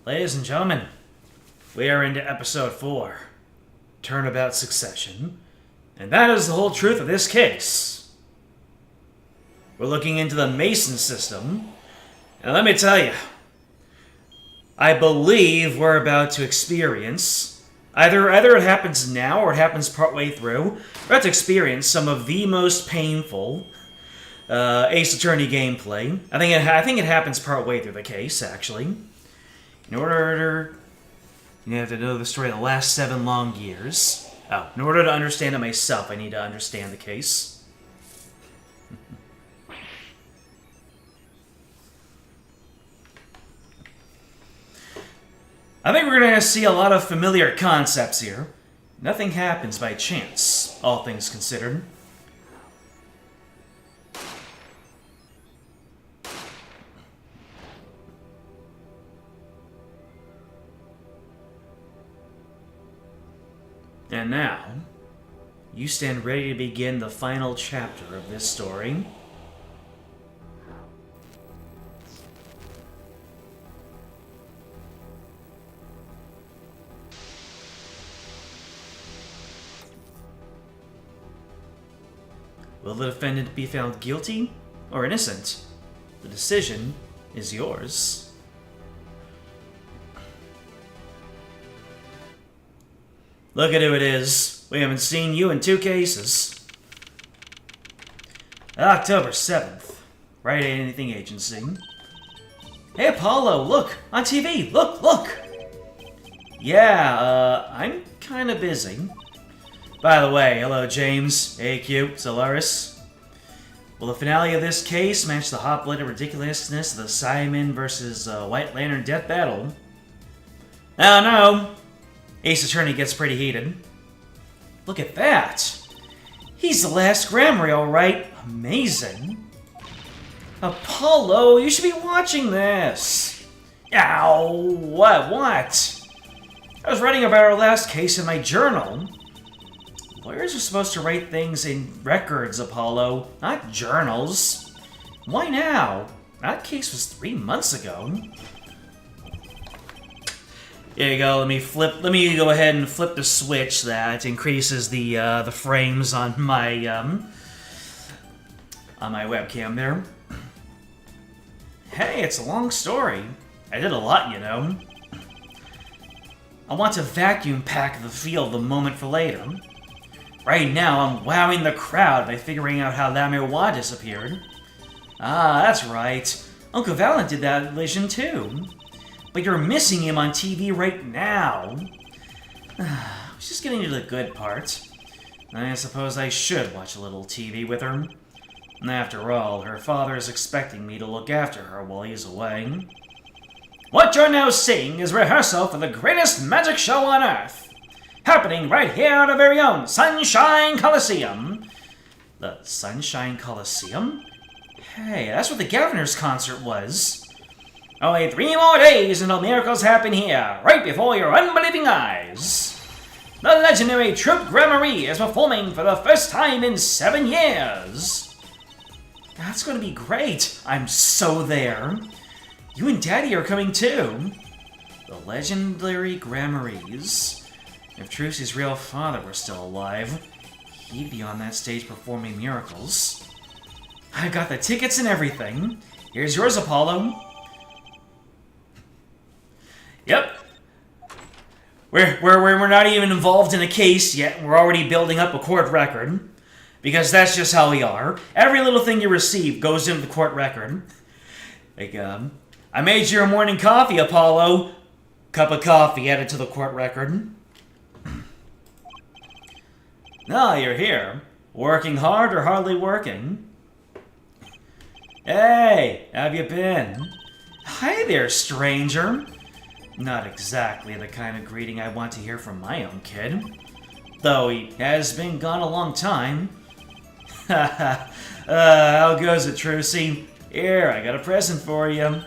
Ladies and gentlemen, we are into episode 4, Turnabout Succession, and that is the whole truth of this case. We're looking into the Mason system, and let me tell you, I believe we're about to experience, either it happens now or it happens partway through, we're about to experience some of the most painful Ace Attorney gameplay. I think it happens partway through the case, actually. In order, you have to know the story of the last 7 long years. Oh, in order to understand it myself, I need to understand the case. I think we're going to see a lot of familiar concepts here. Nothing happens by chance, all things considered. And now, you stand ready to begin the final chapter of this story. Will the defendant be found guilty or innocent? The decision is yours. Look at who it is. We haven't seen you in 2 cases. October 7th. Right Anything Agency. Hey, Apollo, look! On TV! Look! Yeah, I'm kinda busy. By the way, hello, James, AQ, Solaris. Will the finale of this case match the hot-blooded ridiculousness of the Simon versus White Lantern death battle? I don't know. Ace Attorney gets pretty heated. Look at that! He's the last Grammary, alright. Amazing. Apollo, you should be watching this! Ow! What? I was writing about our last case in my journal. Lawyers are supposed to write things in records, Apollo, not journals. Why now? That case was 3 months ago. Here you go. Let me go ahead and flip the switch that increases the frames on my webcam there. Hey, it's a long story. I did a lot, you know. I want to vacuum pack the field the moment for later. Right now, I'm wowing the crowd by figuring out how Lamirwa disappeared. Ah, that's right. Uncle Valen did that illusion too. But you're missing him on TV right now. I was just getting to the good part. I suppose I should watch a little TV with her. After all, her father is expecting me to look after her while he's away. What you're now seeing is rehearsal for the greatest magic show on Earth. Happening right here at our very own Sunshine Coliseum. The Sunshine Coliseum? Hey, that's what the Governor's concert was. Only 3 more days until miracles happen here, right before your unbelieving eyes. The legendary troupe Grammary is performing for the first time in 7 years. That's gonna be great. I'm so there. You and Daddy are coming too. The legendary Grammarys. If Trucy's real father were still alive, he'd be on that stage performing miracles. I got the tickets and everything. Here's yours, Apollo. Yep. We're not even involved in a case yet, and we're already building up a court record. Because that's just how we are. Every little thing you receive goes into the court record. Like, I made you your morning coffee, Apollo. Cup of coffee added to the court record. Now you're here. Working hard or hardly working? Hey, how have you been? Hi there, stranger. Not exactly the kind of greeting I want to hear from my own kid. Though he has been gone a long time. How goes it, Trucy? Here, I got a present for you.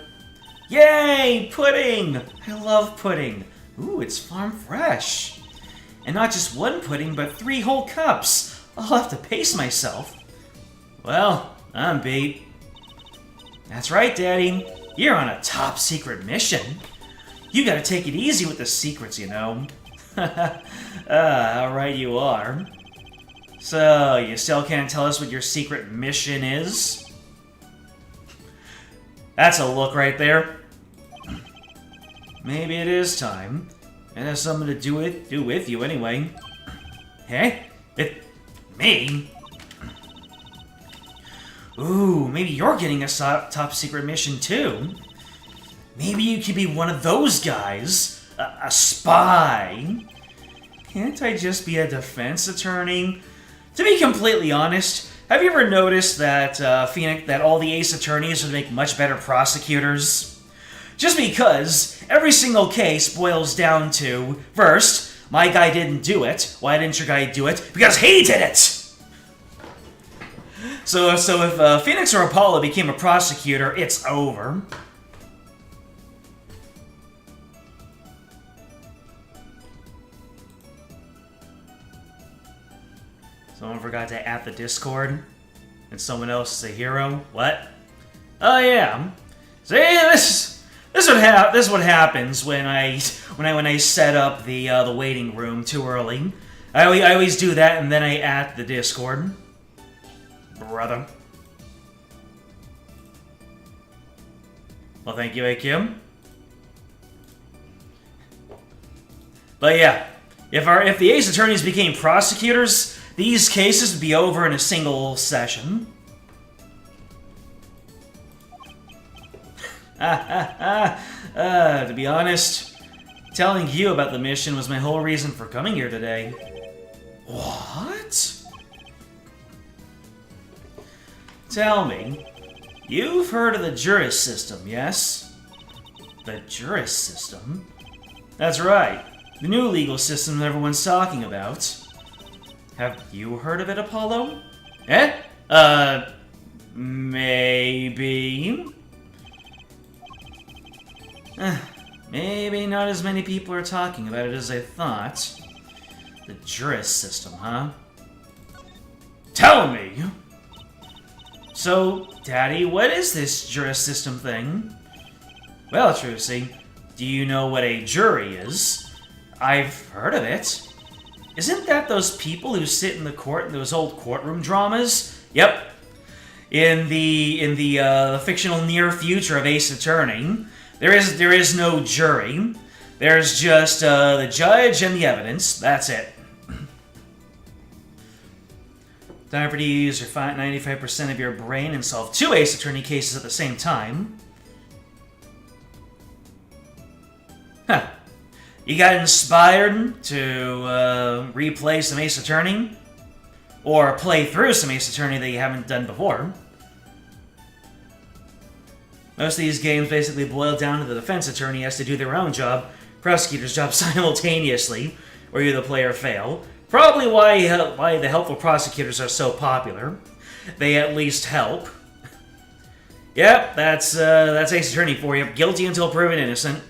Yay, pudding! I love pudding. Ooh, it's farm fresh. And not just 1 pudding, but 3 whole cups. I'll have to pace myself. Well, I'm beat. That's right, Daddy. You're on a top secret mission. You gotta take it easy with the secrets, you know. How right you are. So, you still can't tell us what your secret mission is? That's a look right there. Maybe it is time. It has something to do with you anyway. Hey? Me? Ooh, maybe you're getting a top secret mission too. Maybe you could be one of those guys. A spy. Can't I just be a defense attorney? To be completely honest, have you ever noticed that that all the ace attorneys would make much better prosecutors? Just because every single case boils down to, first, my guy didn't do it. Why didn't your guy do it? Because he did it! So if Phoenix or Apollo became a prosecutor, it's over. Someone forgot to add the Discord, and someone else is a hero. What? Oh yeah. See, this is what happens when I set up the waiting room too early. I always do that, and then I add the Discord. Brother. Well, thank you, AQ. But yeah, if the ace attorneys became prosecutors, these cases would be over in a single session. To be honest, telling you about the mission was my whole reason for coming here today. What? Tell me, you've heard of the juris system, yes? The juris system? That's right, the new legal system that everyone's talking about. Have you heard of it, Apollo? Maybe? Maybe not as many people are talking about it as I thought. The juris system, huh? Tell me! So, Daddy, what is this juris system thing? Well, Trucy, do you know what a jury is? I've heard of it. Isn't that those people who sit in the court in those old courtroom dramas? Yep. In the fictional near future of Ace Attorney, there is no jury. There's just the judge and the evidence. That's it. Time for you to use your 95% of your brain and solve 2 Ace Attorney cases at the same time. Huh. You got inspired to replay some Ace Attorney? Or play through some Ace Attorney that you haven't done before? Most of these games basically boil down to the defense attorney has to do their own job, prosecutor's job simultaneously, or you the player fail. Probably why the helpful prosecutors are so popular. They at least help. Yep, that's Ace Attorney for you. Guilty until proven innocent.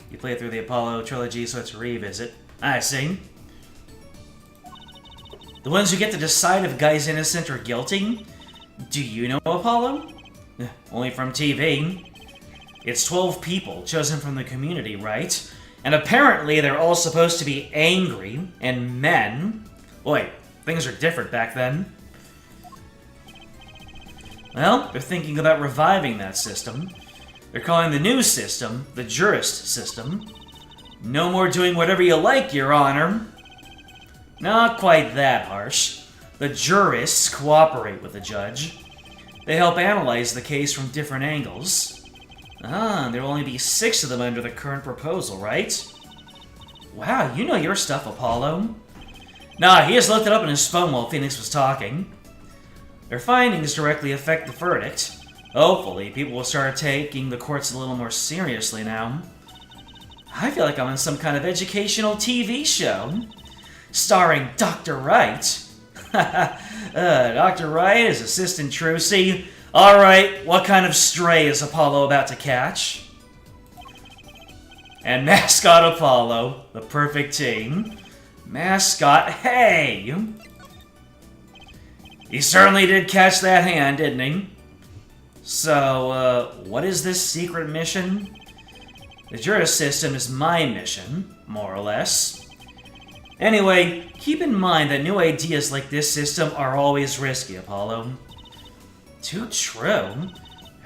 You play through the Apollo trilogy, so it's a revisit. I see. The ones who get to decide if a guy's innocent or guilty? Do you know Apollo? Only from TV. It's 12 people chosen from the community, right? And apparently they're all supposed to be angry and men. Boy, things are different back then. Well, they're thinking about reviving that system. They're calling the new system the jurist system. No more doing whatever you like, Your Honor. Not quite that harsh. The jurists cooperate with the judge. They help analyze the case from different angles. There will only be 6 of them under the current proposal, right? Wow, you know your stuff, Apollo. Nah, he just looked it up on his phone while Phoenix was talking. Their findings directly affect the verdict. Hopefully, people will start taking the courts a little more seriously now. I feel like I'm on some kind of educational TV show. Starring Dr. Wright. Dr. Wright is Assistant Trucy. Alright, what kind of stray is Apollo about to catch? And Mascot Apollo, the perfect team. Mascot, hey! He certainly did catch that hand, didn't he? So, what is this secret mission? The juris system is my mission, more or less. Anyway, keep in mind that new ideas like this system are always risky, Apollo. Too true.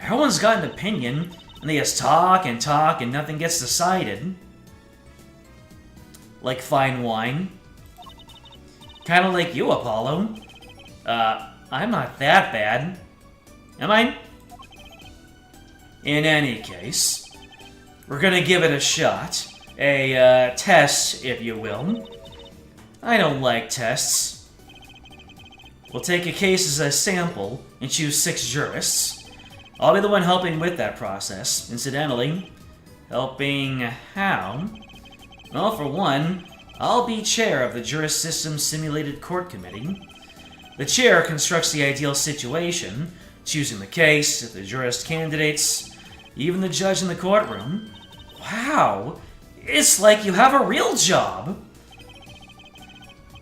Everyone's got an opinion, and they just talk and talk and nothing gets decided. Like fine wine. Kinda like you, Apollo. I'm not that bad. Am I? In any case, we're gonna give it a shot. A, test, if you will. I don't like tests. We'll take a case as a sample and choose 6 jurists. I'll be the one helping with that process, incidentally. Helping how? Well, for one, I'll be chair of the Juris System Simulated Court Committee. The chair constructs the ideal situation, choosing the case, the jurist candidates, even the judge in the courtroom. Wow! It's like you have a real job!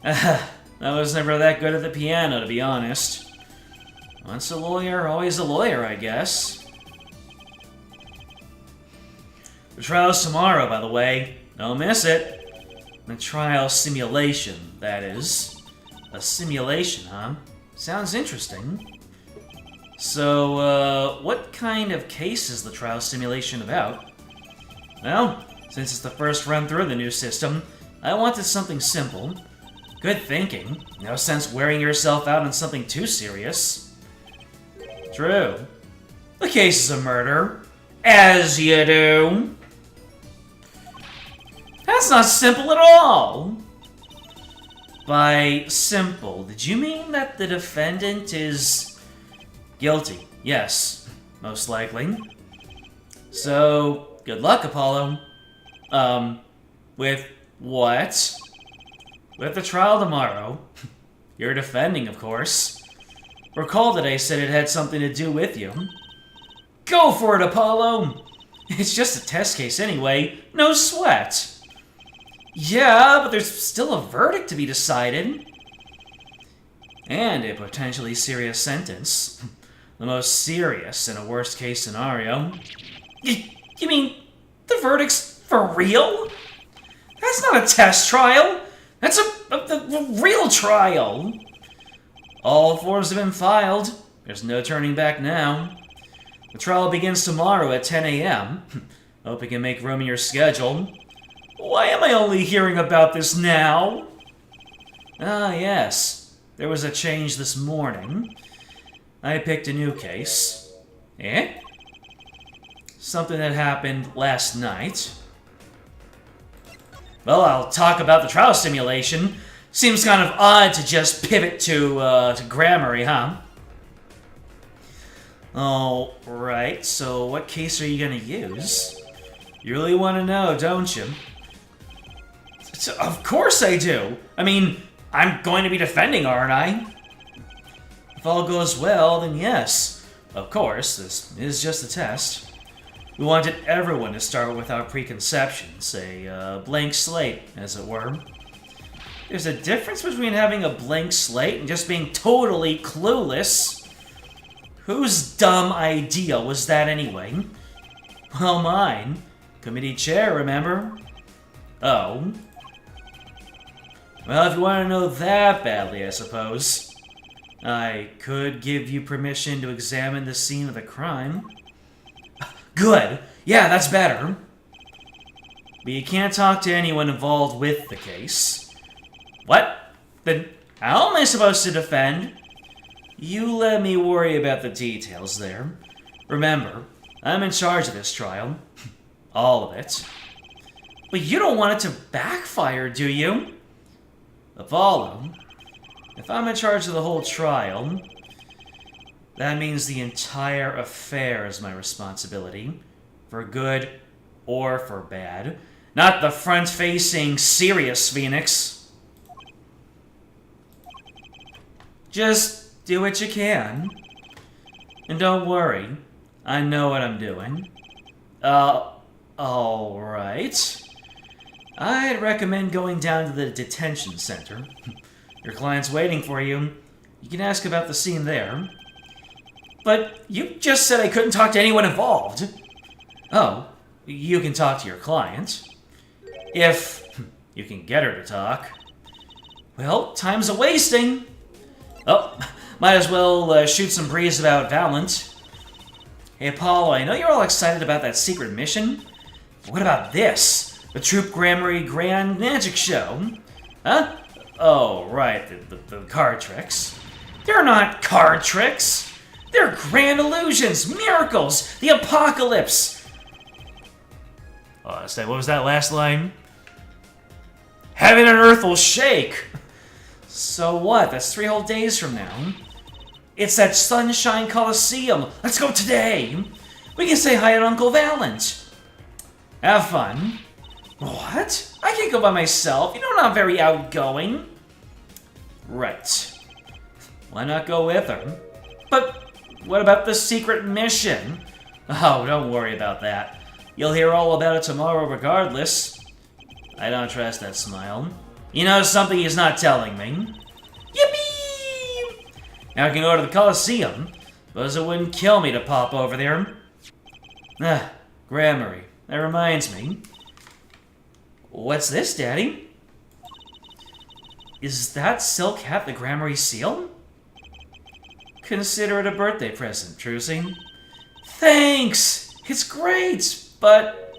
I was never that good at the piano, to be honest. Once a lawyer, always a lawyer, I guess. The trial's tomorrow, by the way. Don't miss it. The trial simulation, that is. A simulation, huh? Sounds interesting. So, what kind of case is the trial simulation about? Well, since it's the first run through the new system, I wanted something simple. Good thinking. No sense wearing yourself out on something too serious. True. The case is a murder. As you do. That's not simple at all! By simple, did you mean that the defendant is guilty? Yes, most likely. So, good luck, Apollo. With what? With the trial tomorrow. You're defending, of course. Recall that I said it had something to do with you. Go for it, Apollo! It's just a test case anyway, no sweat. Yeah, but there's still a verdict to be decided. And a potentially serious sentence. The most serious in a worst-case scenario. You mean the verdict's for real? That's not a test trial! That's a real trial! All forms have been filed. There's no turning back now. The trial begins tomorrow at 10 a.m. Hope you can make room in your schedule. Why am I only hearing about this now? Ah, yes. There was a change this morning. I picked a new case. Eh? Something that happened last night. Well, I'll talk about the trial simulation. Seems kind of odd to just pivot to grammary, huh? All right, so what case are you gonna use? You really want to know, don't you? Of course I do! I mean, I'm going to be defending, aren't I? If all goes well, then yes. Of course, this is just a test. We wanted everyone to start without preconceptions, a blank slate, as it were. There's a difference between having a blank slate and just being totally clueless. Whose dumb idea was that anyway? Well, mine. Committee chair, remember? Oh. Well, if you want to know that badly, I suppose. I could give you permission to examine the scene of the crime. Good! Yeah, that's better. But you can't talk to anyone involved with the case. What? Then how am I supposed to defend? You let me worry about the details there. Remember, I'm in charge of this trial. All of it. But you don't want it to backfire, do you? Apollo, if I'm in charge of the whole trial, that means the entire affair is my responsibility. For good or for bad. Not the front-facing, serious Phoenix. Just do what you can. And don't worry, I know what I'm doing. Alright. I'd recommend going down to the detention center. Your client's waiting for you. You can ask about the scene there. But you just said I couldn't talk to anyone involved. Oh, you can talk to your client. If you can get her to talk. Well, time's a-wasting. Oh, might as well shoot some breeze about Valent. Hey, Apollo, I know you're all excited about that secret mission. But what about this? The Troop Grammary Grand Magic Show? Huh? Oh, right, the card tricks. They're not card tricks! They're grand illusions, miracles, the apocalypse! What was that last line? Heaven and earth will shake! So what? That's 3 whole days from now. It's that Sunshine Coliseum. Let's go today. We can say hi to Uncle Valent. Have fun. What? I can't go by myself. You know I'm not very outgoing. Right. Why not go with her? But what about the secret mission? Oh, don't worry about that. You'll hear all about it tomorrow regardless. I don't trust that smile. You know something he's not telling me. Yippee! Now I can go to the Coliseum. Suppose it wouldn't kill me to pop over there. Ah, Grammary. That reminds me. What's this, Daddy? Is that silk hat the Grammary seal? Consider it a birthday present, Trucy. Thanks! It's great, but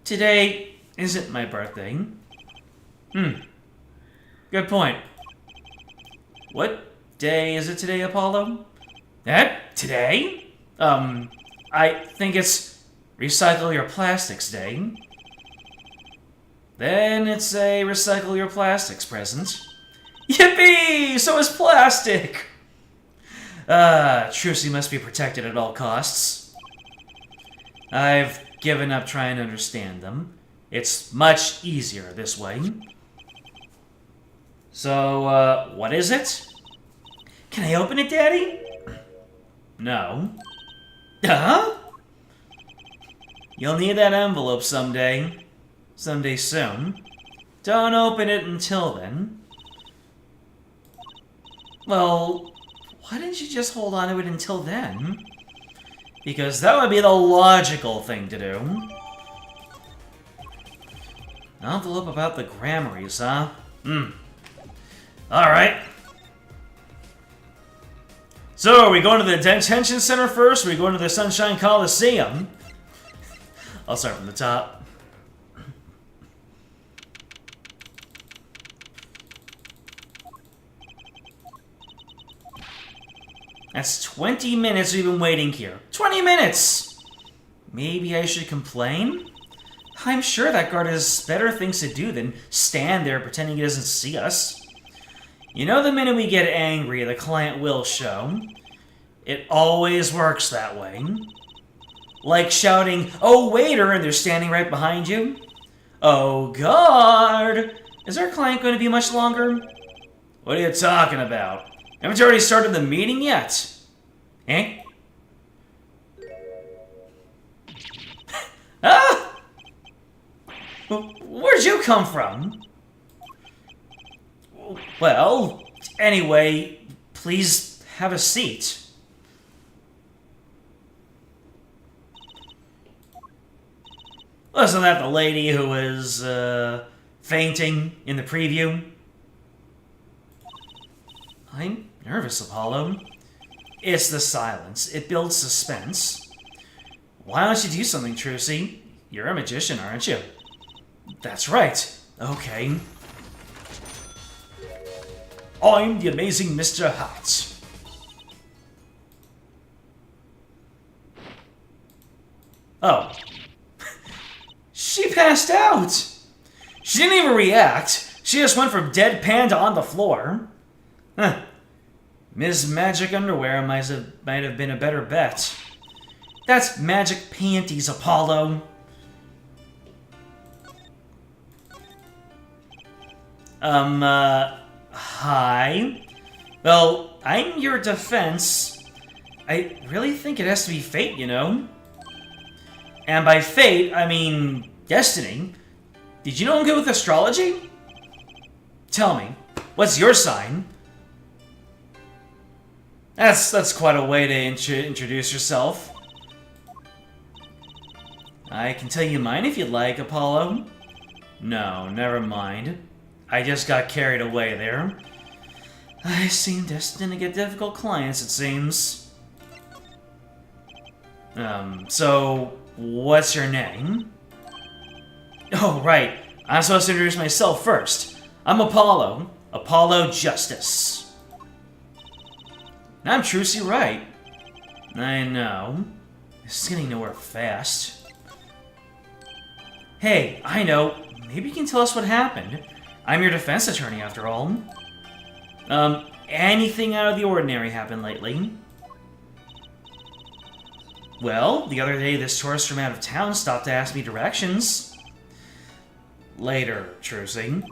today isn't my birthday. Good point. What day is it today, Apollo? Today? I think it's Recycle Your Plastics Day. Then it's a Recycle Your Plastics present. Yippee! So is plastic! Trucy must be protected at all costs. I've given up trying to understand them. It's much easier this way. So, what is it? Can I open it, Daddy? No. Huh? You'll need that envelope someday. Someday soon. Don't open it until then. Well, why didn't you just hold on to it until then? Because that would be the logical thing to do. An envelope about the Grammaries, huh? Alright. So, are we going to the detention center first, or are we going to the Sunshine Coliseum? I'll start from the top. That's 20 minutes we've been waiting here. 20 minutes! Maybe I should complain? I'm sure that guard has better things to do than stand there pretending he doesn't see us. You know, the minute we get angry, the client will show. It always works that way. Like shouting, "Oh, waiter," and they're standing right behind you. Oh, guard! Is our client going to be much longer? What are you talking about? Haven't you already started the meeting yet? Eh? Ah! Where'd you come from? Well, anyway, please have a seat. Wasn't that the lady who was, fainting in the preview? I'm nervous, Apollo. It's the silence. It builds suspense. Why don't you do something, Trucy? You're a magician, aren't you? That's right. Okay. I'm the amazing Mr. Hat. Oh. She passed out! She didn't even react. She just went from deadpan to on the floor. Huh. Ms. Magic Underwear might have been a better bet. That's magic panties, Apollo. Hi? Well, I'm your defense. I really think it has to be fate, you know? And by fate, I mean destiny. Did you know I'm good with astrology? Tell me, what's your sign? That's quite a way to introduce yourself. I can tell you mine if you'd like, Apollo. No, never mind. I just got carried away there. I seem destined to get difficult clients, it seems. So, what's your name? Oh, right. I'm supposed to introduce myself first. I'm Apollo. Apollo Justice. I'm Trucy Wright. I know. This is getting nowhere fast. Hey, I know. Maybe you can tell us what happened. I'm your defense attorney, after all. Anything out of the ordinary happened lately? Well, the other day this tourist from out of town stopped to ask me directions. Later, Trucy.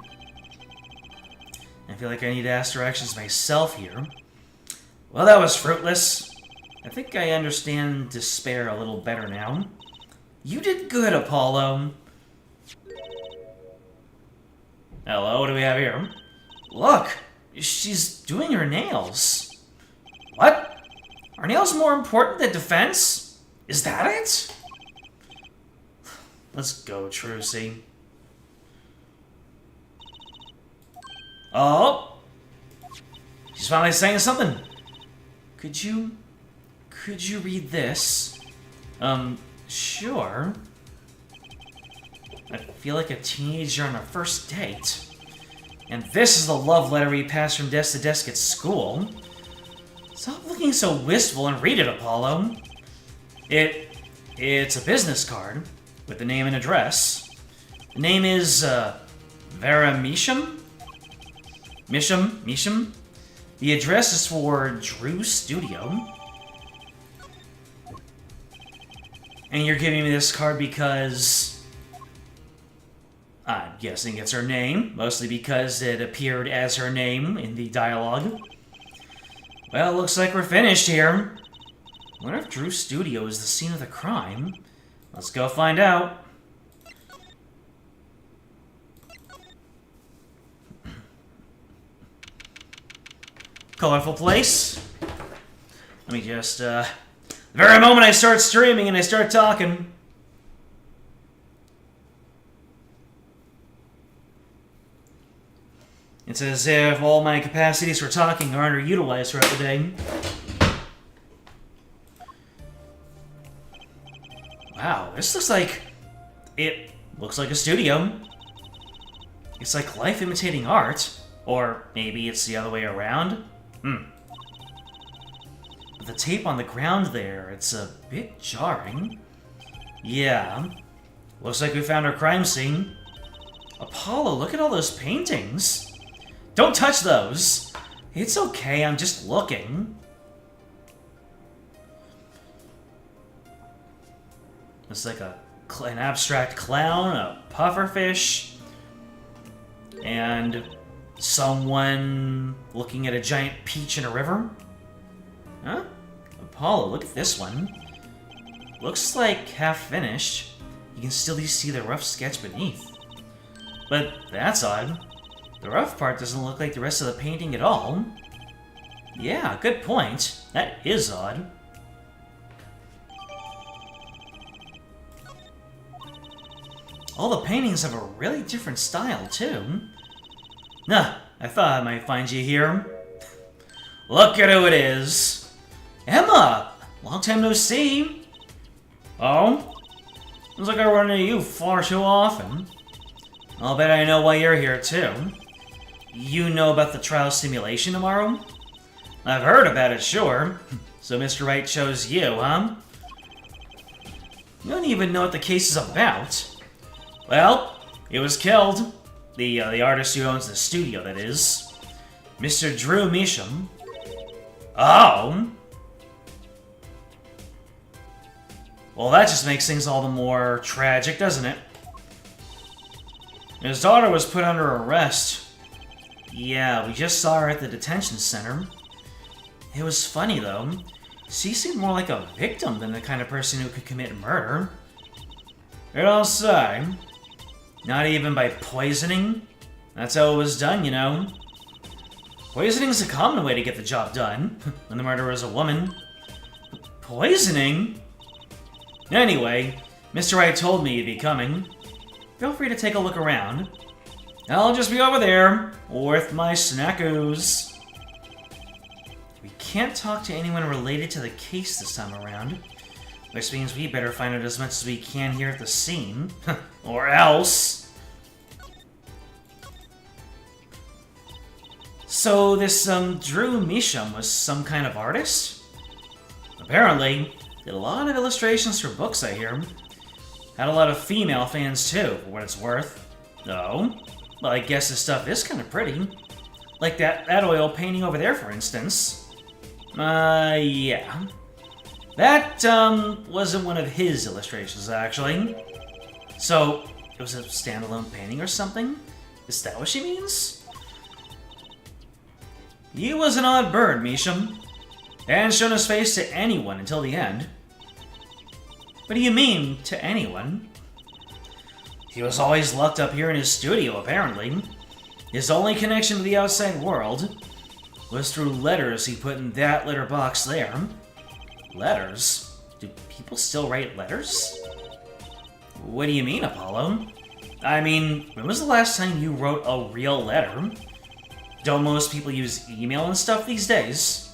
I feel like I need to ask directions myself here. Well, that was fruitless. I think I understand despair a little better now. You did good, Apollo. Hello, what do we have here? Look! She's doing her nails. What? Are nails more important than defense? Is that it? Let's go, Trucy. Oh! She's finally saying something. Could you read this? Sure. I feel like a teenager on a first date. And this is the love letter we pass from desk to desk at school. Stop looking so wistful and read it, Apollo. It's a business card with the name and address. The name is, Vera Measham? Measham? The address is for Drew Studio. And you're giving me this card because... I'm guessing it's her name, mostly because it appeared as her name in the dialogue. Well, looks like we're finished here. I wonder if Drew Studio is the scene of the crime. Let's go find out. Colorful place. Let me just, the very moment I start streaming and I start talking. It's as if all my capacities for talking are underutilized throughout the day. Wow, this looks like... It looks like a studio. It's like life imitating art. Or maybe it's the other way around. But the tape on the ground there, it's a bit jarring. Yeah. Looks like we found our crime scene. Apollo, look at all those paintings. Don't touch those. It's okay, I'm just looking. It's like an abstract clown, a pufferfish, and someone looking at a giant peach in a river. Huh? Apollo, look at this one. Looks like half finished. You can still see the rough sketch beneath. But that's odd. The rough part doesn't look like the rest of the painting at all. Yeah, good point. That is odd. All the paintings have a really different style, too. Nah, I thought I might find you here. Look at who it is. Emma! Long time no see. Oh? Looks like I run into you far too often. I'll bet I know why you're here, too. You know about the trial simulation tomorrow? I've heard about it, sure. So Mr. Wright chose you, huh? You don't even know what the case is about. Well, he was killed. The artist who owns the studio, that is. Mr. Drew Measham. Oh? Well, that just makes things all the more tragic, doesn't it? His daughter was put under arrest. Yeah, we just saw her at the detention center. It was funny, though. She seemed more like a victim than the kind of person who could commit murder. You don't say. Not even by poisoning? That's how it was done, you know. Poisoning's a common way to get the job done, when the murderer is a woman. Poisoning? Anyway, Mr. Wright told me you'd be coming. Feel free to take a look around. I'll just be over there, with my snackos. We can't talk to anyone related to the case this time around, which means we better find out as much as we can here at the scene. Or else! So this, Drew Measham was some kind of artist? Apparently. Did a lot of illustrations for books, I hear. Had a lot of female fans, too, for what it's worth. Oh? Well, I guess his stuff is kind of pretty. Like that oil painting over there, for instance. Yeah. That, wasn't one of his illustrations, actually. So, it was a standalone painting or something? Is that what she means? He was an odd bird, Measham. Hadn't shown his face to anyone until the end. What do you mean, to anyone? He was always locked up here in his studio, apparently. His only connection to the outside world was through letters he put in that letter box there. Letters? Do people still write letters? What do you mean, Apollo? I mean, when was the last time you wrote a real letter? Don't most people use email and stuff these days?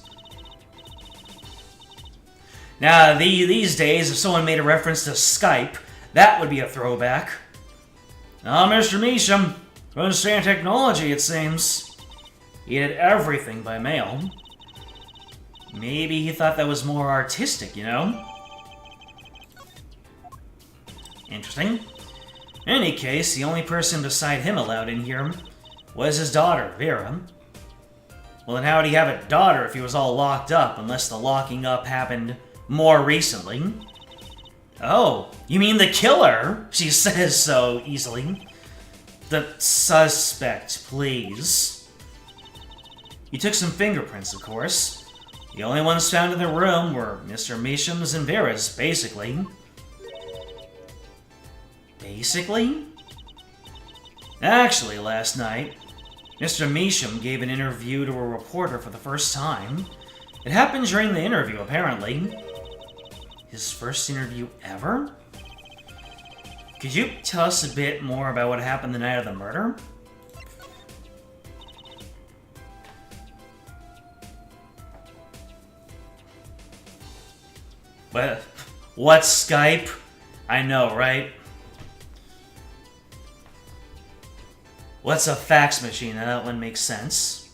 Now, these days, if someone made a reference to Skype, that would be a throwback. Ah, Mr. Measham, to understand technology, it seems. He did everything by mail. Maybe he thought that was more artistic, you know? Interesting. In any case, the only person beside him allowed in here was his daughter, Vera. Well, then how would he have a daughter if he was all locked up, unless the locking up happened more recently? Oh, you mean the killer? She says so easily. The suspect, please. You took some fingerprints, of course. The only ones found in the room were Mr. Measham's and Vera's, basically. Basically? Actually, last night, Mr. Measham gave an interview to a reporter for the first time. It happened during the interview, apparently. His first interview ever? Could you tell us a bit more about what happened the night of the murder? What Skype? I know, right? What's a fax machine? That one makes sense.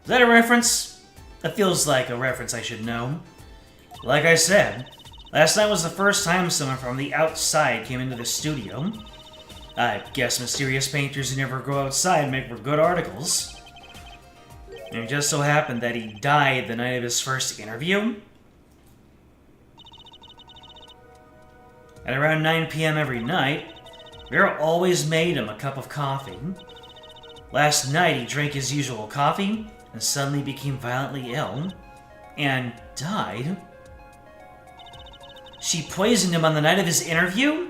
Is that a reference? That feels like a reference I should know. Like I said, last night was the first time someone from the outside came into the studio. I guess mysterious painters who never go outside make for good articles. And it just so happened that he died the night of his first interview. At around 9 p.m. every night, Vera always made him a cup of coffee. Last night he drank his usual coffee and suddenly became violently ill and died. She poisoned him on the night of his interview?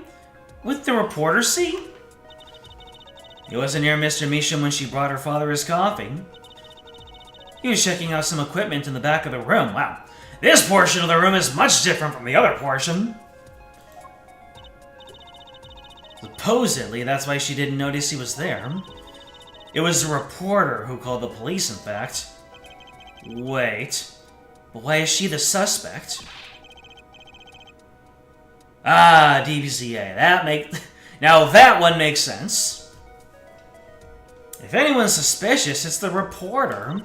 With the reporter see? He wasn't near Mr. Measham when she brought her father his coffee. He was checking out some equipment in the back of the room. Wow, this portion of the room is much different from the other portion. Supposedly, that's why she didn't notice he was there. It was the reporter who called the police, in fact. Wait, but why is she the suspect? Ah, DBZA. Now that one makes sense. If anyone's suspicious, it's the reporter.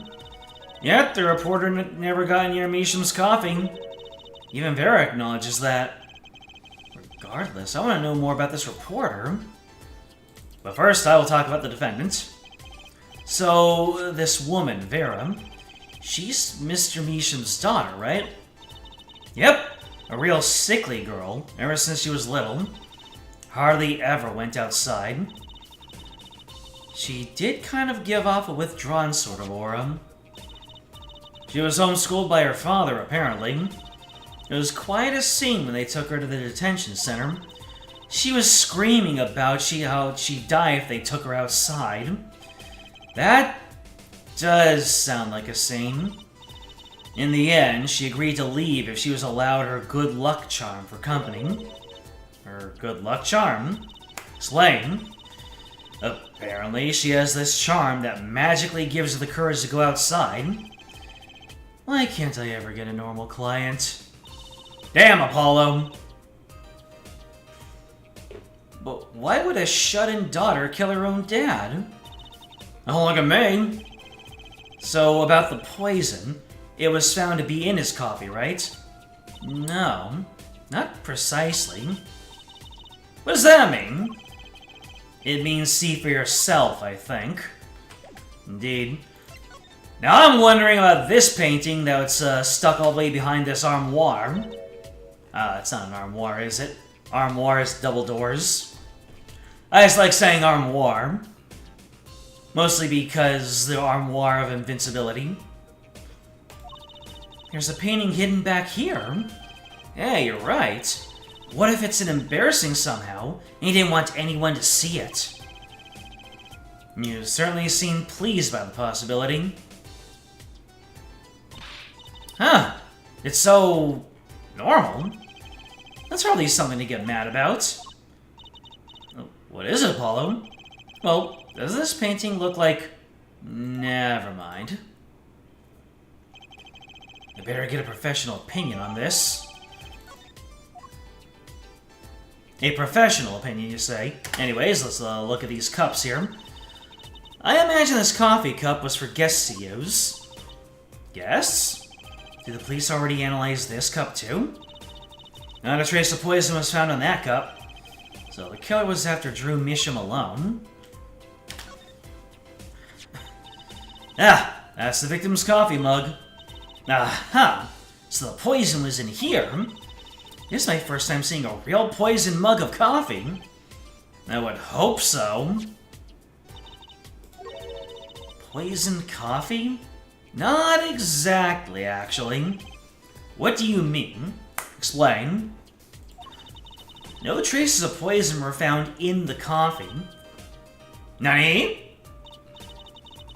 Yet, the reporter never got near Measham's coffee. Even Vera acknowledges that. Regardless, I want to know more about this reporter. But first, I will talk about the defendant. So, this woman, Vera, she's Mr. Measham's daughter, right? Yep, a real sickly girl, ever since she was little. Hardly ever went outside. She did kind of give off a withdrawn sort of aura. She was homeschooled by her father, apparently. It was quite a scene when they took her to the detention center. She was screaming about how she'd die if they took her outside. That does sound like a scene. In the end, she agreed to leave if she was allowed her good luck charm for company. Her good luck charm? Explain. Apparently, she has this charm that magically gives her the courage to go outside. Why can't I ever get a normal client? Damn, Apollo! But why would a shut-in daughter kill her own dad? Don't look at me! So, about the poison, it was found to be in his coffee, right? No, not precisely. What does that mean? It means see for yourself, I think. Indeed. Now I'm wondering about this painting that's stuck all the way behind this armoire. It's not an armoire, is it? Armoire is double doors. I just like saying armoire. Mostly because the armoire of invincibility. There's a painting hidden back here. Yeah, you're right. What if it's an embarrassing somehow, and he didn't want anyone to see it? You certainly seem pleased by the possibility. Huh. It's so... normal. That's hardly something to get mad about. What is it, Apollo? Well, does this painting look like... Never mind. I better get a professional opinion on this. A professional opinion, you say? Anyways, let's look at these cups here. I imagine this coffee cup was for guests to use. Guests? Did the police already analyze this cup too? Not a trace of poison was found on that cup. So the killer was after Drew Misham alone. Ah, that's the victim's coffee mug. Aha! So the poison was in here. This is my first time seeing a real poison mug of coffee. I would hope so. Poison coffee? Not exactly, actually. What do you mean? Explain. No traces of poison were found in the coffee. Nani?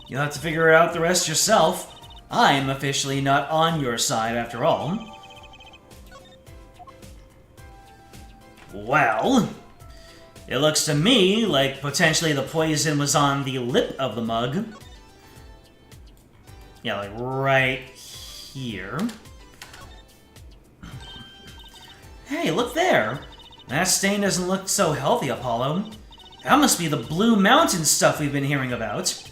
You'll have to figure out the rest yourself. I'm officially not on your side after all. Well, it looks to me like potentially the poison was on the lip of the mug. Yeah, like right here. Hey, look there! That stain doesn't look so healthy, Apollo. That must be the Blue Mountain stuff we've been hearing about.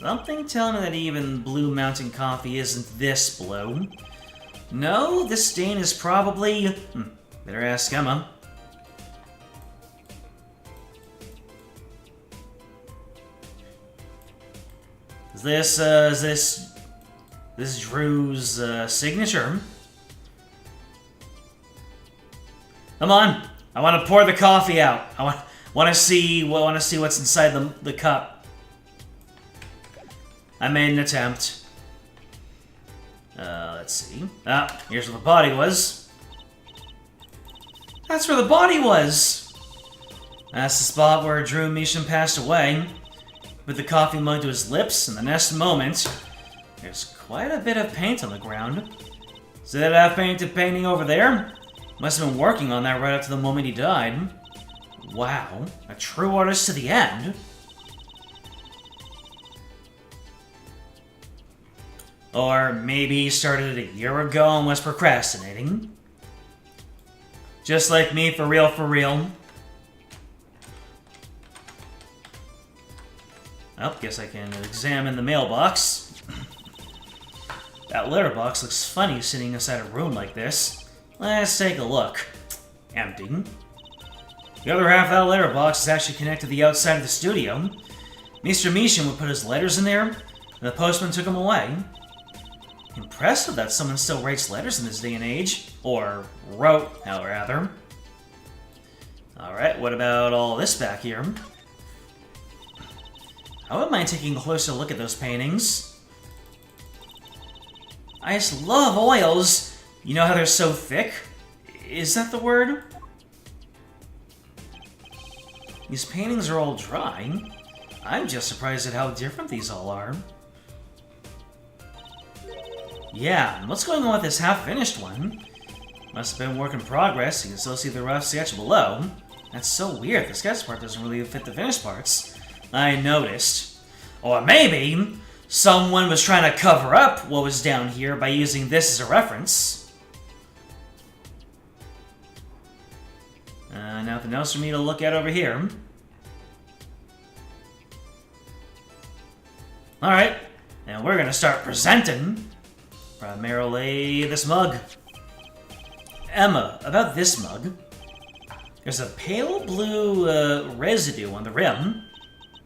Something telling me that even Blue Mountain coffee isn't this blue. No, this stain is probably... better ask Emma. Is this Drew's signature? Come on, I want to pour the coffee out. I want to see what's inside the cup. I made an attempt. Let's see. Ah, here's where the body was. That's where the body was! That's the spot where Drew Misham passed away. With the coffee mug to his lips, and the next moment, there's quite a bit of paint on the ground. See that half-painted painting over there? Must have been working on that right up to the moment he died. Wow, a true artist to the end. Or maybe he started it a year ago and was procrastinating. Just like me, for real, for real. Well, guess I can examine the mailbox. That letterbox looks funny sitting inside a room like this. Let's take a look. Empty. The other half of that letterbox is actually connected to the outside of the studio. Mr. Misham would put his letters in there, and the postman took them away. Impressive that someone still writes letters in this day and age. Or wrote, rather. Alright, what about all this back here? I wouldn't mind taking a closer look at those paintings. I just love oils. You know how they're so thick? Is that the word? These paintings are all dry. I'm just surprised at how different these all are. Yeah, and what's going on with this half-finished one? Must have been work in progress. You can still see the rough sketch below. That's so weird. The sketch part doesn't really fit the finished parts. I noticed. Or maybe someone was trying to cover up what was down here by using this as a reference. Nothing else for me to look at over here. Alright, and we're gonna start presenting primarily this mug. Emma, about this mug. There's a pale blue residue on the rim.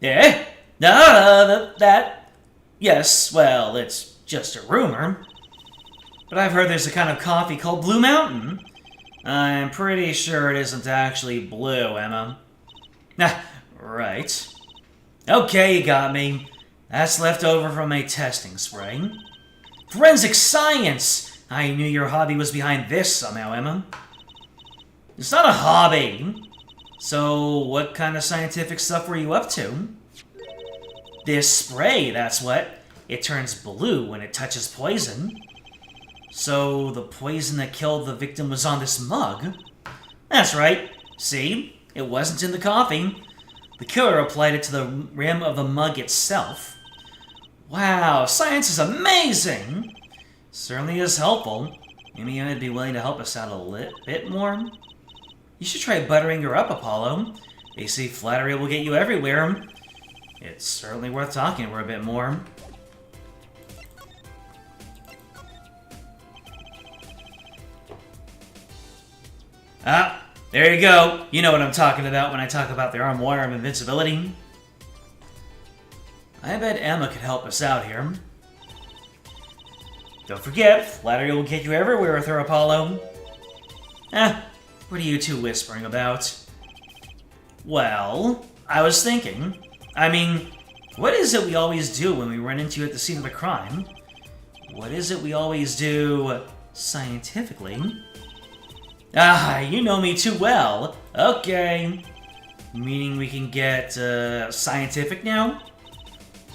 Yeah? That... Yes, well, it's just a rumor. But I've heard there's a kind of coffee called Blue Mountain. I'm pretty sure it isn't actually blue, Emma. Nah, right. Okay, you got me. That's left over from a testing spray. Forensic science! I knew your hobby was behind this somehow, Emma. It's not a hobby. So, what kind of scientific stuff were you up to? This spray, that's what. It turns blue when it touches poison. So, the poison that killed the victim was on this mug? That's right. See? It wasn't in the coffee. The killer applied it to the rim of the mug itself. Wow, science is amazing! Certainly is helpful. Maybe I'd be willing to help us out a bit more. You should try buttering her up, Apollo. They say flattery will get you everywhere. It's certainly worth talking to her a bit more. Ah, there you go. You know what I'm talking about when I talk about the armoire of invincibility. I bet Emma could help us out here. Don't forget, flattery will get you everywhere with her, Apollo. What are you two whispering about? Well, I was thinking. I mean, what is it we always do when we run into you at the scene of a crime? What is it we always do scientifically? Ah, you know me too well. Okay. Meaning we can get, scientific now?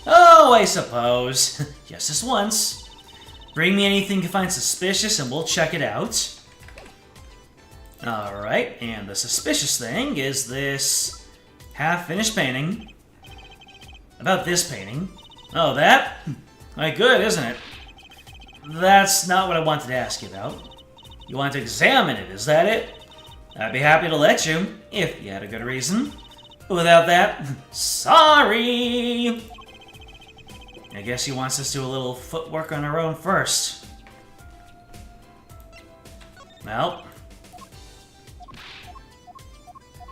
Oh, I suppose. Just this once. Bring me anything you find suspicious and we'll check it out. Alright, and the suspicious thing is this half-finished painting. About this painting. Oh, that? Quite good, isn't it? That's not what I wanted to ask you about. You want to examine it, is that it? I'd be happy to let you, if you had a good reason. But without that, sorry! I guess he wants us to do a little footwork on our own first. Well,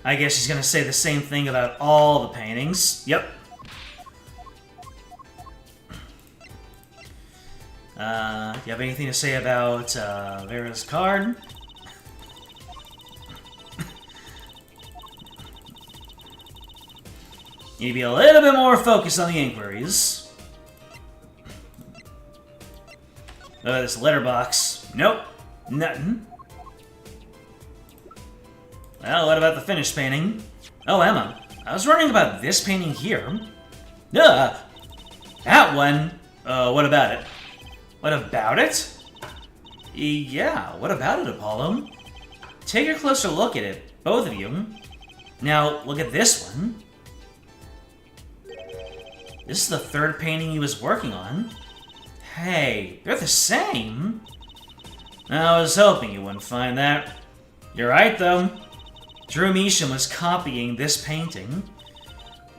I guess he's gonna say the same thing about all the paintings. Yep. Do you have anything to say about Vera's card? Need to be a little bit more focused on the inquiries. Oh, this letterbox. Nope. Nothing. Well, what about the finished painting? Oh, Emma. I was wondering about this painting here. That one. What about it? What about it? Yeah, what about it, Apollo? Take a closer look at it, both of you. Now, look at this one. This is the third painting he was working on. Hey, they're the same. I was hoping you wouldn't find that. You're right, though. Drew Measham was copying this painting.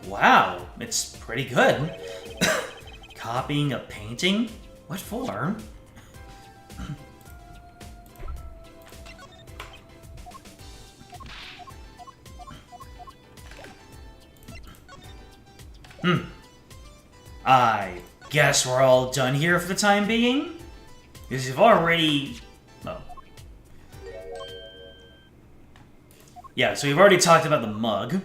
Wow, it's pretty good. Copying a painting? What for? I guess we're all done here for the time being? Because you've already... Oh. Yeah, so we've already talked about the mug.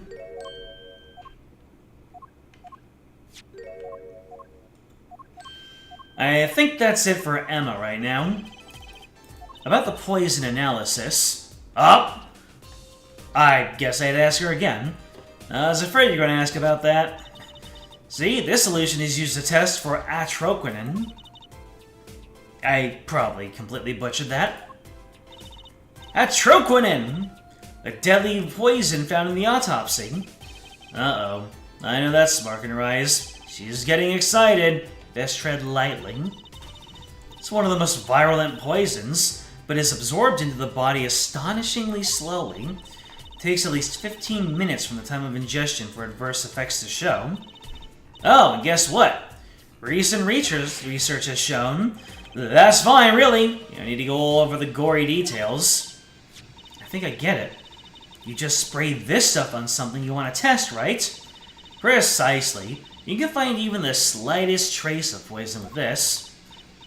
I think that's it for Emma right now. About the poison analysis... Oh! I guess I'd ask her again. I was afraid you were going to ask about that. See, this solution is used to test for atroquinin. I probably completely butchered that. Atroquinin! A deadly poison found in the autopsy. Uh-oh. I know that smirk in her eyes. She's getting excited. Best tread lightly. It's one of the most virulent poisons, but is absorbed into the body astonishingly slowly. It takes at least 15 minutes from the time of ingestion for adverse effects to show. Oh, and guess what? Recent research has shown that's fine, really. You don't need to go over the gory details. I think I get it. You just spray this stuff on something you want to test, right? Precisely. You can find even the slightest trace of poison with this.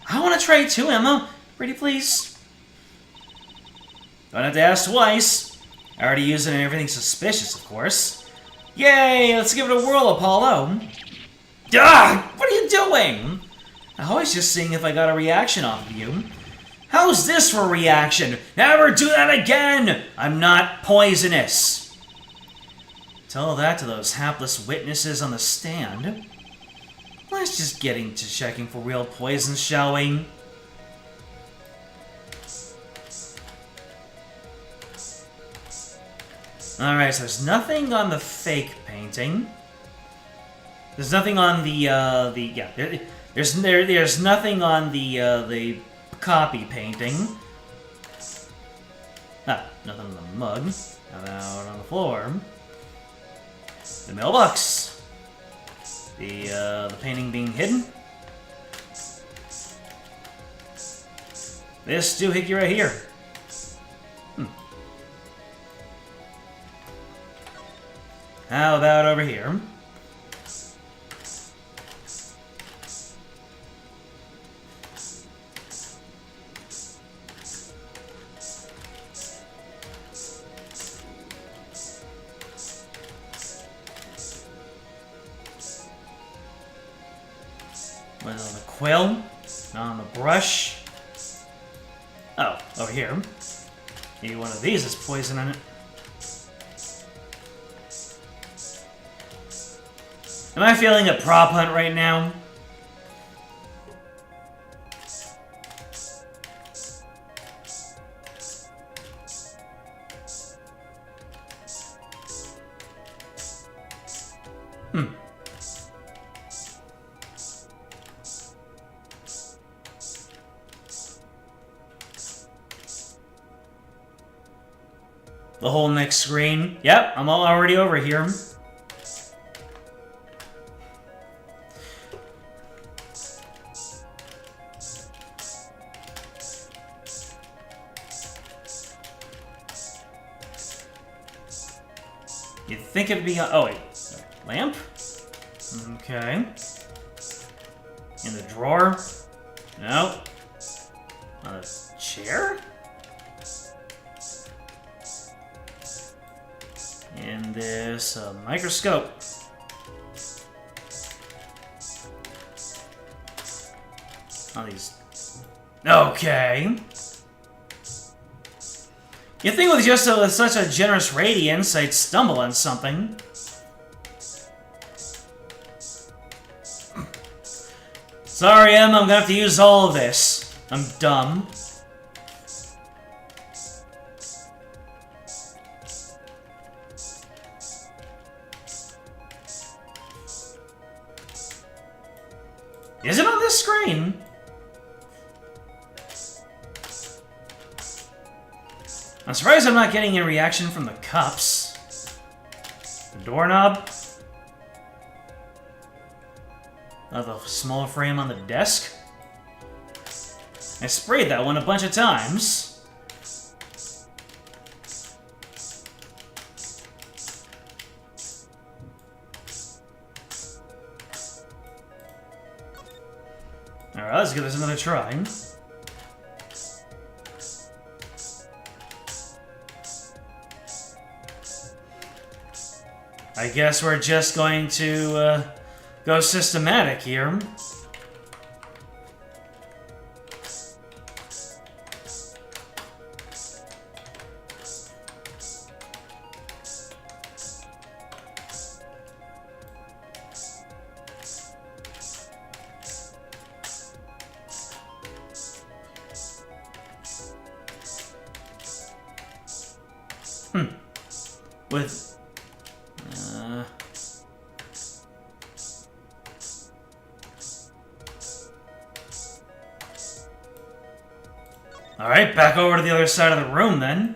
I want to try it too, Emma. Pretty please. Don't have to ask twice. I already used it in everything suspicious, of course. Yay! Let's give it a whirl, Apollo. Ah! What are you doing? I was just seeing if I got a reaction off of you. How's this for a reaction? Never do that again! I'm not poisonous. Tell that to those hapless witnesses on the stand. Let's just get into checking for real poison, shall we? Alright, so there's nothing on the fake painting. There's nothing on there's nothing on the copy painting. Ah, nothing on the mug. How about on the floor? The mailbox. The painting being hidden. This doohickey right here. How about over here? On the quill, on the brush. Oh, over here. Maybe one of these has poison in it. Am I feeling a prop hunt right now? The whole next screen. Yep, I'm already over here. You'd think it'd be on... Oh, wait. Lamp? Okay. In the drawer? No. On a chair? In this microscope. On these... Okay. You'd think with just such a generous radiance, I'd stumble on something. Sorry, Em, I'm gonna have to use all of this. I'm dumb. Is it on this screen? I'm surprised I'm not getting a reaction from the cups. The doorknob. The small frame on the desk. I sprayed that one a bunch of times. Alright, let's give this another try. I guess we're just going to go systematic here. With... Alright, back over to the other side of the room, then.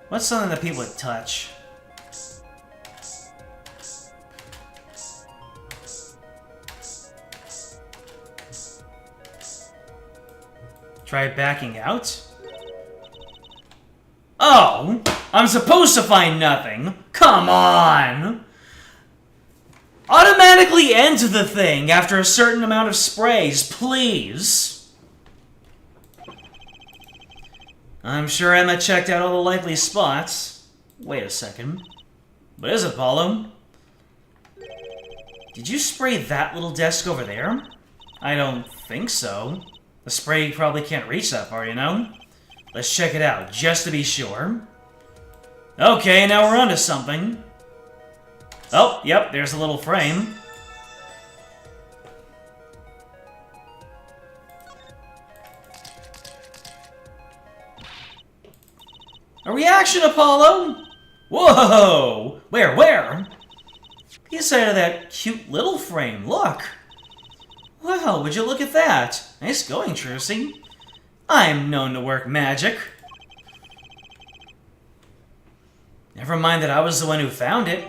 What's something that people would touch? Try backing out? Oh! I'm supposed to find nothing! Come on! Automatically end the thing after a certain amount of sprays, please! I'm sure Emma checked out all the likely spots. Wait a second. What is it, Paulo? Did you spray that little desk over there? I don't think so. The spray probably can't reach that far, you know? Let's check it out, just to be sure. Okay, now we're onto something. Oh, yep, there's a little frame. A reaction, Apollo! Whoa! Where? Inside of that cute little frame, look! Wow, would you look at that? Nice going, Trucy. I'm known to work magic. Never mind that I was the one who found it.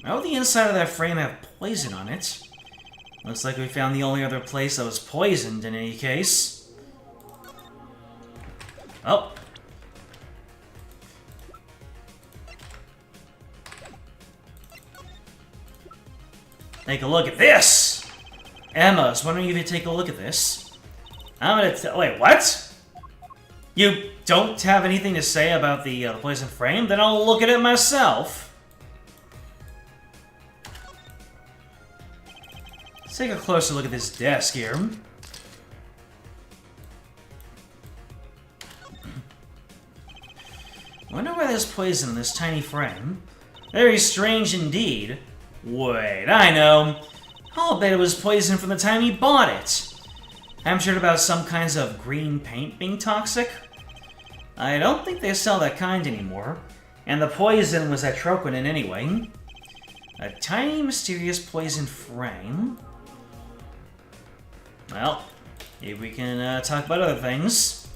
Why would the inside of that frame have poison on it? Looks like we found the only other place that was poisoned in any case. Oh. Take a look at this! Emma, I was wondering if you'd take a look at this. I'm gonna wait, what? You don't have anything to say about the poison frame? Then I'll look at it myself. Let's take a closer look at this desk here. Wonder why there's poison in this tiny frame. Very strange indeed. Wait, I know. I'll bet it was poison from the time he bought it. I'm sure about some kinds of green paint being toxic. I don't think they sell that kind anymore. And the poison was atroquinin anyway. A tiny, mysterious poison frame. Well, maybe we can talk about other things.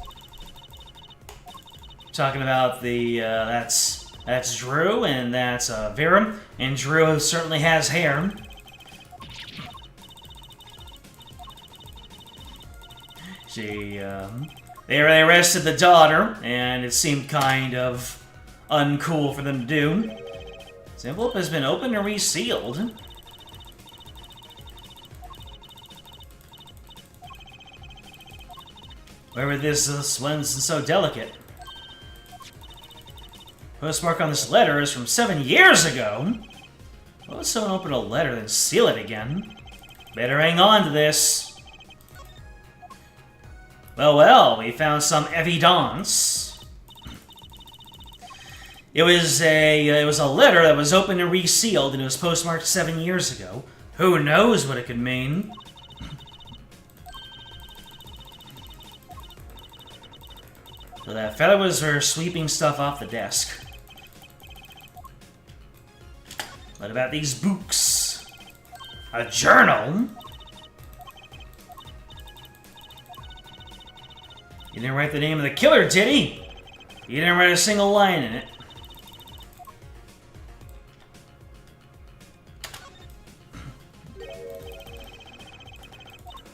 Talking about the, that's Drew, and that's Vera, and Drew certainly has hair. They arrested the daughter, and it seemed kind of uncool for them to do. This envelope has been opened and resealed. Wherever this one's so delicate. Postmark on this letter is from 7 years ago. Why would someone open a letter then seal it again? Better hang on to this. Well, we found some evidence. It was a letter that was opened and resealed, and it was postmarked 7 years ago. Who knows what it could mean? So that fella was her sweeping stuff off the desk. What about these books? A journal? He didn't write the name of the killer, did he? He didn't write a single line in it.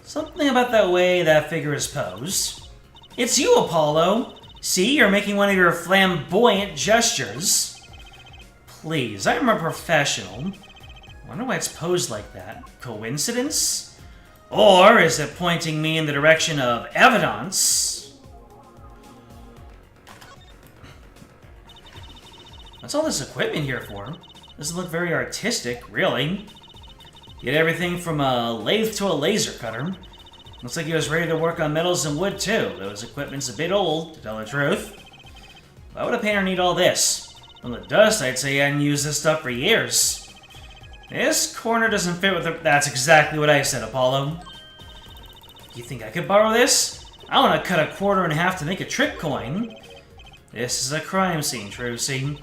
Something about that way that figure is posed. It's you, Apollo! See, you're making one of your flamboyant gestures. Please, I'm a professional. I wonder why it's posed like that. Coincidence? Or is it pointing me in the direction of evidence? What's all this equipment here for? Doesn't look very artistic, really. You had everything from a lathe to a laser cutter. Looks like he was ready to work on metals and wood, too. Those equipment's a bit old, to tell the truth. Why would a painter need all this? From the dust, I'd say he hadn't used this stuff for years. This corner doesn't fit with the... That's exactly what I said, Apollo. You think I could borrow this? I want to cut a quarter in half to make a trick coin. This is a crime scene, Trucy.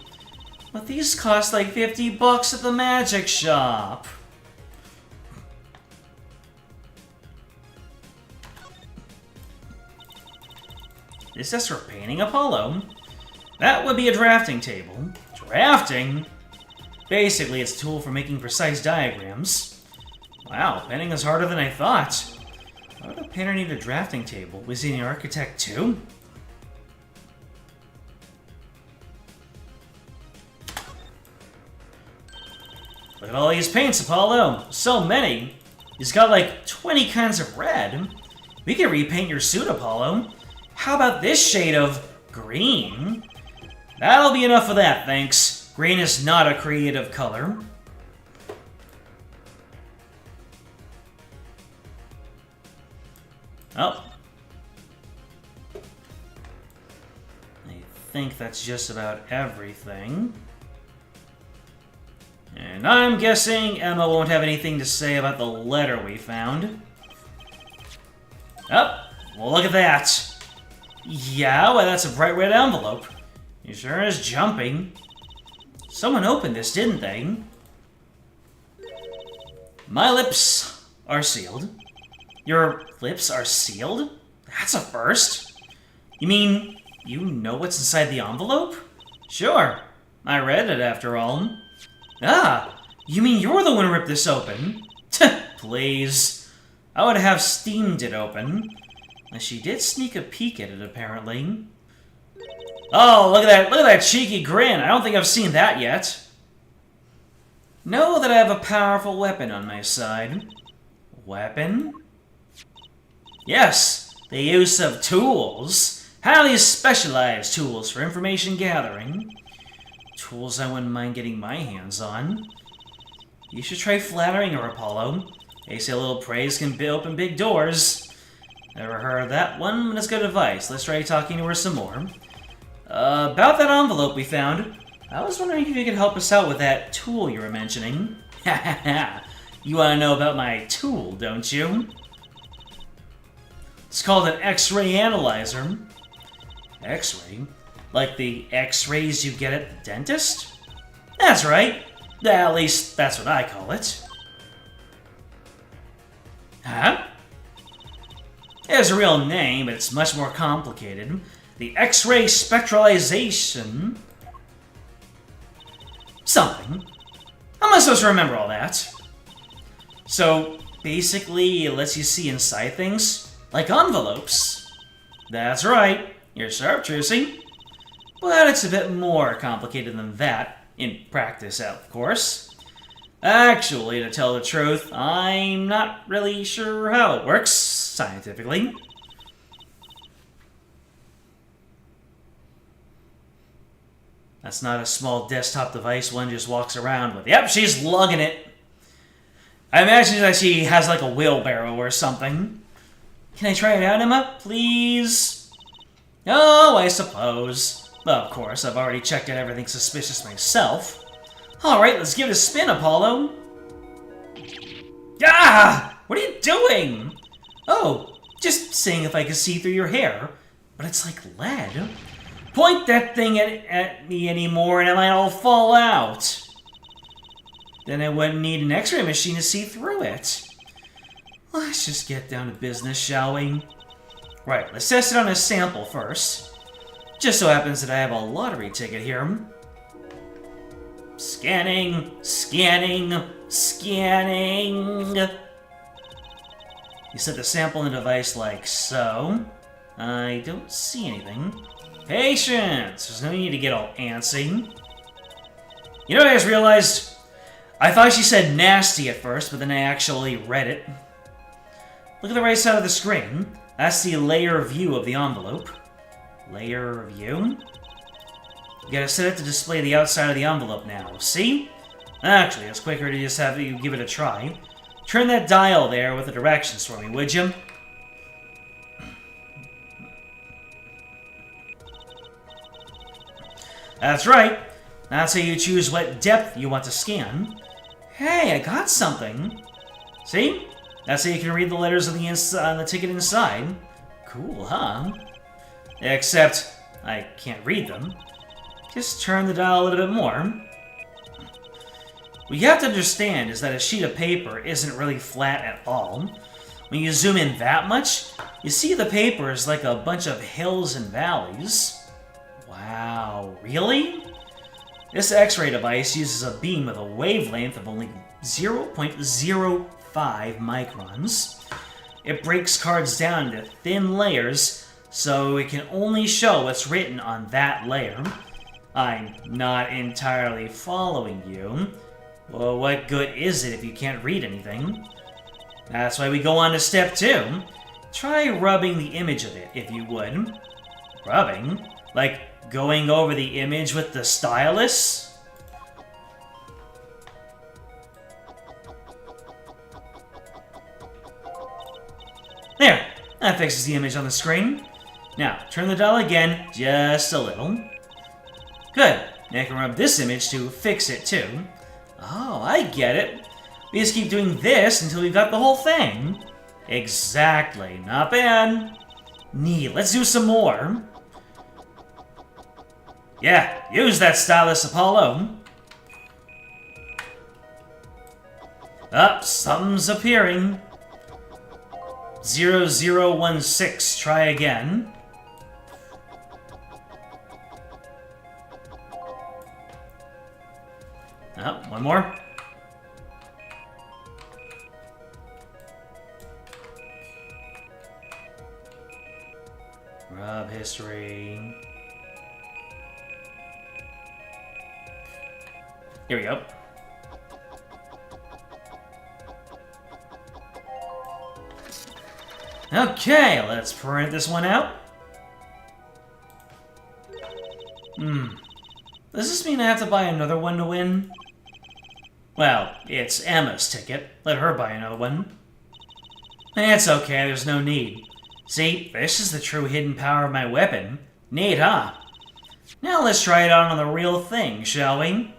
But these cost like 50 bucks at the magic shop. Is this for painting Apollo? That would be a drafting table. Drafting? Basically, it's a tool for making precise diagrams. Wow, painting is harder than I thought. Why would a painter need a drafting table? Was he an architect too? Look at all these paints, Apollo! So many! He's got like 20 kinds of red. We can repaint your suit, Apollo. How about this shade of green? That'll be enough of that, thanks. Green is not a creative color. Oh. I think that's just about everything. And I'm guessing Emma won't have anything to say about the letter we found. Oh, well look at that. Yeah, well that's a bright red envelope. It sure is jumping. Someone opened this, didn't they? My lips are sealed. Your lips are sealed? That's a first. You mean you know what's inside the envelope? Sure, I read it after all. Ah, you mean you're the one who ripped this open? Please. I would have steamed it open. And she did sneak a peek at it, apparently. Oh, look at that cheeky grin. I don't think I've seen that yet. Know that I have a powerful weapon on my side. Weapon? Yes, the use of tools. Highly specialized tools for information gathering. Tools I wouldn't mind getting my hands on. You should try flattering her, Apollo. They say a little praise can open big doors. Never heard that one, but it's good advice. Let's try talking to her some more. About that envelope we found, I was wondering if you could help us out with that tool you were mentioning. Ha ha ha! You want to know about my tool, don't you? It's called an X-ray analyzer. X-ray? Like the X-rays you get at the dentist? That's right. At least, that's what I call it. Huh? It has a real name, but it's much more complicated. The X-ray spectralization... something. How am I supposed to remember all that? So, basically, it lets you see inside things, like envelopes. That's right. You're sharp, Trucy. But it's a bit more complicated than that, in practice, of course. Actually, to tell the truth, I'm not really sure how it works, scientifically. That's not a small desktop device one just walks around with. Yep, she's lugging it. I imagine that she has like a wheelbarrow or something. Can I try it out, Emma? Please? Oh, I suppose. Well, of course, I've already checked out everything suspicious myself. Alright, let's give it a spin, Apollo. Ah! What are you doing? Oh, just seeing if I can see through your hair. But it's like lead. Point that thing at me anymore and it might all fall out. Then I wouldn't need an X-ray machine to see through it. Let's just get down to business, shall we? Right, let's test it on a sample first. Just so happens that I have a lottery ticket here. Scanning, scanning, scanning. You set the sample in the device like so. I don't see anything. Patience! There's no need to get all antsy. You know what I just realized? I thought she said nasty at first, but then I actually read it. Look at the right side of the screen. That's the layer view of the envelope. Layer view? You gotta set it to display the outside of the envelope now, see? Actually, it's quicker to just have you give it a try. Turn that dial there with the directions for me, would you? That's right. That's how you choose what depth you want to scan. Hey, I got something. See? That's how you can read the letters on the ticket inside. Cool, huh? Except, I can't read them. Just turn the dial a little bit more. What you have to understand is that a sheet of paper isn't really flat at all. When you zoom in that much, you see the paper is like a bunch of hills and valleys. Wow, really? This X-ray device uses a beam with a wavelength of only 0.05 microns. It breaks cards down into thin layers, so it can only show what's written on that layer. I'm not entirely following you. Well, what good is it if you can't read anything? That's why we go on to step 2. Try rubbing the image of it, if you would. Rubbing? Like going over the image with the stylus? There! That fixes the image on the screen. Now, turn the dial again, just a little. Good. Now I can rub this image to fix it too. Oh, I get it. We just keep doing this until we've got the whole thing. Exactly. Not bad. Neat. Let's do some more. Yeah, use that stylus, Apollo. Up, something's appearing. 0016. Try again. Oh, one more. Rub history. Here we go. Okay, let's print this one out. Does this mean I have to buy another one to win? Well, it's Emma's ticket. Let her buy another one. It's okay, there's no need. See, this is the true hidden power of my weapon. Neat, huh? Now let's try it out on the real thing, shall we?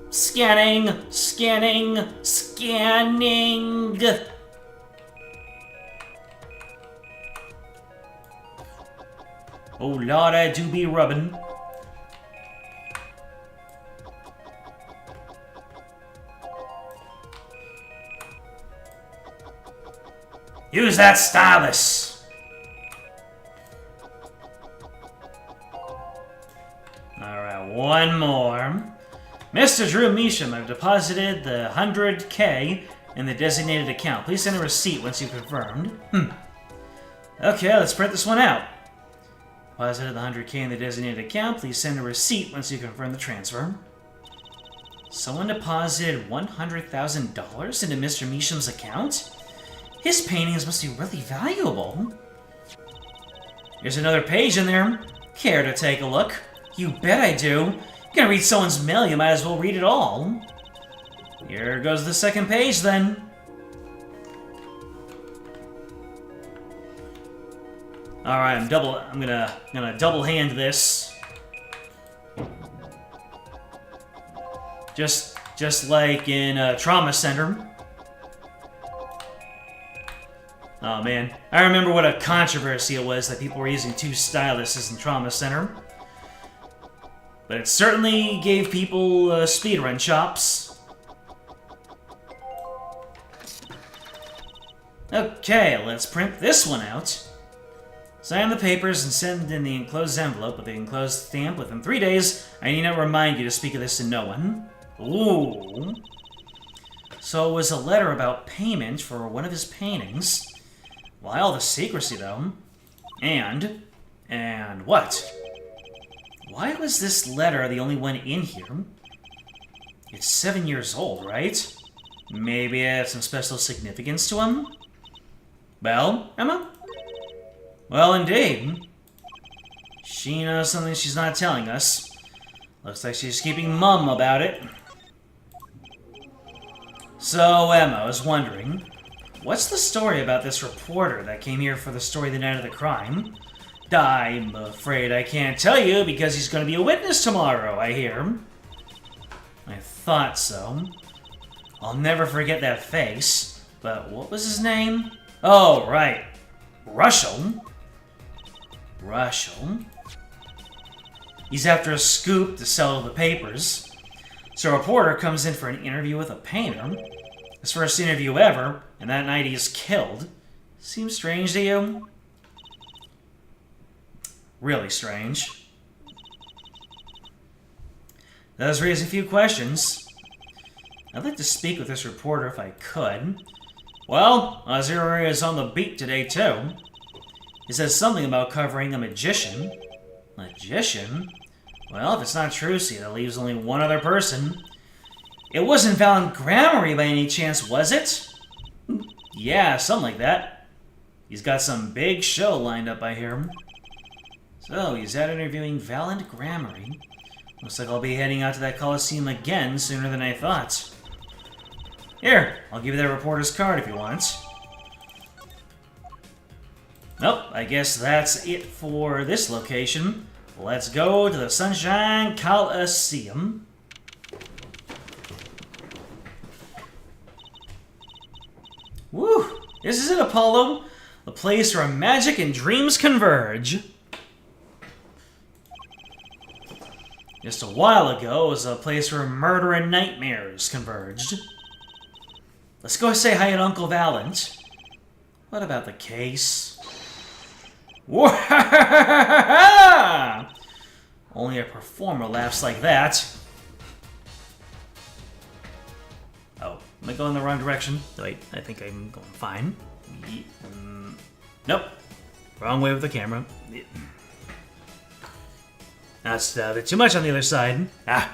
Scanning! Scanning! Scanning! Oh Lord, I do be rubbing. Use that stylus! Alright, one more. Mr. Drew Measham, I've deposited the 100K in the designated account. Please send a receipt once you've confirmed. Okay, let's print this one out. Deposited the 100K in the designated account. Please send a receipt once you confirm the transfer. Someone deposited $100,000 into Mr. Measham's account? His paintings must be really valuable. There's another page in there. Care to take a look? You bet I do. You're gonna read someone's mail, you might as well read it all. Here goes the second page, then. Alright, I'm gonna double hand this. Just like in a trauma center. Oh man, I remember what a controversy it was that people were using two styluses in Trauma Center. But it certainly gave people speedrun chops. Okay, let's print this one out. Sign the papers and send in the enclosed envelope with the enclosed stamp. Within 3 days, I need not remind you to speak of this to no one. Ooh. So it was a letter about payment for one of his paintings. Why all the secrecy, though? And what? Why was this letter the only one in here? It's 7 years old, right? Maybe it had some special significance to him? Well, Emma? Well, indeed. She knows something she's not telling us. Looks like she's keeping mum about it. So, Emma, I was wondering, what's the story about this reporter that came here for the story the night of the crime? I'm afraid I can't tell you because he's going to be a witness tomorrow, I hear. I thought so. I'll never forget that face, But what was his name? Oh, right. Russell. He's after a scoop to sell the papers. So a reporter comes in for an interview with a painter. His first interview ever, and that night he is killed. Seems strange to you? Really strange. Does raise a few questions. I'd like to speak with this reporter if I could. Well, Azuri is on the beat today, too. He says something about covering a magician. Magician? Well, if it's not Trucy, that leaves only one other person. It wasn't Valen Grammary by any chance, was it? Yeah, something like that. He's got some big show lined up, I hear. So, he's out interviewing Valen Grammary. Looks like I'll be heading out to that Coliseum again sooner than I thought. Here, I'll give you that reporter's card if you want. Nope, I guess that's it for this location. Let's go to the Sunshine Coliseum. Woo! This is it, Apollo. The place where magic and dreams converge. Just a while ago, it was a place where murder and nightmares converged. Let's go say hi to Uncle Valent. What about the case? Only a performer laughs like that. Oh, am I going the wrong direction? Wait, I think I'm going fine. Nope. Wrong way with the camera. That's a bit too much on the other side. I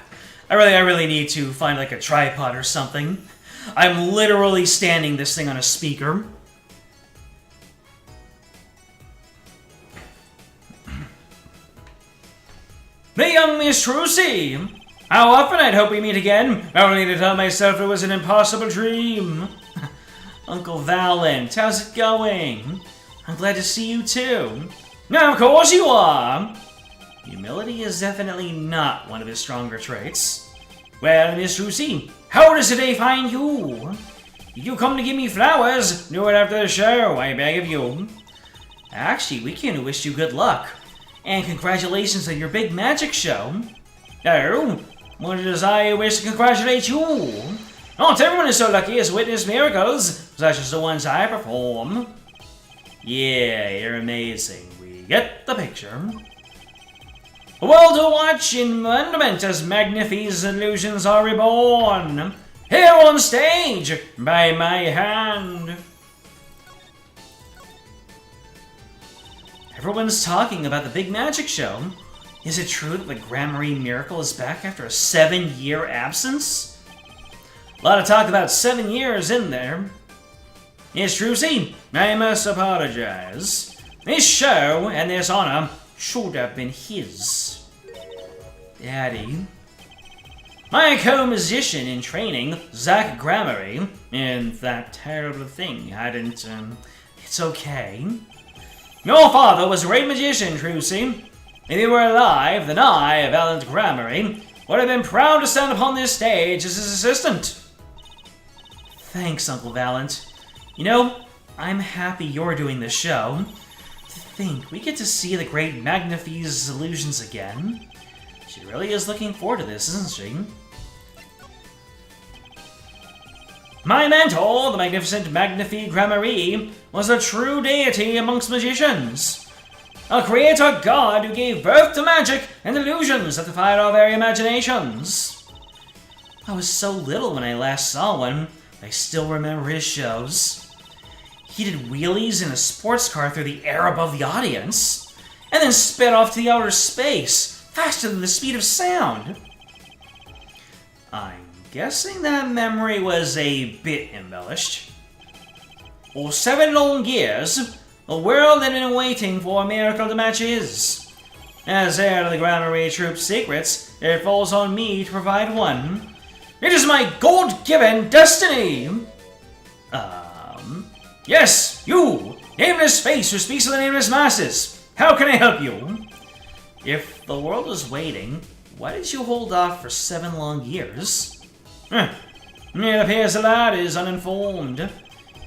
really need to find like a tripod or something. I'm literally standing this thing on a speaker. The young Miss Trucy! How often I'd hope we meet again, only to tell myself it was an impossible dream. Uncle Valent, how's it going? I'm glad to see you too. Now, of course you are! Humility is definitely not one of his stronger traits. Well, Miss Trucy, how does today find you? Did you come to give me flowers? Do it after the show, I beg of you. Actually, we came to wish you good luck. And congratulations on your big magic show. Oh, what does I wish to congratulate you? Not everyone is so lucky as to witness miracles, such as the ones I perform. Yeah, you're amazing. We get the picture. A world to watch in wonderment as Magnifi's illusions are reborn. Here on stage, by my hand. Everyone's talking about the big magic show. Is it true that the Grammary Miracle is back after a 7-year absence? A lot of talk about 7 years in there. Yes, Trucy, I must apologize. This show and this honor should have been his. Daddy. My co-musician in training, Zach Grammary, and that terrible thing hadn't, it's okay. Your father was a great magician, Trucy. If he were alive, then I, Valent Grammary, would have been proud to stand upon this stage as his assistant. Thanks, Uncle Valent. You know, I'm happy you're doing this show. To think we get to see the great Magnifi's illusions again. She really is looking forward to this, isn't she? My mentor, the magnificent Magnifi Grammary, was a true deity amongst magicians. A creator god who gave birth to magic and illusions that defied our very imaginations. I was so little when I last saw one, but I still remember his shows. He did wheelies in a sports car through the air above the audience, and then sped off to the outer space, faster than the speed of sound. I'm guessing that memory was a bit embellished. For 7 long years, the world had been waiting for a miracle to match his. As heir to the Grammary Troupe's secrets, it falls on me to provide one. It is my God-given destiny! Yes, you! Nameless face who speaks to the nameless masses! How can I help you? If the world is waiting, why did you hold off for 7 long years? It appears the lad is uninformed.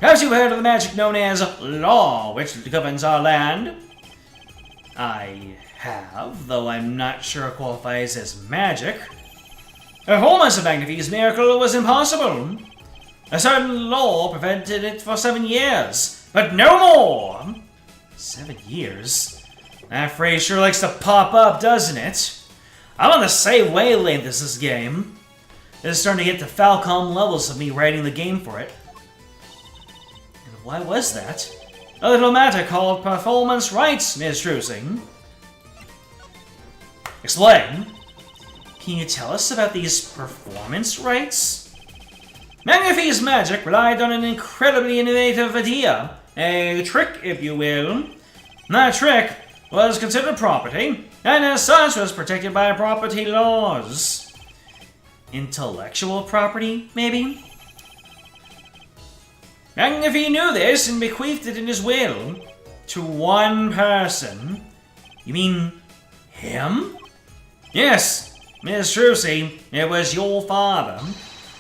Have you heard of the magic known as law, which governs our land? I have, though I'm not sure it qualifies as magic. A Harmless Magnifique's miracle was impossible. A certain law prevented it for 7 years, but no more! 7 years? That phrase sure likes to pop up, doesn't it? I'm on the same wavelength as this game. It's starting to get to Falcom levels of me writing the game for it. And why was that? A little matter called performance rights, Ms. Trusing. Explain. Can you tell us about these performance rights? Magnifique's magic relied on an incredibly innovative idea. A trick, if you will. That trick was considered property, and as such was protected by property laws. Intellectual property, maybe? Magnifique knew this and bequeathed it in his will to one person. You mean him? Yes, Miss Trucy, it was your father.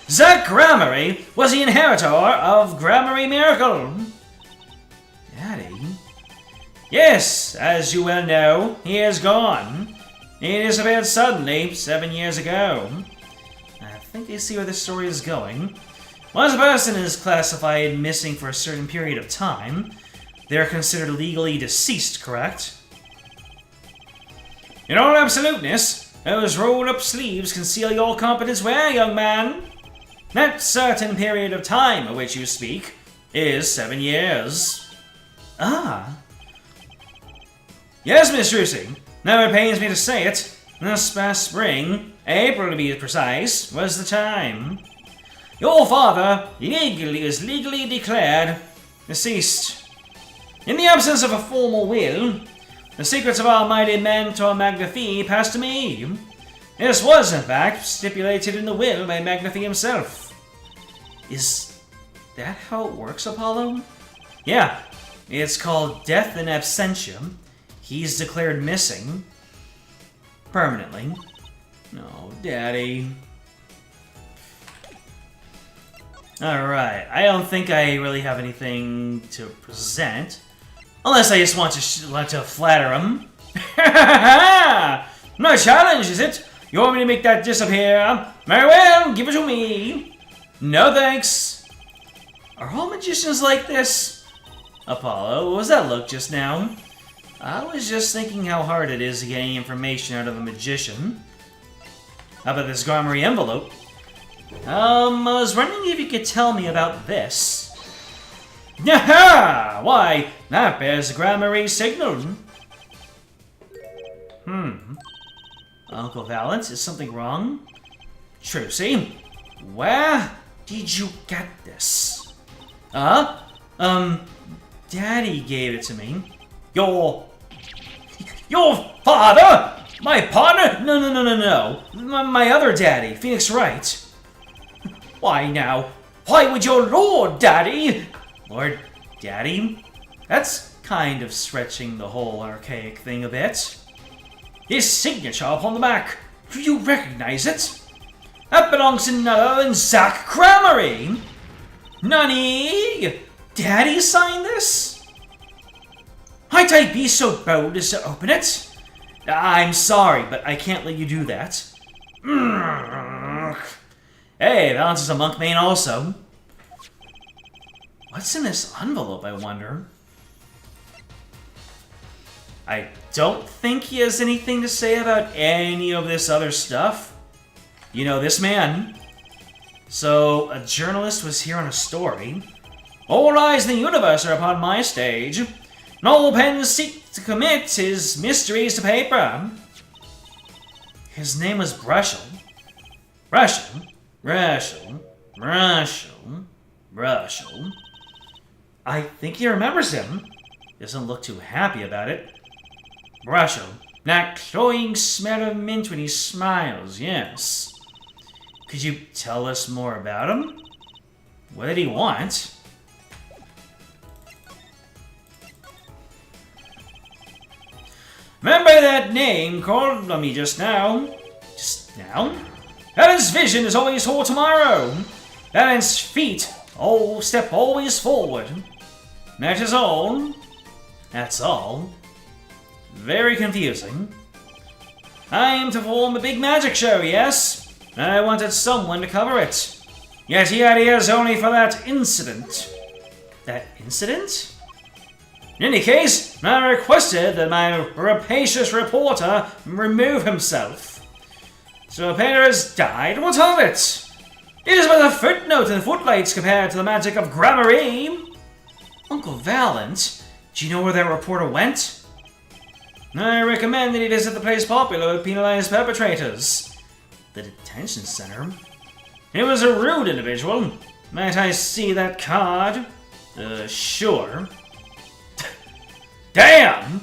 Zack Gramarye was the inheritor of Gramarye Miracle. Daddy? Yes, as you well know, he is gone. He disappeared suddenly 7 years ago. I think I see where this story is going. Once a person is classified missing for a certain period of time, they are considered legally deceased, correct? In all absoluteness, those rolled-up sleeves conceal your competence well, young man. That certain period of time of which you speak is 7 years. Ah. Yes, Miss Trucy. Now it pains me to say it. This past spring, April to be precise, was the time. Your father is legally declared deceased. In the absence of a formal will, the secrets of our mighty mentor Magnifique passed to me. This was, in fact, stipulated in the will by Magnifique himself. Is that how it works, Apollo? Yeah, it's called death in absentia. He's declared missing. Permanently. No, Daddy. Alright, I don't think I really have anything to present. Unless I just want to flatter him. No challenge, is it? You want me to make that disappear? Very well, give it to me. No thanks. Are all magicians like this? Apollo, what was that look just now? I was just thinking how hard it is to get any information out of a magician. How about this Gramarye envelope? I was wondering if you could tell me about this. Yaha! Why, that bears the Gramarye signal. Uncle Valence, is something wrong? Trucy, where did you get this? Daddy gave it to me. Your father? My partner? No. My other daddy, Phoenix Wright. Why now? Why would your Lord Daddy? Lord Daddy? That's kind of stretching the whole archaic thing a bit. His signature upon the back. Do you recognize it? That belongs to none other than Zack Gramarye. Nani? Daddy signed this? Might I be so bold as to open it? I'm sorry, but I can't let you do that. Hey, Valence is a monk main also. What's in this envelope, I wonder? I don't think he has anything to say about any of this other stuff. You know, this man. So, a journalist was here on a story. All eyes in the universe are upon my stage. And all pens seek to commit his mysteries to paper. His name was Brushel. Brushel. I think he remembers him. Doesn't look too happy about it. Brushel. That cloying smell of mint when he smiles, yes. Could you tell us more about him? What did he want? Remember that name called on me just now? Just now? Heaven's vision is always for tomorrow. Heaven's feet Oh, step always forward. That is all. That's all. Very confusing. I am to perform a big magic show, yes? I wanted someone to cover it. Yet here he is only for that incident. That incident? In any case, I requested that my rapacious reporter remove himself. So Peter has died? What of it? It is but a footnote in the footlights compared to the magic of Gramarye. Uncle Valent, do you know where that reporter went? I recommend that he visit the place popular with penalized perpetrators. The detention center? He was a rude individual. Might I see that card? Sure. Damn!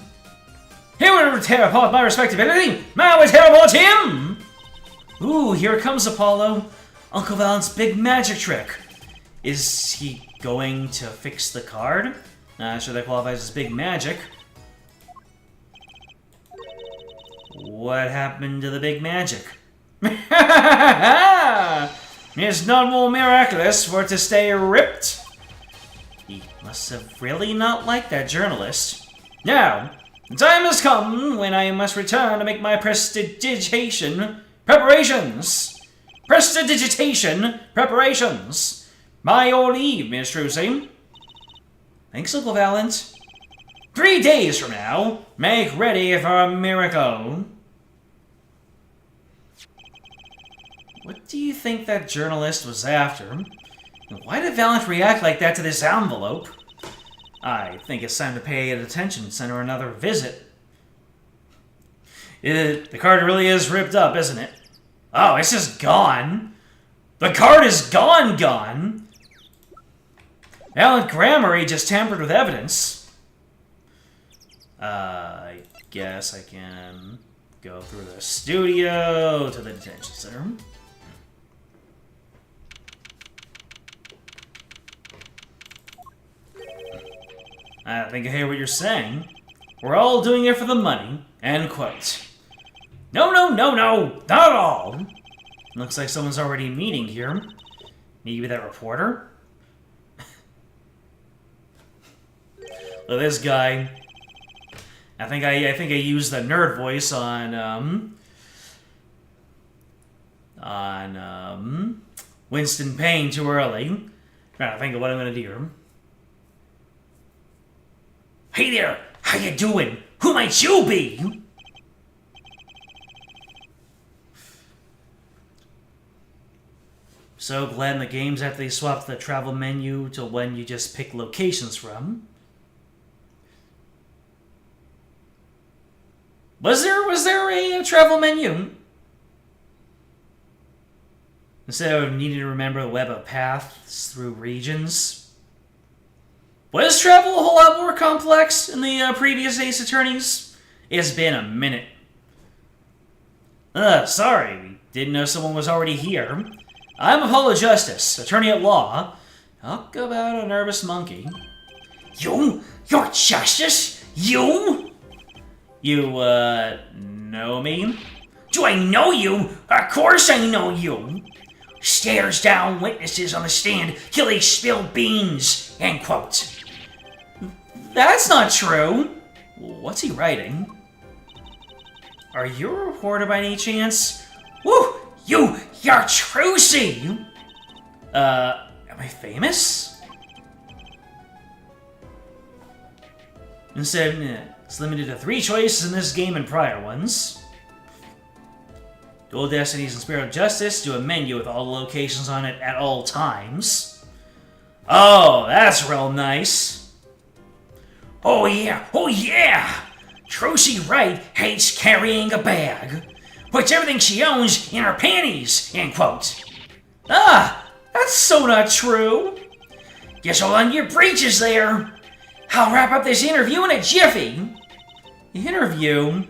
He would tear apart my respectability! I would tear apart him! Ooh, here comes Apollo. Uncle Valent's big magic trick. Is he going to fix the card? Not sure that qualifies as big magic. What happened to the big magic? It's not more miraculous for it to stay ripped. He must have really not liked that journalist. Now, the time has come when I must return to make my prestidigitation preparations. Prestidigitation preparations. By your leave, Miss Trucy. Thanks, Uncle Valent. 3 days from now, make ready for a miracle. What do you think that journalist was after? And why did Valent react like that to this envelope? I think it's time to pay a detention center another visit. The card really is ripped up, isn't it? Oh, it's just gone. The card is gone. Valent Gramarye just tampered with evidence. I guess I can go through the studio to the detention center. I think I hear what you're saying. We're all doing it for the money. End quote. No, not at all. Looks like someone's already meeting here. Maybe that reporter? Look, this guy. I think I used the nerd voice on Winston Payne too early. I'm trying to think of what I'm gonna do here. Hey there, how you doing? Who might you be? So glad in the games after they swapped the travel menu to when you just pick locations from. Was there a travel menu? Instead of needing to remember the web of paths through regions. Was travel a whole lot more complex in the previous Ace Attorneys? It's been a minute. Sorry, we didn't know someone was already here. I'm Apollo Justice, attorney at law. Talk about a nervous monkey. You're Justice? You? You, know me? Do I know you? Of course I know you. Stares down witnesses on the stand till they spill beans. End quote. That's not true. What's he writing? Are you a reporter by any chance? Woo! You're Trucy! Am I famous? Instead, it's limited to 3 choices in this game and prior ones. Dual Destinies and Spirit of Justice do a menu with all the locations on it at all times. Oh, that's real nice. Oh yeah! Trucy Wright hates carrying a bag. Puts everything she owns in her panties, end quote. Ah, that's so not true. Guess hold on to your breeches there. I'll wrap up this interview in a jiffy. Interview?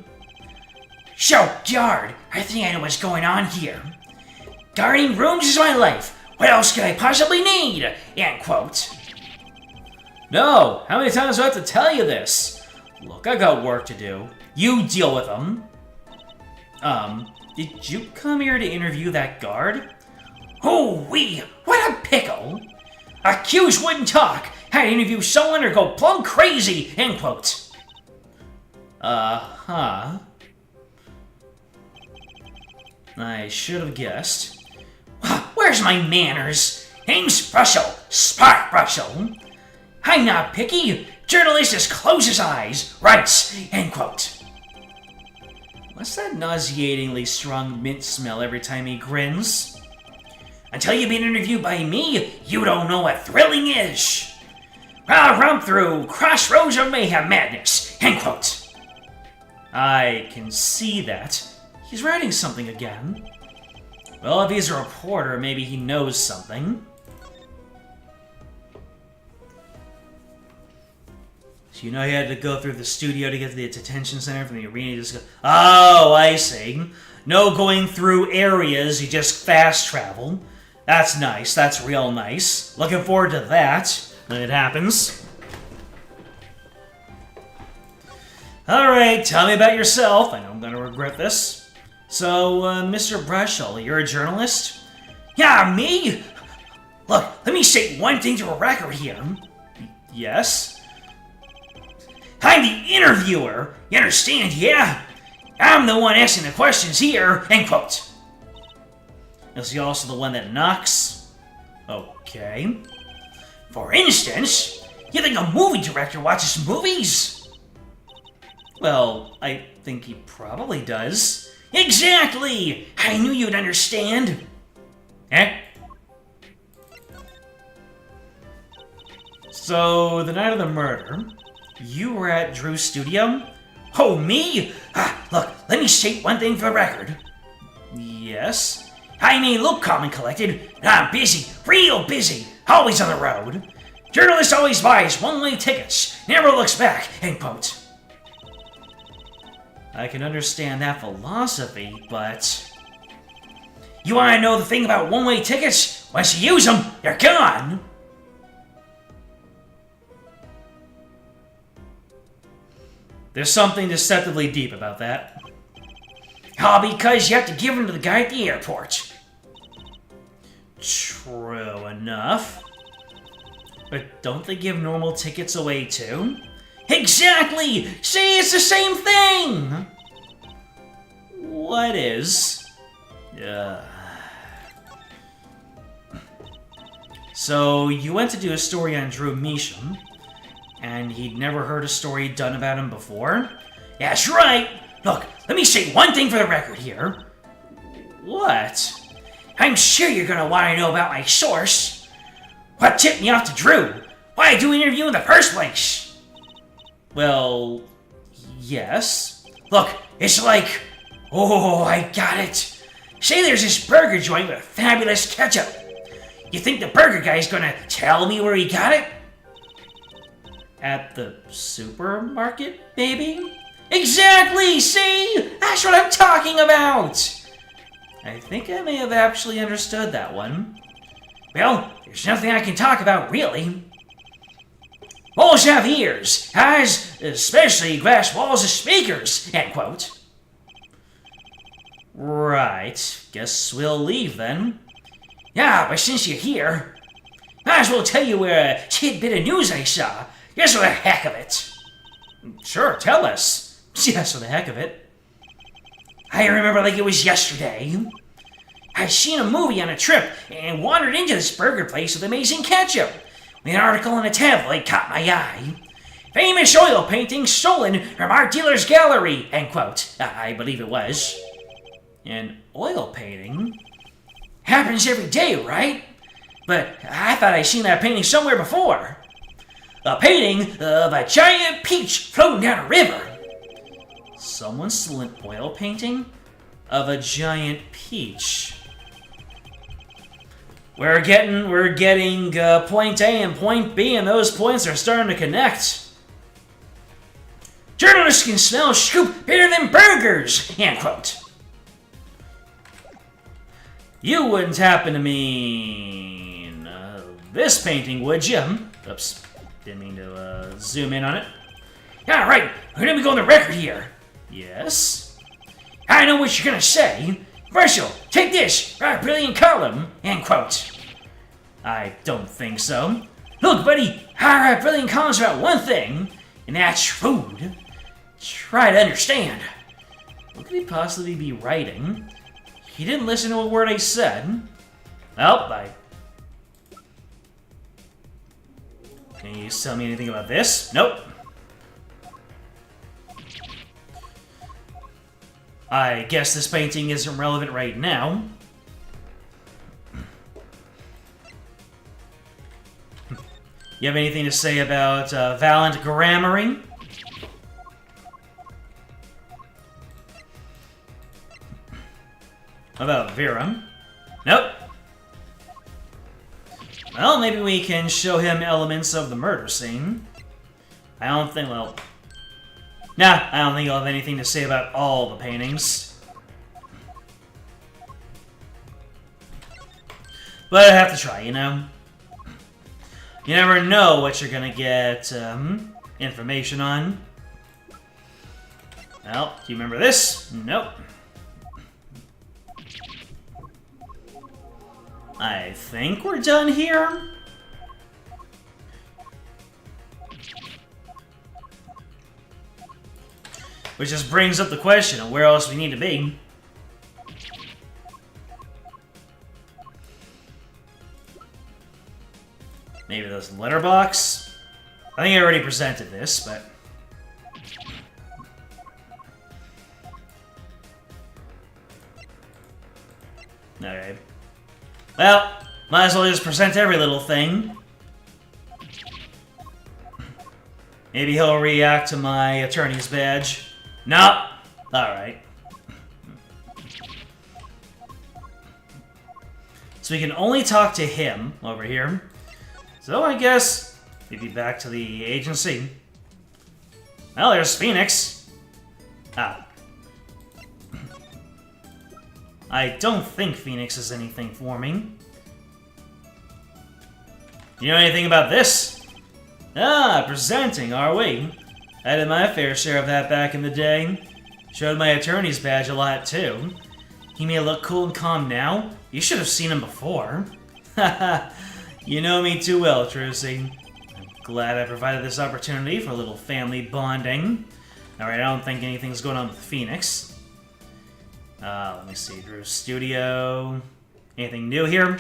So, guard, I think I know what's going on here. Guarding rooms is my life. What else could I possibly need? End quote. No, how many times do I have to tell you this? Look, I got work to do. You deal with them. Did you come here to interview that guard? Oh, what a pickle! Accused wouldn't talk. Had to interview someone or go plumb crazy, end quote. Uh-huh. I should have guessed. Where's my manners? Name's Russell, Spark Russell. I'm not picky. Journalist just close his eyes, writes, end quote. What's that nauseatingly strong mint smell every time he grins? Until you've been interviewed by me, you don't know what thrilling is. I'll romp through crossroads of mayhem madness, end quote. I can see that. He's writing something again. Well, if he's a reporter, maybe he knows something. So you know he had to go through the studio to get to the detention center from the arena. You just go, oh, I see. No going through areas, you just fast travel. That's nice, that's real nice. Looking forward to that when it happens. Alright, tell me about yourself. I know I'm gonna regret this. So, Mr. Brushall, you're a journalist? Yeah, me? Look, let me say one thing to a record here. Yes? I'm the interviewer, you understand, yeah? I'm the one asking the questions here, end quote. Is he also the one that knocks? Okay. For instance, you think a movie director watches movies? Well, I think he probably does. Exactly! I knew you'd understand. Eh? So, the night of the murder, you were at Drew's studio? Oh, me? Look, let me state one thing for the record. Yes? I may look calm and collected, but I'm busy, real busy, always on the road. Journalist always buys one-way tickets, never looks back, end quote. I can understand that philosophy, but... You want to know the thing about one-way tickets? Once you use them, they're gone! There's something deceptively deep about that. Oh, because you have to give them to the guy at the airport. True enough. But don't they give normal tickets away too? Exactly! See, it's the same thing! What is? So, you went to do a story on Drew Measham, and he'd never heard a story done about him before? That's right! Look, let me say one thing for the record here. What? I'm sure you're gonna want to know about my source. What tipped me off to Drew? Why do an interview in the first place? Well, yes. Look, it's like... Oh, I got it. Say there's this burger joint with fabulous ketchup. You think the burger guy's gonna tell me where he got it? At the supermarket, maybe? Exactly! See? That's what I'm talking about! I think I may have actually understood that one. Well, there's nothing I can talk about, really. Walls have ears, eyes, especially glass walls of speakers, end quote. Right, guess we'll leave then. Yeah, but since you're here, might as well tell you a tidbit of news I saw, just for the heck of it. Sure, tell us. Just for the heck of it. I remember like it was yesterday. I'd seen a movie on a trip and wandered into this burger place with amazing ketchup. An article in a tabloid caught my eye. Famous oil painting stolen from art dealer's gallery, end quote. I believe it was. An oil painting? Happens every day, right? But I thought I'd seen that painting somewhere before. A painting of a giant peach floating down a river. Someone stole an oil painting of a giant peach. We're getting point A and point B, and those points are starting to connect. Journalists can smell scoop better than burgers, end quote. You wouldn't happen to mean this painting, would you? Oops, didn't mean to zoom in on it. All right, we're gonna be going to record here. Yes? I know what you're gonna say. Marshall, take this, our brilliant column, end quote. I don't think so. Look, buddy, our have brilliant comments about one thing, and that's food. Try to understand. What could he possibly be writing? He didn't listen to a word I said. Well, Can you tell me anything about this? Nope. I guess this painting isn't relevant right now. You have anything to say about Valent Grammary? How about Vera? Nope. Well, maybe we can show him elements of the murder scene. I don't think, well... Nah, I don't think he'll have anything to say about all the paintings. But I have to try, you know? You never know what you're gonna get information on. Well, do you remember this? Nope. I think we're done here. Which just brings up the question of where else we need to be. Maybe this letterbox? I think I already presented this, but... Okay. Well, might as well just present every little thing. Maybe he'll react to my attorney's badge. No! Alright. So we can only talk to him over here. So I guess maybe back to the agency. Well, there's Phoenix. Ah. I don't think Phoenix is anything for me. You know anything about this? Ah, presenting, are we? I did my fair share of that back in the day. Showed my attorney's badge a lot, too. He may look cool and calm now. You should have seen him before. Haha, you know me too well, Trucy. I'm glad I provided this opportunity for a little family bonding. Alright, I don't think anything's going on with Phoenix. Let me see, Drew's studio. Anything new here?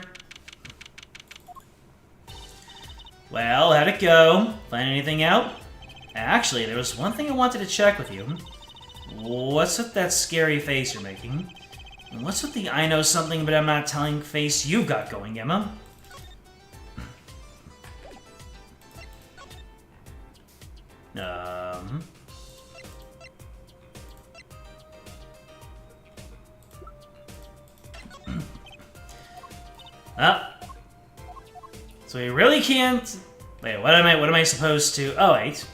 Well, how'd it go? Find anything out? Actually, there was one thing I wanted to check with you. What's with that scary face you're making? And what's with the I know something but I'm not telling face you've got going, Emma? So we really can't... Wait, what am I supposed to... Oh, wait.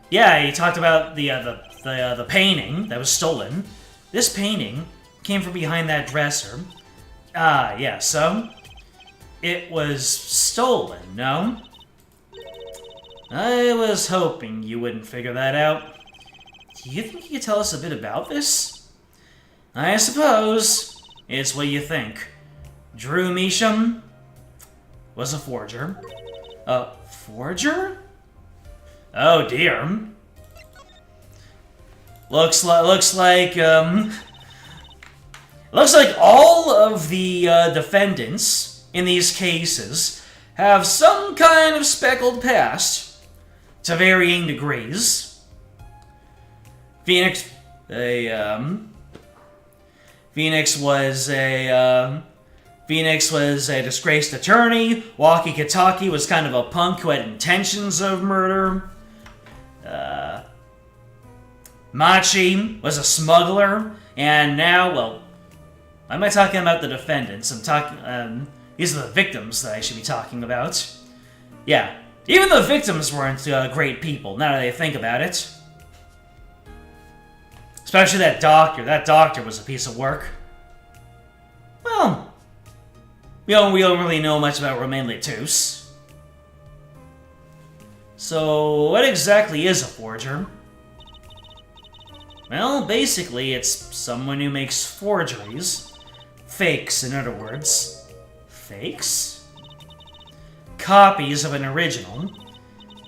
Yeah, he talked about the painting that was stolen. This painting came from behind that dresser. Ah, yeah, so... It was stolen, no? I was hoping you wouldn't figure that out. Do you think you could tell us a bit about this? I suppose it's what you think. Drew Measham was a forger. A forger? Oh dear. Looks like all of the defendants in these cases have some kind of speckled past to varying degrees. Phoenix was a disgraced attorney. Walkie Kataki was kind of a punk who had intentions of murder. Machi was a smuggler. And now, well, why am I talking about the defendants? I'm talking, these are the victims that I should be talking about. Yeah, even the victims weren't great people, now that I think about it. Especially that doctor. That doctor was a piece of work. Well... We don't really know much about Romain Letus. So, what exactly is a forger? Well, basically, it's someone who makes forgeries. Fakes, in other words. Fakes? copies of an original.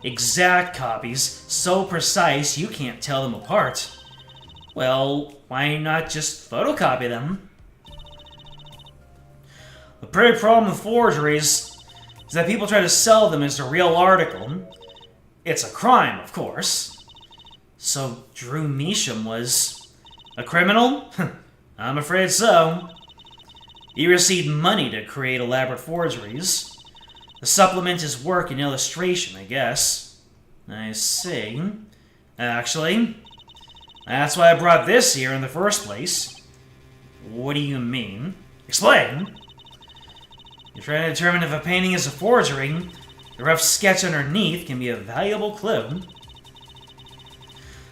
Exact copies, so precise you can't tell them apart. Well, why not just photocopy them? The big problem with forgeries is that people try to sell them as a real article. It's a crime, of course. So Drew Measham was a criminal? I'm afraid so. He received money to create elaborate forgeries. To supplement his work in illustration, I guess. I see. Actually, that's why I brought this here in the first place. What do you mean? Explain! You're trying to determine if a painting is a forgery. The rough sketch underneath can be a valuable clue.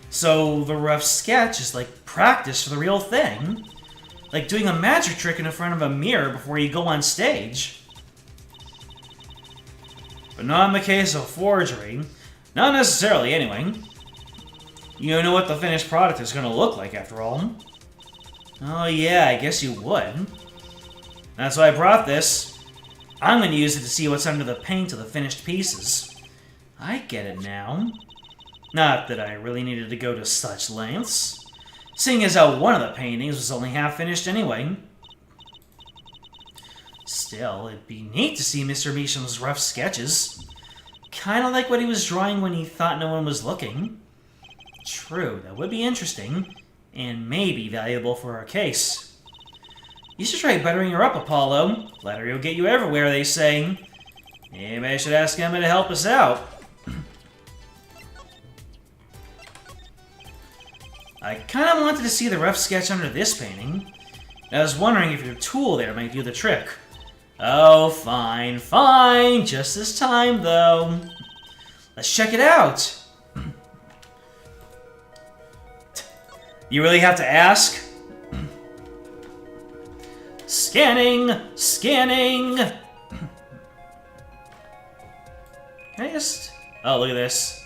So the rough sketch is like practice for the real thing. Like doing a magic trick in front of a mirror before you go on stage. But not in the case of forgery. Not necessarily, anyway. You don't know what the finished product is going to look like, after all. Oh yeah, I guess you would. That's why I brought this. I'm going to use it to see what's under the paint of the finished pieces. I get it now. Not that I really needed to go to such lengths, seeing as how one of the paintings was only half finished anyway. Still, it'd be neat to see Mr. Measham's rough sketches. Kinda like what he was drawing when he thought no one was looking. True, that would be interesting, and maybe valuable for our case. You should try buttering her up, Apollo. Flattery will get you everywhere, they say. Maybe I should ask Emma to help us out. I kinda wanted to see the rough sketch under this painting. I was wondering if your tool there might do the trick. Oh, fine, fine. Just this time, though. Let's check it out. You really have to ask? Scanning! Scanning! Can I just... Oh, look at this.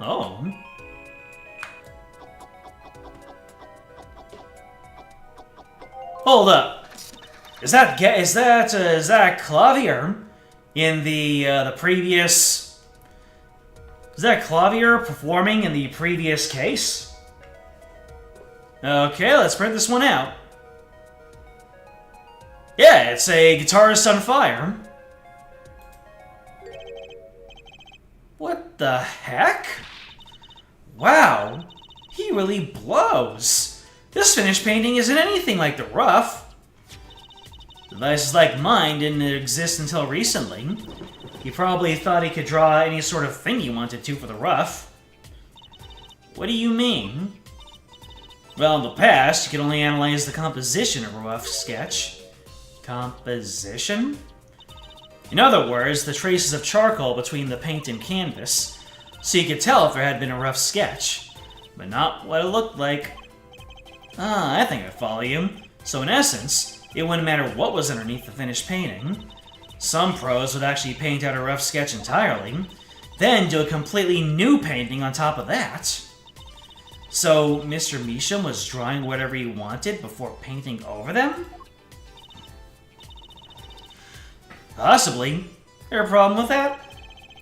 Oh. Hold up. Is that Clavier in the previous? Is that Clavier performing in the previous case? Okay, let's print this one out. Yeah, it's a guitarist on fire. What the heck? Wow, he really blows. This finished painting isn't anything like the rough. Devices like mine didn't exist until recently. He probably thought he could draw any sort of thing he wanted to for the rough. What do you mean? Well, in the past, you could only analyze the composition of a rough sketch. Composition? In other words, the traces of charcoal between the paint and canvas, so you could tell if there had been a rough sketch, but not what it looked like. Ah, I think I follow you. So in essence, it wouldn't matter what was underneath the finished painting. Some pros would actually paint out a rough sketch entirely, then do a completely new painting on top of that. So Mr. Measham was drawing whatever he wanted before painting over them? Possibly. There a problem with that?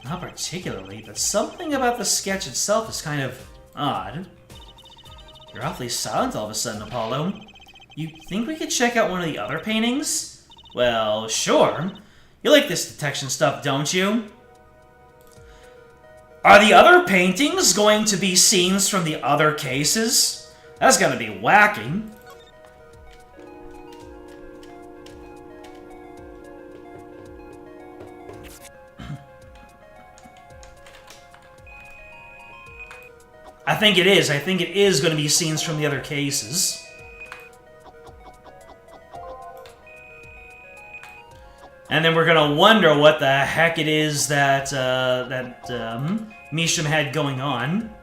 Not particularly, but something about the sketch itself is kind of odd. You're awfully silent all of a sudden, Apollo. You think we could check out one of the other paintings? Well, sure. You like this detection stuff, don't you? Are the other paintings going to be scenes from the other cases? That's gonna be wacky. I think it is. I think it is going to be scenes from the other cases. And then we're going to wonder what the heck it is that, Measham had going on.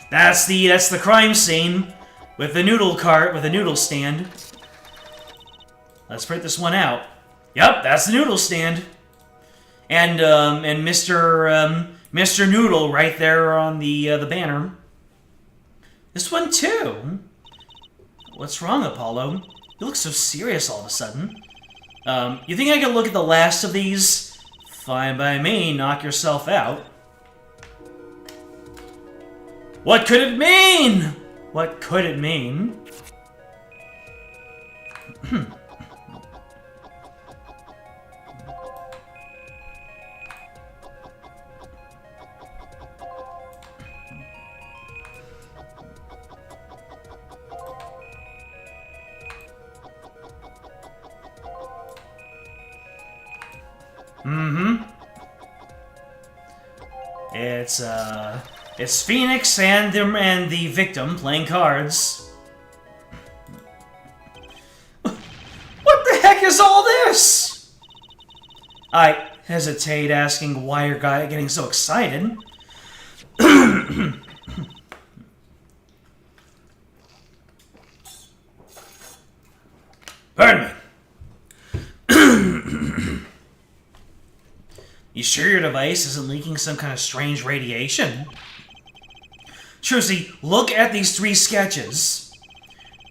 That's the crime scene. with the noodle cart, with the noodle stand. Let's print this one out. Yep, that's the noodle stand. And Mr. Noodle right there on the banner. This one too. What's wrong, Apollo? You look so serious all of a sudden. You think I can look at the last of these? Fine by me, knock yourself out. What could it mean? What could it mean? It's Phoenix and the victim playing cards. What the heck is all this? I hesitate asking why you're getting so excited. Pardon me. You sure your device isn't leaking some kind of strange radiation? Trucy, look at these 3 sketches.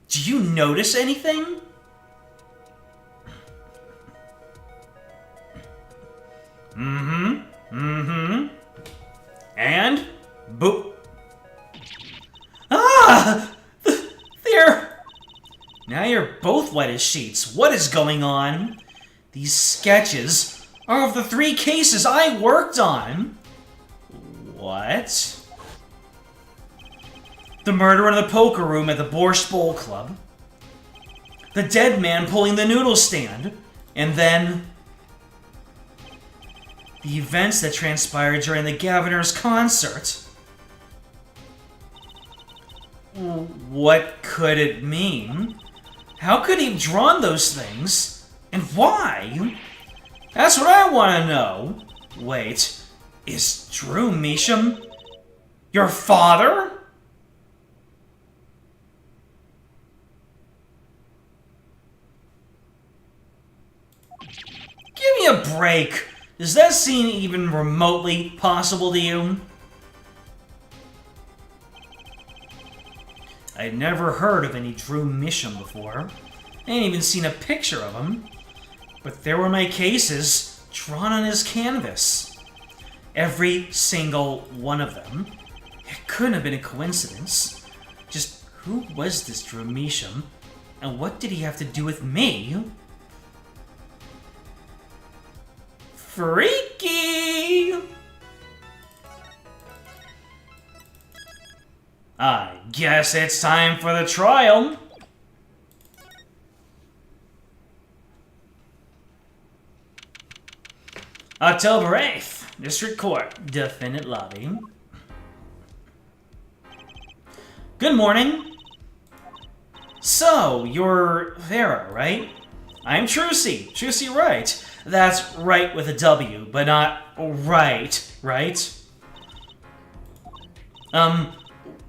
Do you notice anything? And? Boop. Ah! There! Now you're both white as sheets. What is going on? These sketches are of the 3 cases I worked on. What? The murder in the poker room at the Borscht Bowl Club. The dead man pulling the noodle stand. And then the events that transpired during the Governor's concert. What could it mean? How could he have drawn those things? And why? That's what I want to know. Wait, is Drew Measham your father? Give me a break. Does that seem even remotely possible to you? I'd never heard of any Drew Measham before. I ain't even seen a picture of him. But there were my cases drawn on his canvas. Every single one of them. It couldn't have been a coincidence. Just who was this Drew Measham? And what did he have to do with me? Freaky! I guess it's time for the trial. October 8th, District Court, Defendant Lobby. Good morning. So, you're Vera, right? I'm Trucy. Trucy Wright. That's right with a W, but not right, right?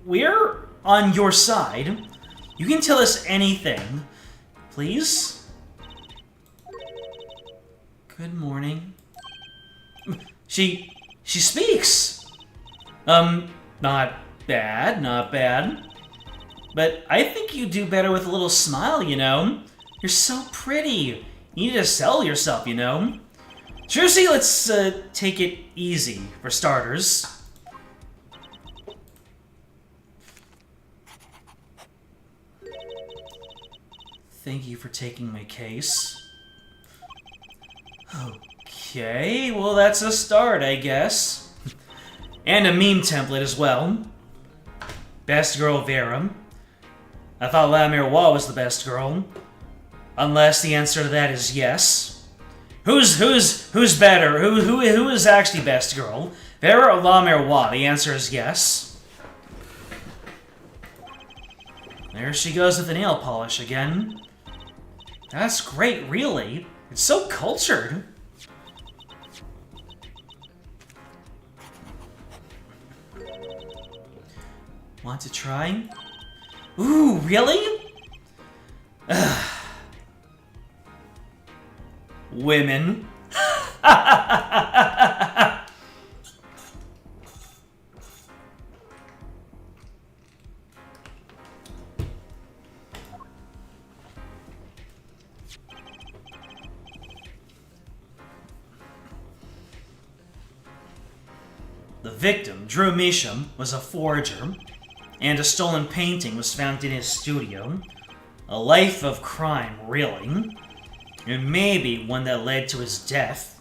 We're on your side. You can tell us anything. Please? Good morning. She speaks. Not bad, not bad. But I think you do better with a little smile, you know? You're so pretty. You need to sell yourself, you know? Trucy, let's take it easy, for starters. Thank you for taking my case. Okay, well that's a start, I guess. And a meme template as well. Best girl Vera. I thought La Miroir was the best girl. Unless the answer to that is yes. Who's better? Who is actually best girl? Vera or La Miroir? The answer is yes. There she goes with the nail polish again. That's great, really. It's so cultured. Want to try? Ooh, really? Women. The victim, Drew Measham, was a forger, and a stolen painting was found in his studio. A life of crime, really. And maybe one that led to his death.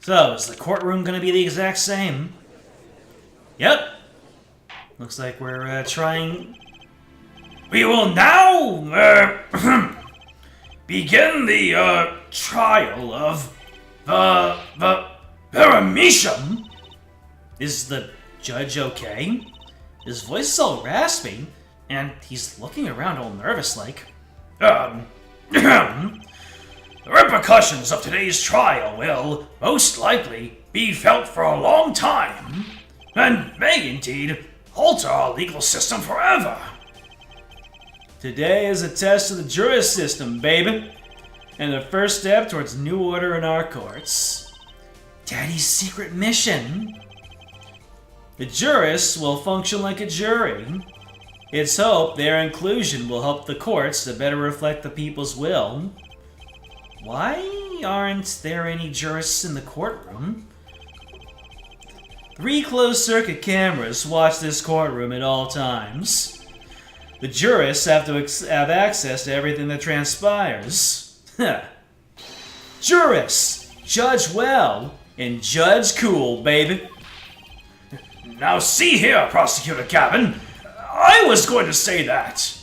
So, is the courtroom going to be the exact same? Yep. Looks like we're trying... We will now begin the trial of the Measham. Is the judge okay? His voice is all raspy, and he's looking around all nervous like. The repercussions of today's trial will, most likely, be felt for a long time, and may indeed alter our legal system forever. Today is a test of the jurist system, baby, and the first step towards new order in our courts. Daddy's secret mission. The jurists will function like a jury. It's hoped their inclusion will help the courts to better reflect the people's will. Why aren't there any jurists in the courtroom? 3 closed-circuit cameras watch this courtroom at all times. The jurists have to have access to everything that transpires. Jurists! Judge well and judge cool, baby. Now see here, Prosecutor Gavin. I was going to say that.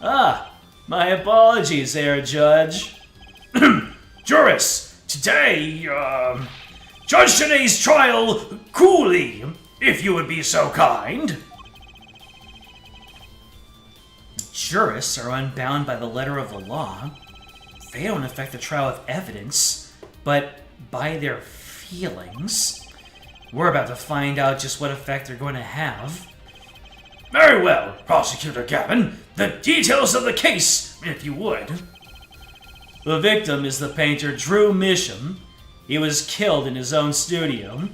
Ah, my apologies there, Judge. Jurists, today, judge today's trial coolly, if you would be so kind. Jurists are unbound by the letter of the law. They don't affect the trial with evidence, but by their feelings. We're about to find out just what effect they're going to have. Very well, Prosecutor Gavin. The details of the case, if you would. The victim is the painter Drew Measham. He was killed in his own studio.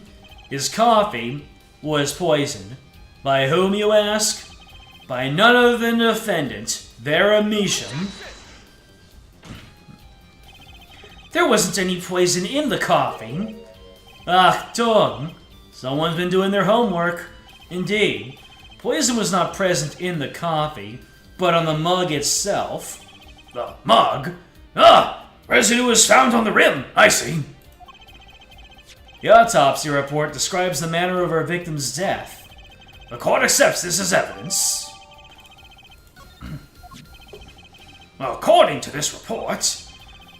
His coffee was poisoned. By whom, you ask? By none other than the defendant, Vera Measham. There wasn't any poison in the coffee. Achtung! Someone's been doing their homework. Indeed, poison was not present in the coffee, but on the mug itself. The mug? Residue was found on the rim, I see. The autopsy report describes the manner of our victim's death. The court accepts this as evidence. According to this report,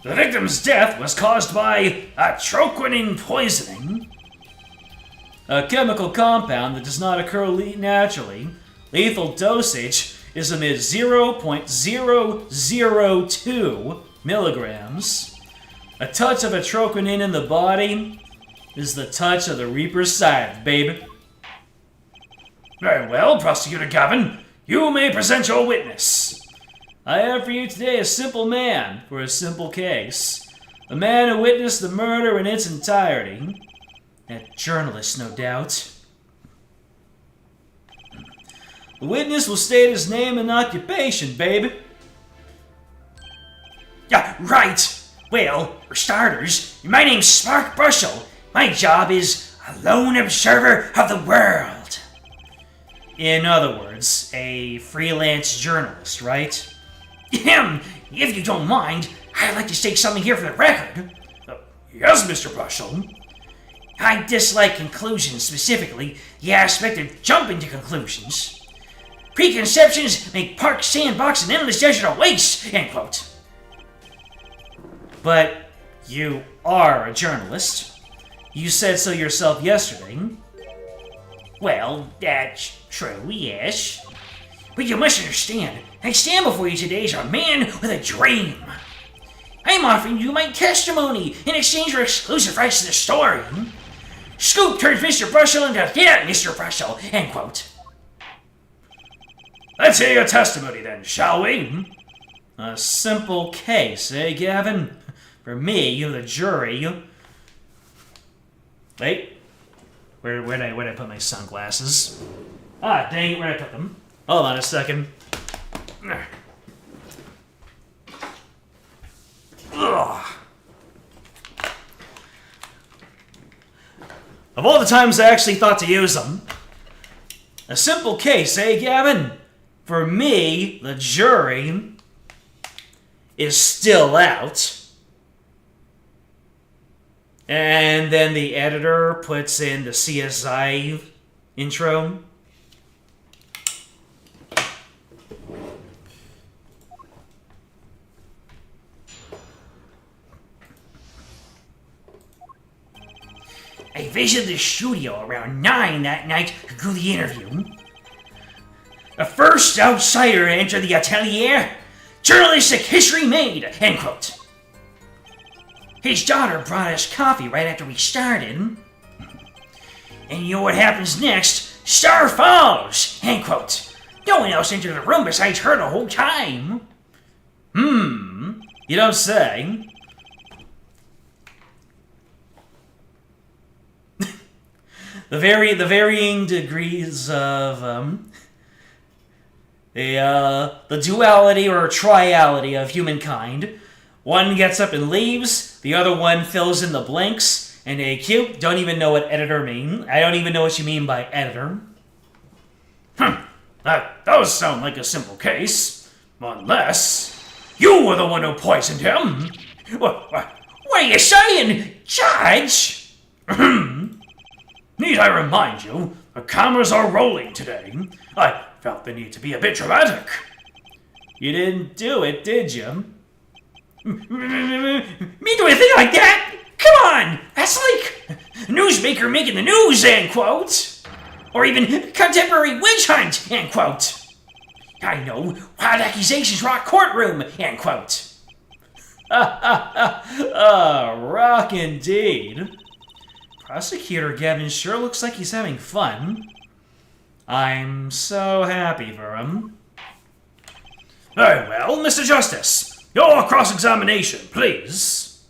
the victim's death was caused by atroquinin poisoning, a chemical compound that does not occur naturally. Lethal dosage is amid 0.002 milligrams. A touch of atroquinin in the body is the touch of the Reaper's scythe, babe. Very well, Prosecutor Gavin. You may present your witness. I have for you today a simple man for a simple case. A man who witnessed the murder in its entirety. A journalist, no doubt. The witness will state his name and occupation, baby. Yeah, right. Well, for starters, my name's Spark Bushel. My job is a lone observer of the world. In other words, a freelance journalist, right? If you don't mind, I'd like to state something here for the record. Yes, Mr. Bushel. I dislike conclusions, specifically the aspect of jumping to conclusions. Preconceptions make park, sandbox, and endless desert a waste, end quote. But you are a journalist. You said so yourself yesterday. Well, that's true, yes. But you must understand, I stand before you today as a man with a dream. I'm offering you my testimony in exchange for exclusive rights to the story. Scoop turns Mr. Brushel into yeah, Mr. Brushel, end quote. Let's hear your testimony then, shall we? A simple case, eh, Gavin? For me, you the jury. Wait. Where did I put my sunglasses? Ah, dang it, where did I put them? Hold on a second. Ugh. Of all the times I actually thought to use them, a simple case, eh, Gavin? For me, the jury is still out. And then the editor puts in the CSI intro. I visited the studio around 9 that night to do the interview. The first outsider to enter the atelier, journalistic history made, end quote. His daughter brought us coffee right after we started. And you know what happens next? Star falls, end quote. No one else entered the room besides her the whole time. You don't say. The varying degrees of the duality or triality of humankind. One gets up and leaves, the other one fills in the blanks, and AQ, don't even know what editor mean. I don't even know what you mean by editor. That does sound like a simple case, unless you were the one who poisoned him. What are you saying, Judge? Need I remind you, the cameras are rolling today. I felt the need to be a bit dramatic. You didn't do it, did you? Me do anything like that? Come on! That's like a newsmaker making the news, end quote. Or even contemporary witch hunt, end quote. I know, wild accusations rock courtroom, end quote. Rock indeed. Prosecutor Gavin sure looks like he's having fun. I'm so happy for him. Very well, Mr. Justice. Your cross-examination, please.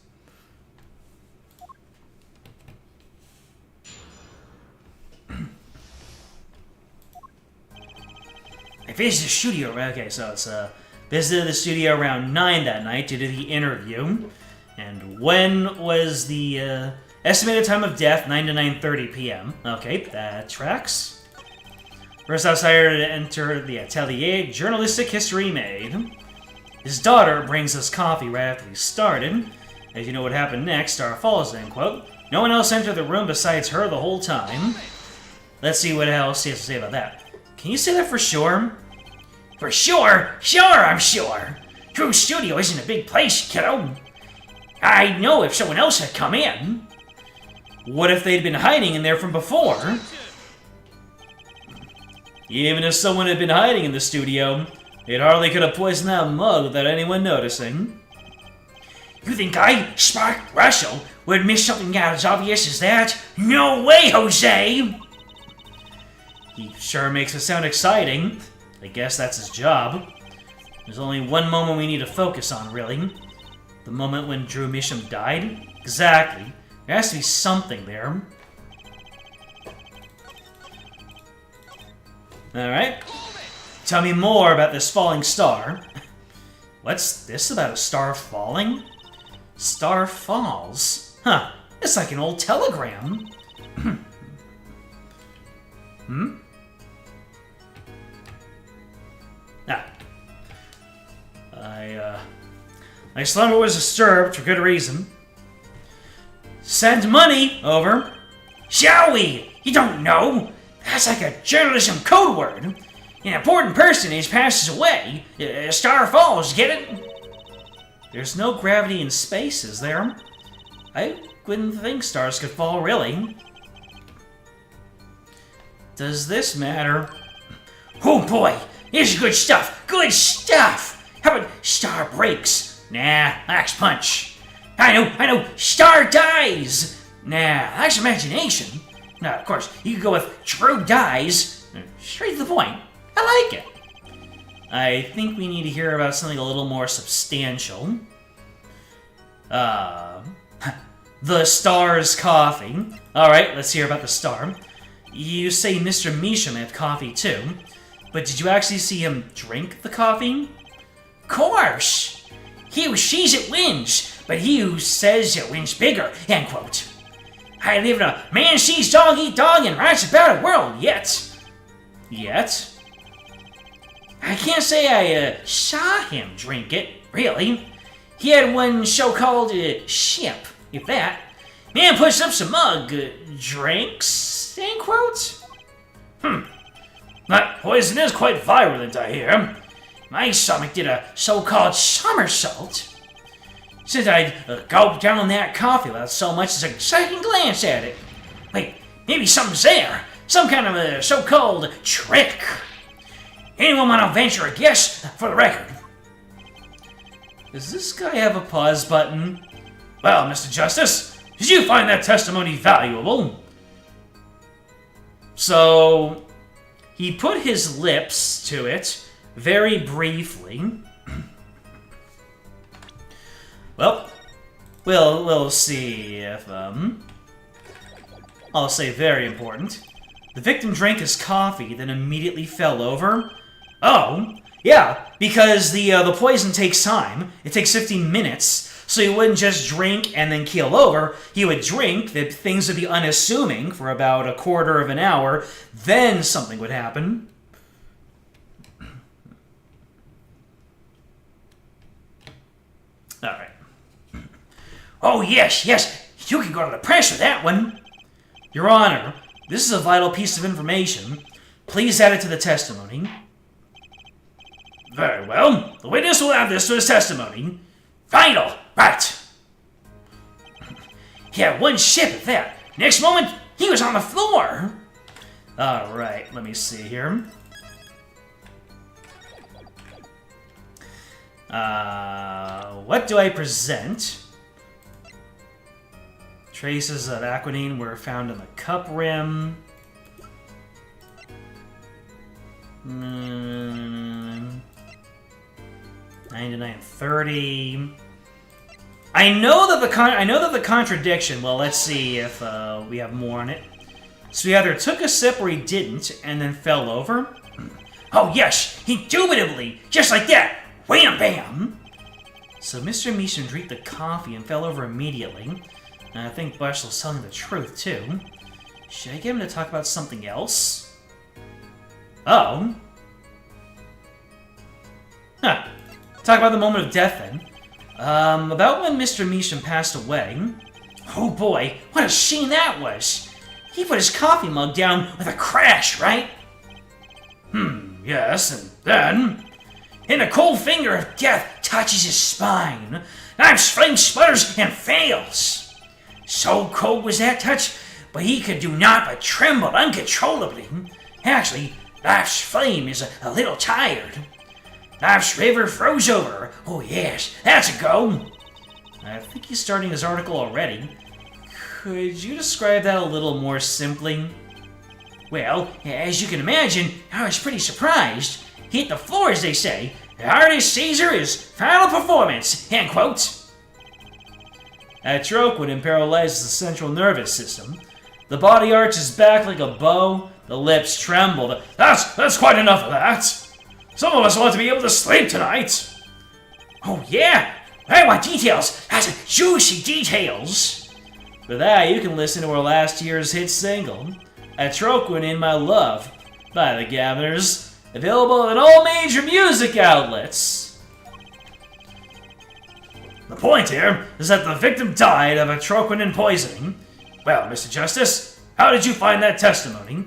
I visited the studio. Okay, so it's visited the studio around 9 that night to do the interview. And when was the estimated time of death? 9 to 9:30 p.m. Okay, that tracks. First outsider to enter the atelier, journalistic history made. His daughter brings us coffee right after we started. As you know what happened next, Star falls, end quote. No one else entered the room besides her the whole time. Let's see what else he has to say about that. Can you say that for sure? For sure? Sure, I'm sure. Drew's studio isn't a big place, kiddo. I'd know if someone else had come in. What if they'd been hiding in there from before? Even if someone had been hiding in the studio, it hardly could have poisoned that mug without anyone noticing. You think I, Spark Russell, would miss something as obvious as that? No way, Jose! He sure makes it sound exciting. I guess that's his job. There's only one moment we need to focus on, really. The moment when Drew Misham died? Exactly. There has to be something there. Alright. Tell me more about this falling star. What's this about a star falling? Star falls? Huh. It's like an old telegram. My slumber was disturbed for good reason. Send money, over. Shall we? You don't know. That's like a journalism code word. An important personage passes away. A star falls, get it? There's no gravity in space, is there? I wouldn't think stars could fall, really. Does this matter? Oh boy, here's good stuff. Good stuff. How about star breaks? Nah, axe punch. I know. Star dies. Nah, that's imagination. Now, of course, you could go with true dyes. Straight to the point. I like it. I think we need to hear about something a little more substantial. The Star's coffee. Alright, let's hear about the Star. You say Mr. Measham had coffee too, but did you actually see him drink the coffee? Course! He who sees it wins, but he who says it wins bigger, end quote. I live in a man sees dog eat dog and writes about a world yet. Yet? I can't say I saw him drink it, really. He had one so-called ship, if that. Man puts up some mug drinks, end quote. That poison is quite virulent, I hear. My stomach did a so-called somersault. Since I'd gulp down that coffee without so much as a second glance at it. Wait, maybe something's there. Some kind of a so-called trick. Anyone want to venture a guess for the record? Does this guy have a pause button? Well, Mr. Justice, did you find that testimony valuable? So, he put his lips to it very briefly. Well, we'll see if, I'll say very important. The victim drank his coffee, then immediately fell over. Oh, yeah, because the poison takes time. It takes 15 minutes, so he wouldn't just drink and then keel over. He would drink, the things would be unassuming for about a quarter of an hour, then something would happen. Alright. Oh, yes, you can go to the press with that one. Your Honor, this is a vital piece of information. Please add it to the testimony. Very well. The witness will add this to his testimony. Vital! Right. He had one ship at that. Next moment, he was on the floor. Alright, let me see here. What do I present? Traces of aquinine were found in the cup rim. 9930. I know that the contradiction. Well, let's see if we have more on it. So he either took a sip or he didn't, and then fell over. Oh yes, indubitably, just like that. Wham bam. So Mr. Measham drank the coffee and fell over immediately. And I think Barcel's telling the truth too. Should I get him to talk about something else? Oh. Huh. Talk about the moment of death then. About when Mr. Measham passed away. Oh boy, what a scene that was! He put his coffee mug down with a crash, right? Yes, and then... And a cold finger of death touches his spine. Knife's flame sputters and fails. So cold was that touch, but he could do naught but tremble uncontrollably. Actually, Knife's flame is a little tired. Knife's river froze over. Oh yes, that's a go. I think he's starting his article already. Could you describe that a little more simply? Well, as you can imagine, I was pretty surprised. Hit the floor, as they say. The artist Caesar is final performance, end quote. Atroquin paralyzes the central nervous system. The body arches back like a bow. The lips tremble. That's quite enough of that. Some of us want to be able to sleep tonight. Oh yeah, I want details. That's juicy details. For that, you can listen to our last year's hit single, Atroquin in My Love, by the Gavners. Available at all major music outlets. The point here is that the victim died of atroquinin poisoning. Well, Mr. Justice, how did you find that testimony?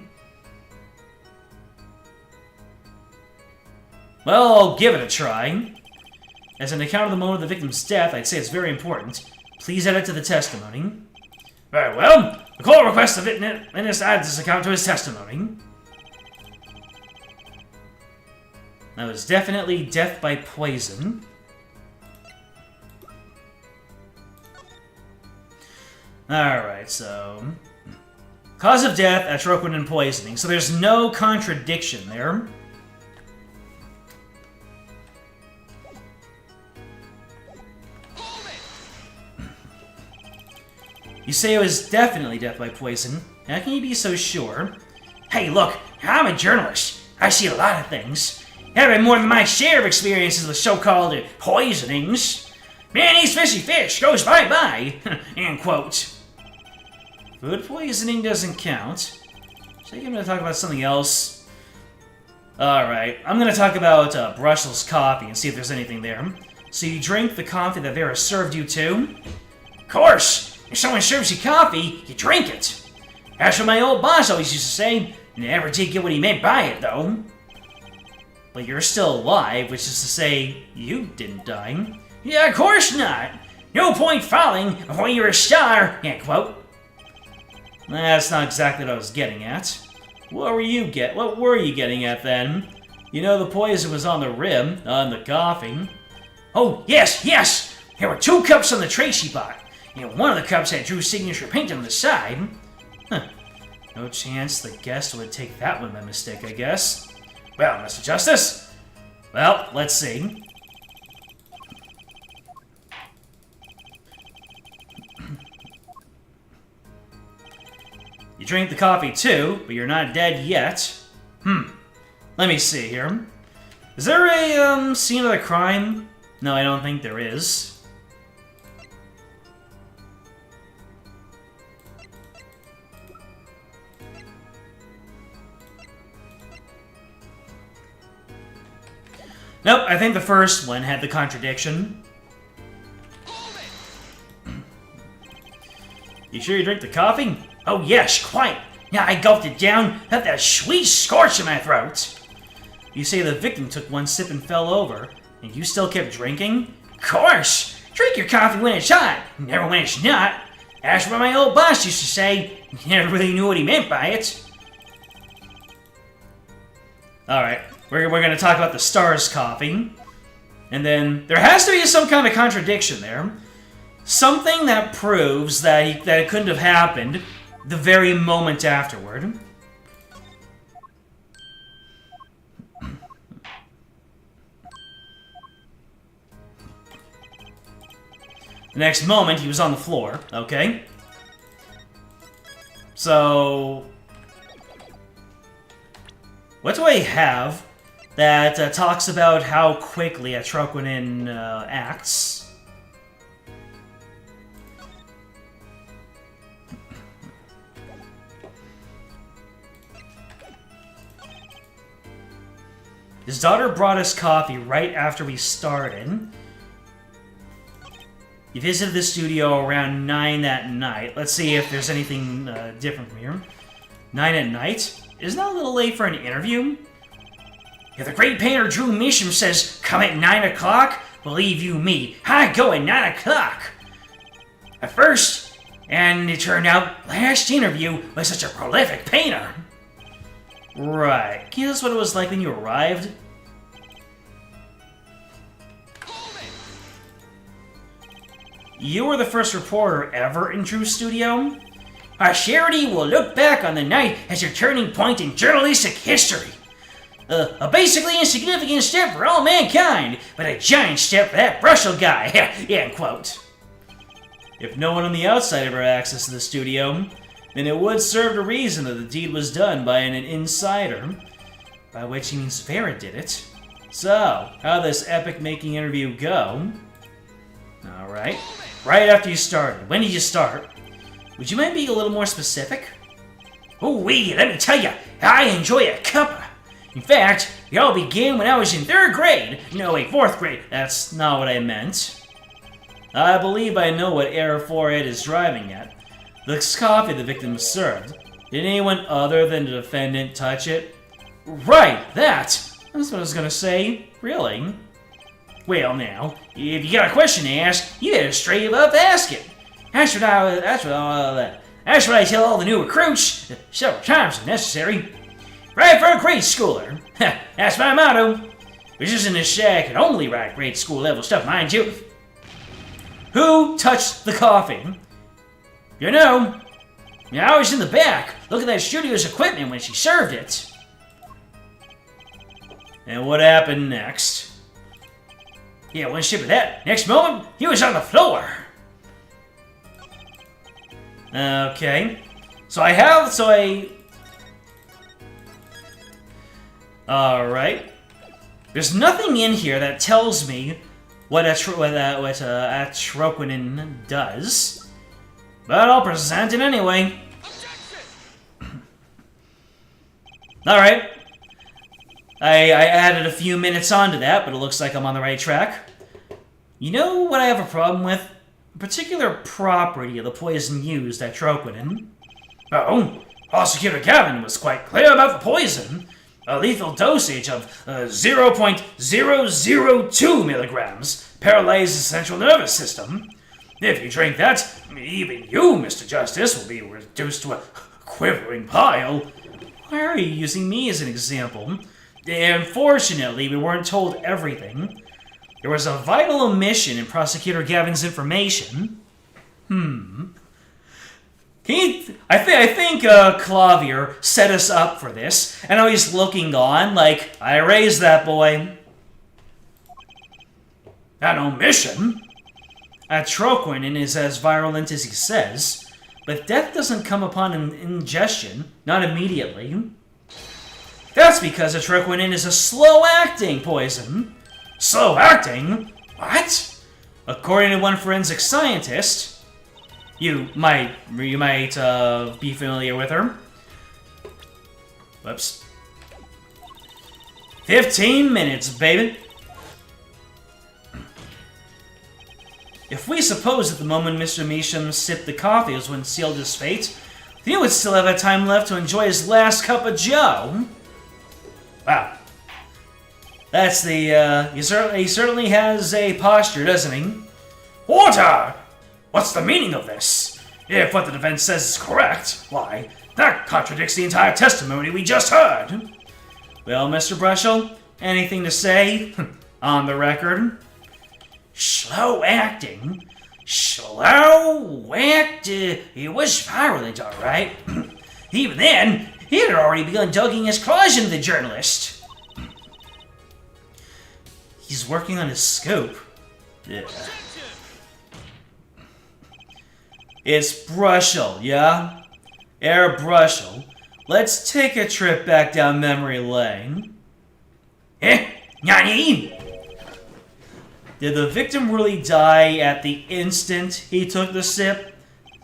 Well, I'll give it a try. As an account of the moment of the victim's death, I'd say it's very important. Please add it to the testimony. Very well. The court requests the witness add this account to his testimony. That was definitely death by poison. Alright, so... Cause of death, atroquinin poisoning. So there's no contradiction there. You say it was definitely death by poison. How can you be so sure? Hey, look, I'm a journalist. I see a lot of things. I've had more than my share of experiences with so-called poisonings. Man eats fishy fish, goes bye-bye. End quote. Food poisoning doesn't count. So I'm going to talk about something else. Alright, I'm going to talk about Brussels coffee and see if there's anything there. So you drink the coffee that Vera served you too? Of course! If someone serves you coffee, you drink it. That's what my old boss always used to say. Never did get what he meant by it, though. But you're still alive, which is to say, you didn't die. Yeah, of course not. No point falling before you're a star, end quote. That's not exactly what I was getting at. What were you getting at then? You know the poison was on the rim, on the coffee. Oh, yes! There were 2 cups on the tray she bought. And one of the cups had Drew's signature paint on the side. Huh. No chance the guest would take that one by mistake, I guess. Well, Mr. Justice. Well, let's see. You drink the coffee too, but you're not dead yet. Let me see here. Is there a, scene of the crime? No, I don't think there is. Nope, I think the first one had the contradiction. You sure you drink the coffee? Oh yes, quite. Yeah, I gulped it down, had that sweet scorch in my throat. You say the victim took one sip and fell over, and you still kept drinking? Of course! Drink your coffee when it's hot, never when it's not. That's what my old boss used to say. Never really knew what he meant by it. Alright. We're going to talk about the Stars coffee. And then there has to be some kind of contradiction there. Something that proves that it couldn't have happened the very moment afterward. The next moment, he was on the floor. Okay. So what do I have that talks about how quickly atroquinin acts? His daughter brought us coffee right after we started. You visited the studio around 9 that night. Let's see if there's anything different from here. 9 at night? Isn't that a little late for an interview? If the great painter Drew Misham says, come at 9 o'clock, believe you me, I go at 9 o'clock. At first, and it turned out last interview was such a prolific painter. Right. Can you tell us what it was like when you arrived? You were the first reporter ever in Drew's studio? Our charity will look back on the night as a turning point in journalistic history. A basically insignificant step for all mankind, but a giant step for that Brussels guy, end quote. If no one on the outside ever access to the studio, then it would serve to reason that the deed was done by an insider, by which he means Vera did it. So, how'd this epic-making interview go? Alright. Right after you started. When did you start? Would you mind being a little more specific? Ooh-wee, let me tell you, I enjoy a cuppa. In fact, it all began when I was in 3rd grade. No, wait, 4th grade. That's not what I meant. I believe I know what error 4 Ed is driving at. The coffee the victim served. Did anyone other than the defendant touch it? Right, that! That's what I was gonna say. Really? Well, now, if you got a question to ask, you gotta straight up ask it. That's what I tell all the new recruits, several times if necessary. Right for a grade schooler. That's my motto. Which isn't to say I can only write grade school level stuff, mind you. Who touched the coffee? You know. Yeah, I was in the back, looking at studio's equipment when she served it. And what happened next? Yeah, one ship of that. Next moment, he was on the floor. Okay. Alright. There's nothing in here that tells me what atroquinin does. But I'll present it anyway. Alright. I added a few minutes onto that, but it looks like I'm on the right track. You know what I have a problem with? A particular property of the poison used, atroquinin. Oh, Prosecutor Gavin was quite clear about the poison. A lethal dosage of 0.002 milligrams paralyzes the central nervous system. If you drink that, even you, Mr. Justice, will be reduced to a quivering pile. Why are you using me as an example? Unfortunately, we weren't told everything. There was a vital omission in Prosecutor Gavin's information. I think Clavier set us up for this, and now he's looking on like, I raised that boy. An omission? Atroquinin is as virulent as he says, but death doesn't come upon ingestion, not immediately. That's because atroquinin is a slow-acting poison. Slow-acting? What? According to one forensic scientist, you might be familiar with her. Whoops. 15 minutes, baby. If we suppose that the moment Mr. Measham sipped the coffee was when sealed his fate, he would still have time left to enjoy his last cup of joe. Wow. That's the, he certainly has a posture, doesn't he? Order! What's the meaning of this? If what the defense says is correct, why, that contradicts the entire testimony we just heard. Well, Mr. Brushel, anything to say? On the record? Slow acting? Slow act? He was virulent, alright. Even then, he had already begun digging his claws into the journalist. He's working on his scope. Yeah. It's Brushel, yeah? Herr Brushel, let's take a trip back down memory lane. Nani? Did the victim really die at the instant he took the sip?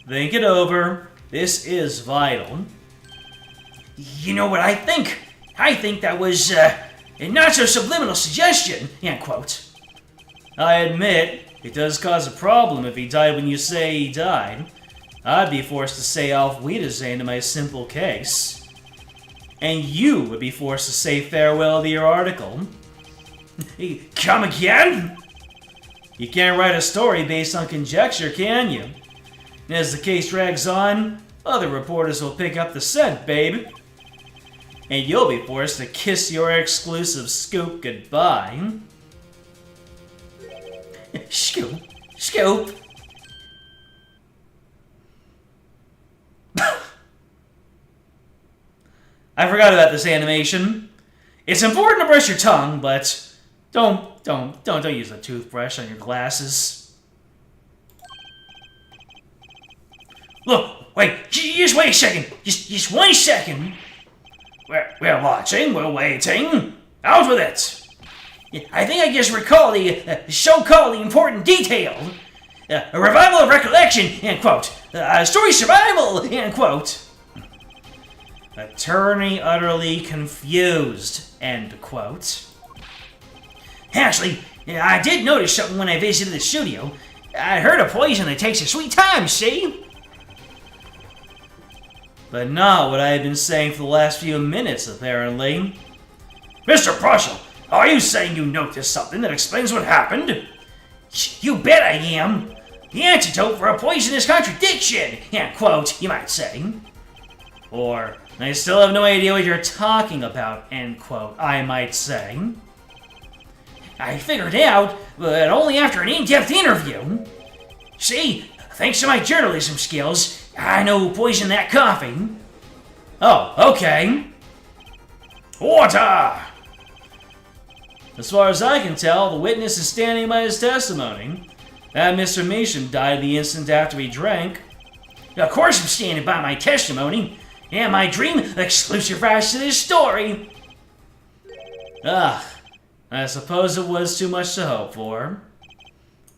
Think it over. This is vital. You know what I think? I think that was, a not-so-subliminal suggestion, end quote. I admit, it does cause a problem if he died when you say he died. I'd be forced to say Auf Wiedersehen to my simple case. And you would be forced to say farewell to your article. Come again? You can't write a story based on conjecture, can you? And as the case drags on, other reporters will pick up the scent, babe. And you'll be forced to kiss your exclusive scoop goodbye. Scoop. Scoop. I forgot about this animation. It's important to brush your tongue, but don't use a toothbrush on your glasses. Look, wait, just wait a second. Just 1 second. We're watching, we're waiting. Out with it. I think I just recall the so-called important detail. A revival of recollection, end quote. Story survival, end quote. Attorney utterly confused, end quote. Actually, I did notice something when I visited the studio. I heard a poison that takes a sweet time, see? But not what I had been saying for the last few minutes, apparently. Mr. Brushel, are you saying you noticed something that explains what happened? You bet I am. The antidote for a poisonous contradiction, end quote, you might say. Or, I still have no idea what you're talking about, end quote, I might say. I figured it out, but only after an in-depth interview. See, thanks to my journalism skills, I know who poisoned that coffee. Oh, okay. Water! As far as I can tell, the witness is standing by his testimony. That Mr. Measham died the instant after he drank. Of course I'm standing by my testimony. And my dream exclusive rights to this story. I suppose it was too much to hope for.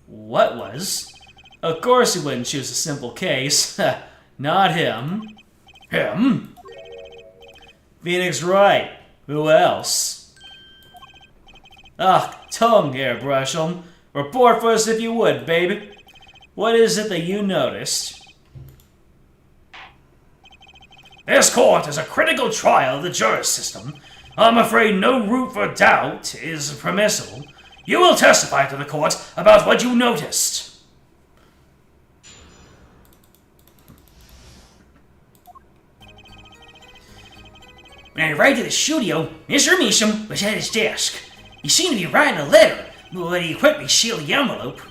What was? Of course he wouldn't choose a simple case. Not him. Him? Phoenix Wright. Who else? Tongue hair, Brushel. Report for us if you would, baby. What is it that you noticed? This court is a critical trial of the justice system. I'm afraid no room for doubt is permissible. You will testify to the court about what you noticed. When I arrived at the studio, Mr. Measham was at his desk. He seemed to be writing a letter, but he quickly sealed the envelope.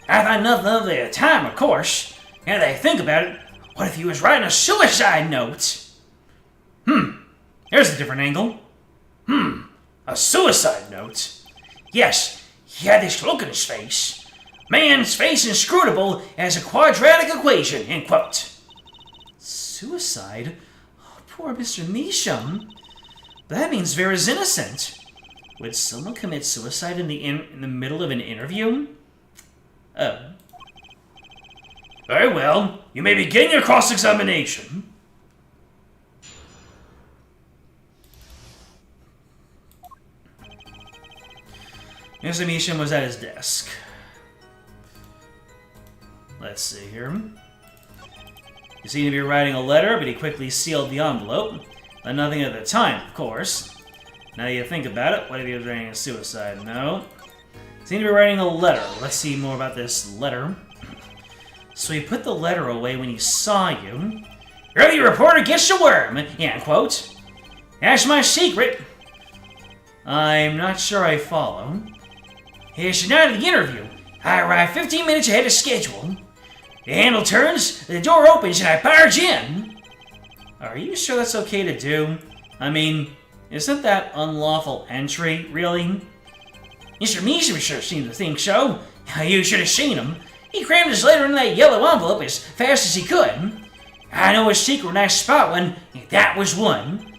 I thought nothing of it at the time, of course. Now that I think about it, what if he was writing a suicide note? There's a different angle. A suicide note? Yes, he had this look on his face. Man's face inscrutable as a quadratic equation, end quote. Suicide? Oh, poor Mr. Measham. That means Vera's innocent. Would someone commit suicide in the middle of an interview? Oh. Very well. You may begin your cross-examination. Mr. Measham was at his desk. Let's see here. He seemed to be writing a letter, but he quickly sealed the envelope. But nothing at the time, of course. Now that you think about it, what if he was writing a suicide note? He seemed to be writing a letter. Let's see more about this letter. So he put the letter away when he saw you. Early reporter gets the worm, end quote. That's my secret. I'm not sure I follow. It's the night of the interview. I arrive 15 minutes ahead of schedule. The handle turns, the door opens, and I barge in. Are you sure that's okay to do? I mean, isn't that unlawful entry, really? Mr. Measham sure seemed to think so. You should have seen him. He crammed his letter in that yellow envelope as fast as he could. I know his secret when I spot one, and that was one.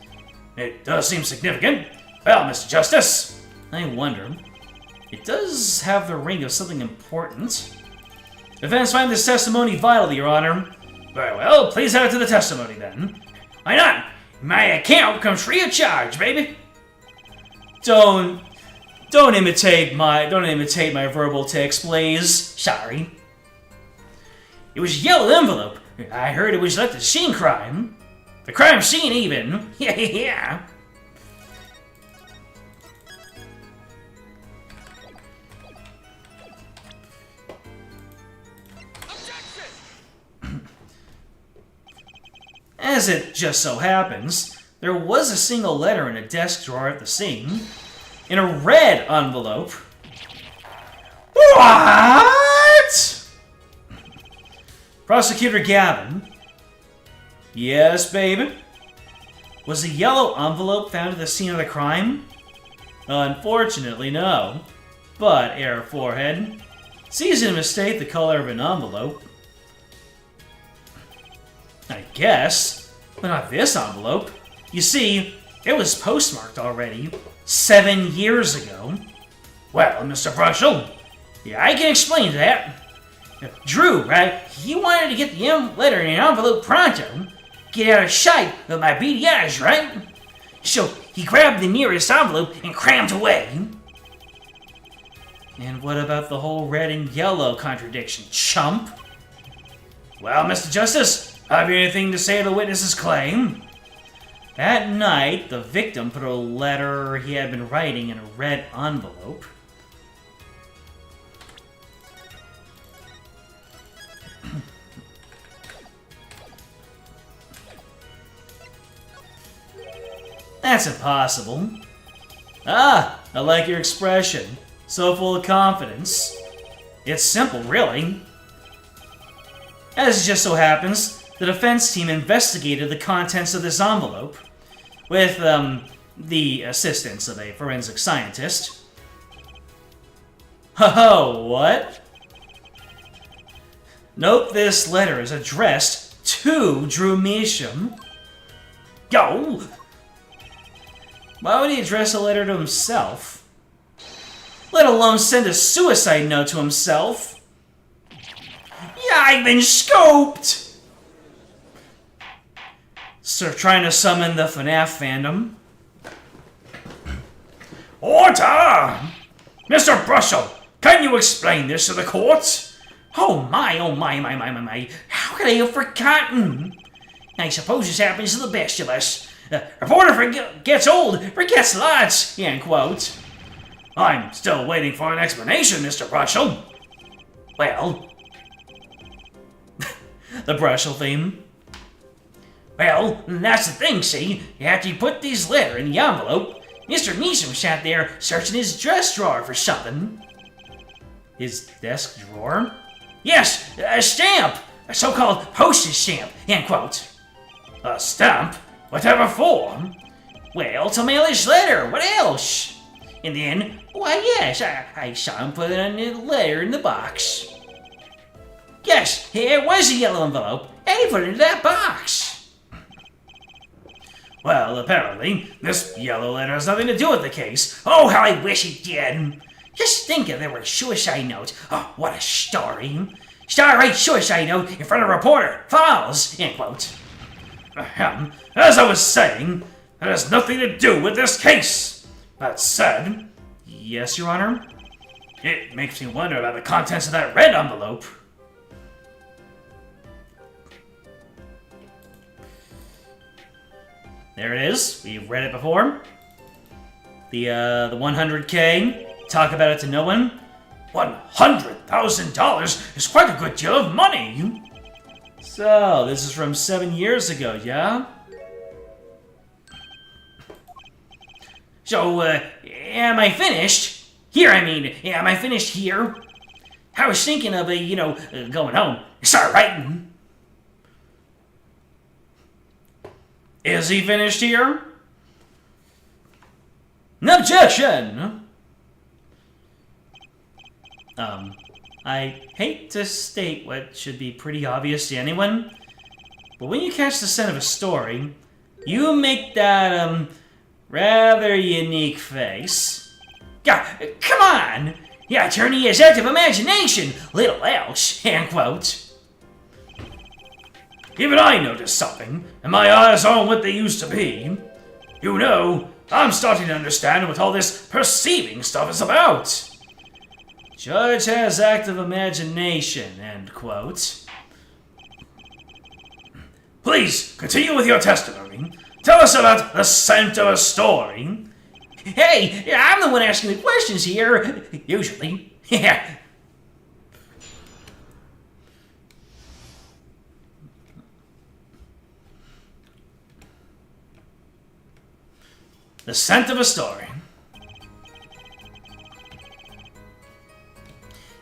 It does seem significant. Well, Mr. Justice, I wonder. It does have the ring of something important. Defense find this testimony vital, Your Honor. Very well, please add it to the testimony then. Why not? My account comes free of charge, baby. Don't imitate my verbal tics, please. Sorry. It was a yellow envelope. I heard it was at the scene crime. The crime scene, even. Yeah. As it just so happens, there was a single letter in a desk drawer at the scene, in a red envelope. What? Prosecutor Gavin. Yes, baby? Was the yellow envelope found at the scene of the crime? Unfortunately, no. But, Air Forehead, it's easy to mistake the color of an envelope. I guess, but not this envelope. You see, it was postmarked already, 7 years ago. Well, Mr. Brushel, yeah, I can explain that. Drew, right, he wanted to get the letter in an envelope pronto. Get out of sight of my beady eyes, right? So he grabbed the nearest envelope and crammed away. And what about the whole red and yellow contradiction, chump? Well, Mr. Justice, have you anything to say to the witness's claim? That night, the victim put a letter he had been writing in a red envelope. That's impossible. Ah, I like your expression. So full of confidence. It's simple, really. As it just so happens, The defense team investigated the contents of this envelope with the assistance of a forensic scientist. Ho, what? Note this letter is addressed to Drew Measham. Yo! Why would he address a letter to himself? Let alone send a suicide note to himself? Yeah, I've been scoped! So trying to summon the FNAF fandom. Order! Mr. Brussel, can you explain this to the court? Oh my, my. How could I have forgotten? I suppose this happens to the best of us. Reporter gets old, forgets lots, end quote. I'm still waiting for an explanation, Mr. Brussel. Well, the Brussel theme. Well, that's the thing, see? After you put this letter in the envelope, Mr. Measham sat there searching his dress drawer for something. His desk drawer? Yes, a stamp! A so-called postage stamp, end quote. A stamp? Whatever for? Well, to mail his letter, what else? And then, why yes, I saw him put a letter in the box. Yes, here was a yellow envelope, and he put it in that box. Well, apparently, this yellow letter has nothing to do with the case. Oh, how I wish it did. Just think if there were a suicide note. Oh, what a story. Star-right suicide note in front of a reporter. Falls, end quote. As I was saying, that has nothing to do with this case. That said, yes, Your Honor, it makes me wonder about the contents of that red envelope. There it is. We've read it before. The 100K. Talk about it to no one. $100,000 is quite a good deal of money. So, this is from 7 years ago, yeah? So, am I finished? Here, I mean, am I finished here? I was thinking of, going home. Start writing. Is he finished here? No objection! I hate to state what should be pretty obvious to anyone, but when you catch the scent of a story, you make that, rather unique face. Come on! Your attorney has active imagination, little else, end quote. Even I noticed something, and my eyes aren't what they used to be. You know, I'm starting to understand what all this perceiving stuff is about. Judge has active imagination, end quote. Please, continue with your testimony. Tell us about the scent of a story. Hey, I'm the one asking the questions here, usually. The scent of a story.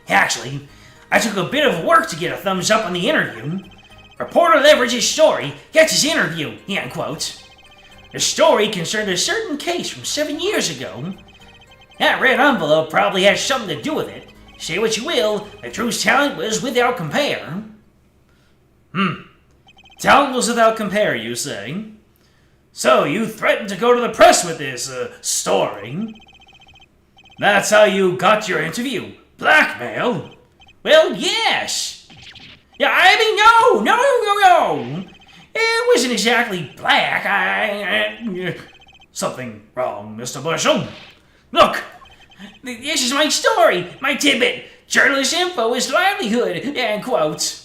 Actually, I took a bit of work to get a thumbs up on the interview. Reporter leverages story, gets his interview, end quote. The story concerned a certain case from 7 years ago. That red envelope probably has something to do with it. Say what you will, the Drew's talent was without compare. Talent was without compare, you say? So, you threatened to go to the press with this, story. That's how you got your interview. Blackmail? Well, yes. Yeah, I mean, no. It wasn't exactly black. Something wrong, Mr. Bushel. Look, this is my story, my tidbit. Journalist info is livelihood, end quote.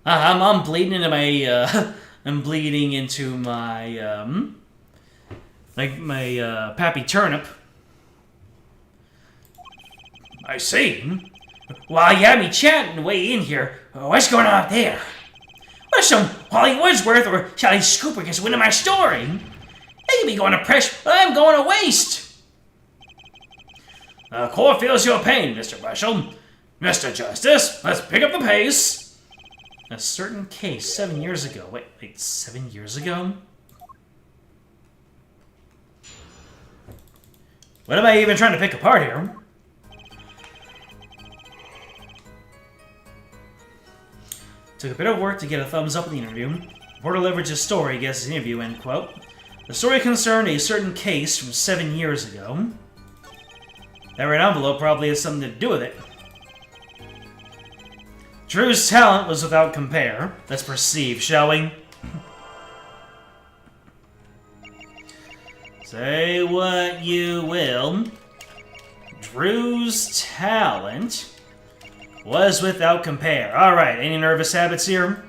I'm bleeding into my, I'm bleeding into my, my Pappy Turnip. I see. While you had me chatting way in here, what's going on up there? What's some Holly Wordsworth or Charlie Scooper gets wind of my story? They could be going to press, but I'm going to waste. The court feels your pain, Mr. Bushel. Mr. Justice, let's pick up the pace. A certain case 7 years ago. Wait, 7 years ago? What am I even trying to pick apart here? Took a bit of work to get a thumbs up in the interview. Reporter leveraged his story against his interview, end quote. The story concerned a certain case from 7 years ago. That red envelope probably has something to do with it. Drew's talent was without compare. Let's proceed, shall we? Say what you will. Drew's talent was without compare. Alright, any nervous habits here?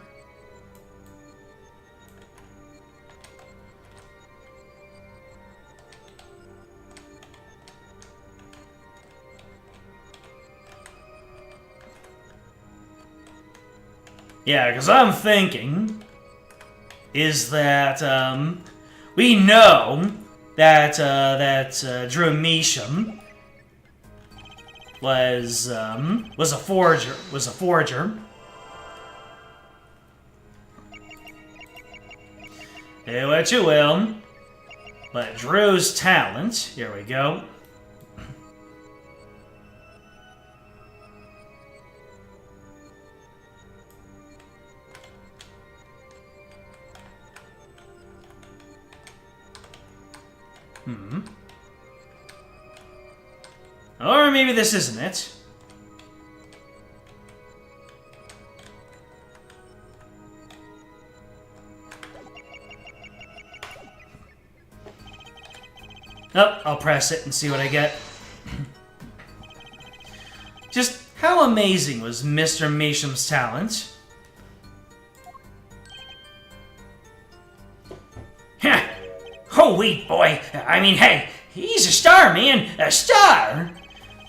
Yeah, because I'm thinking is that, we know that Drew Measham was a forger. Say what you will, but Drew's talent, here we go. Or maybe this isn't it. Oh, I'll press it and see what I get. Just how amazing was Mr. Measham's talent? Heh! Oh, wait, boy. I mean, hey, he's a star, man. A star!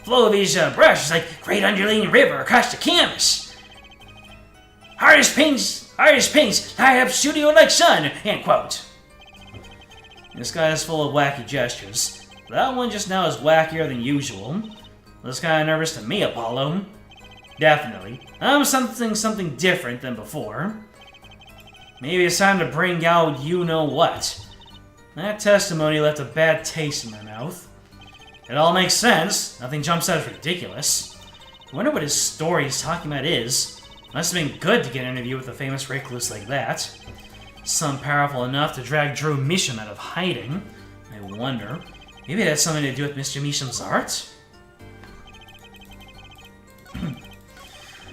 Flow of his brush is like great undulating river across the canvas. Hardest paints, light up studio like sun, end quote. This guy is full of wacky gestures. That one just now is wackier than usual. Looks kind of nervous to me, Apollo. Definitely. I'm something different than before. Maybe it's time to bring out you-know-what. That testimony left a bad taste in my mouth. It all makes sense. Nothing jumps out as ridiculous. I wonder what his story he's talking about is. Must have been good to get an interview with a famous recluse like that. Some powerful enough to drag Drew Measham out of hiding. I wonder. Maybe it had something to do with Mr. Measham's art?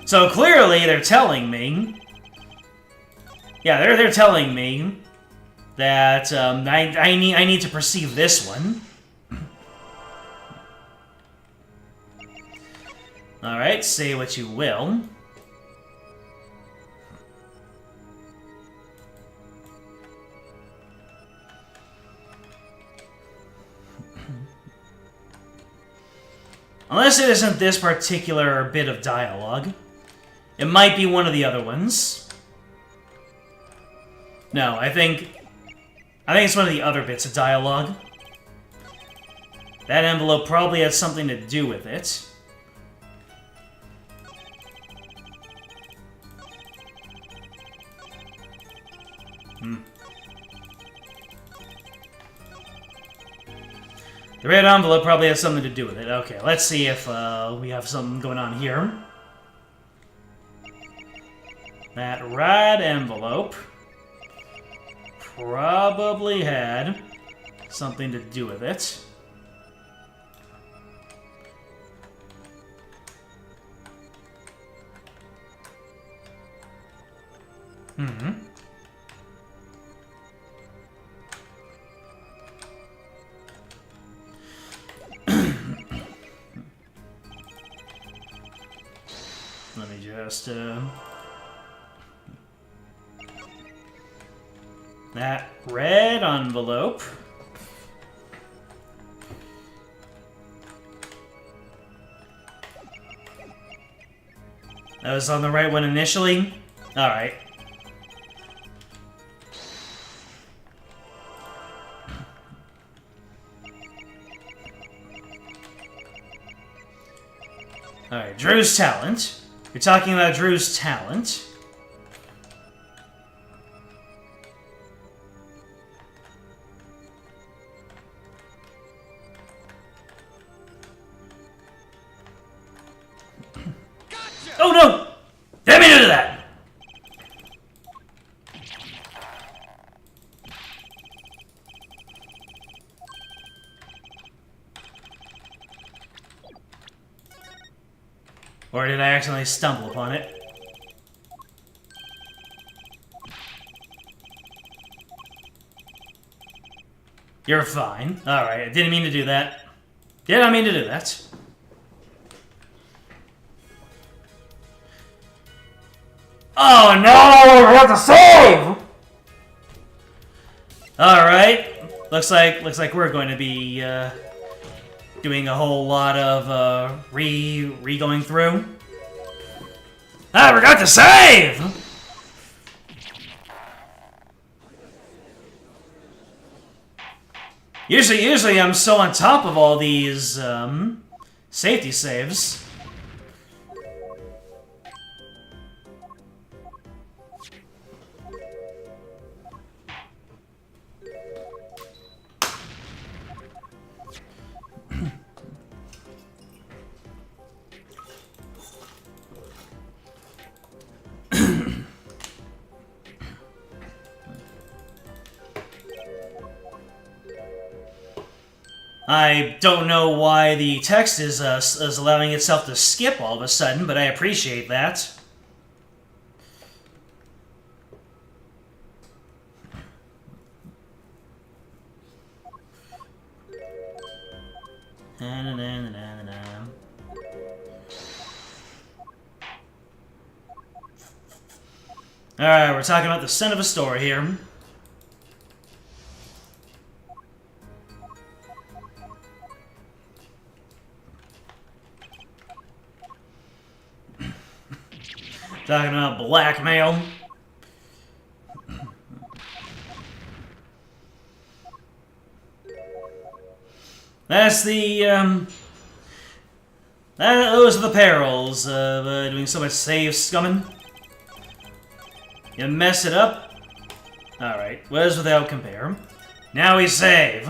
So clearly they're telling me... Yeah, they're telling me that I need to perceive this one. Alright, say what you will. Unless it isn't this particular bit of dialogue. It might be one of the other ones. No, I think it's one of the other bits of dialogue. That envelope probably had something to do with it. The red envelope probably has something to do with it. Okay, let's see if we have something going on here. That red envelope probably had something to do with it. Let me just, that red envelope. That was on the right one initially? Alright. Alright, Drew's talent. You're talking about Drew's talent. Oh no! Didn't mean to do that! Or did I accidentally stumble upon it? You're fine. Alright, I didn't mean to do that. Did I mean to do that? Oh no! I have to save! Alright. Looks like we're going to be doing a whole lot of re-going through. I forgot to save! Usually I'm so on top of all these safety saves. I don't know why the text is allowing itself to skip all of a sudden, but I appreciate that. Alright, we're talking about the son of a story here. Talking about blackmail. That's the, those are the perils of doing so much save scumming. You mess it up. Alright, was without compare. Now we save.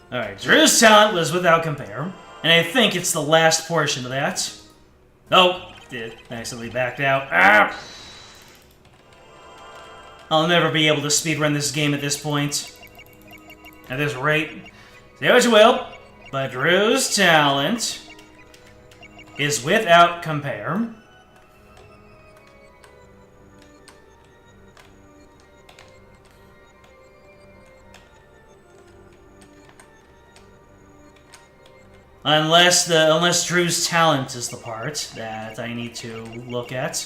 Alright, Drew's talent was without compare. And I think it's the last portion of that. Oh, did accidentally backed out. Ah! I'll never be able to speedrun this game at this point. At this rate. Say what you will, but Drew's talent is without compare. Unless Drew's talent is the part that I need to look at.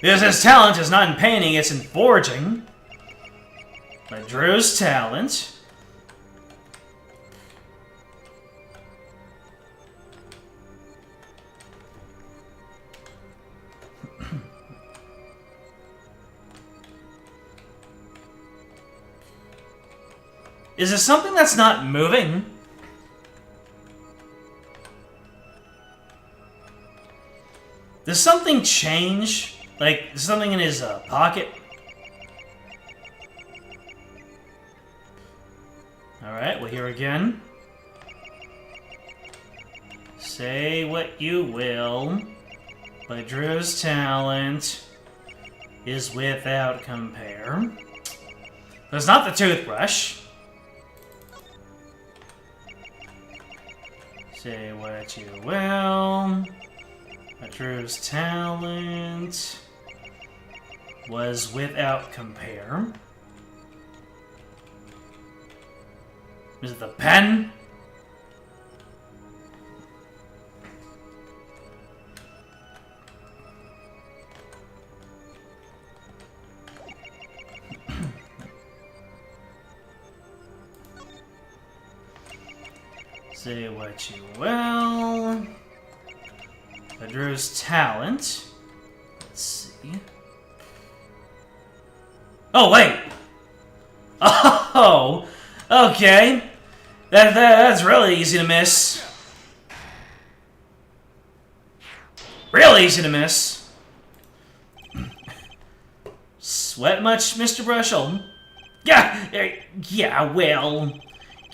Because his talent is not in painting, it's in forging. But Drew's talent is there something that's not moving? Does something change? Like, something in his pocket? Alright, we'll hear again. Say what you will, but Drew's talent is without compare. There's not the toothbrush. Say what you will, but Drew's talent was without compare. Is it the pen? Say what you will. But Drew's talent. Let's see. Oh, wait! Oh! Okay. That's really easy to miss. Real easy to miss. Sweat much, Mr. Brushel? Yeah, well,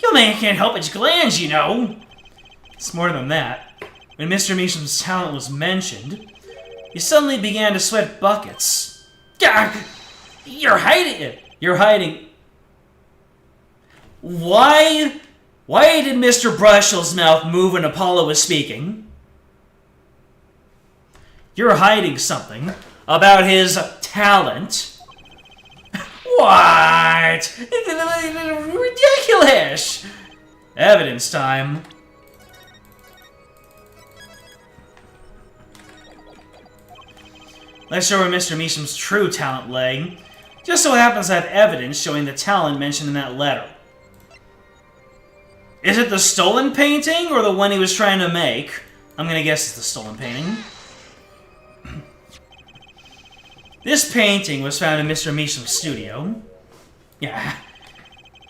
your man can't help its glands, you know. It's more than that. When Mr. Meesham's talent was mentioned, he suddenly began to sweat buckets. You're hiding it. You're hiding. Why did Mr. Brushell's mouth move when Apollo was speaking? You're hiding something about his talent. What? Ridiculous! Evidence time. Let's show where Mr. Meesham's true talent lay. Just so happens I have evidence showing the talent mentioned in that letter. Is it the stolen painting or the one he was trying to make? I'm gonna guess it's the stolen painting. This painting was found in Mr. Meesham's studio. Yeah.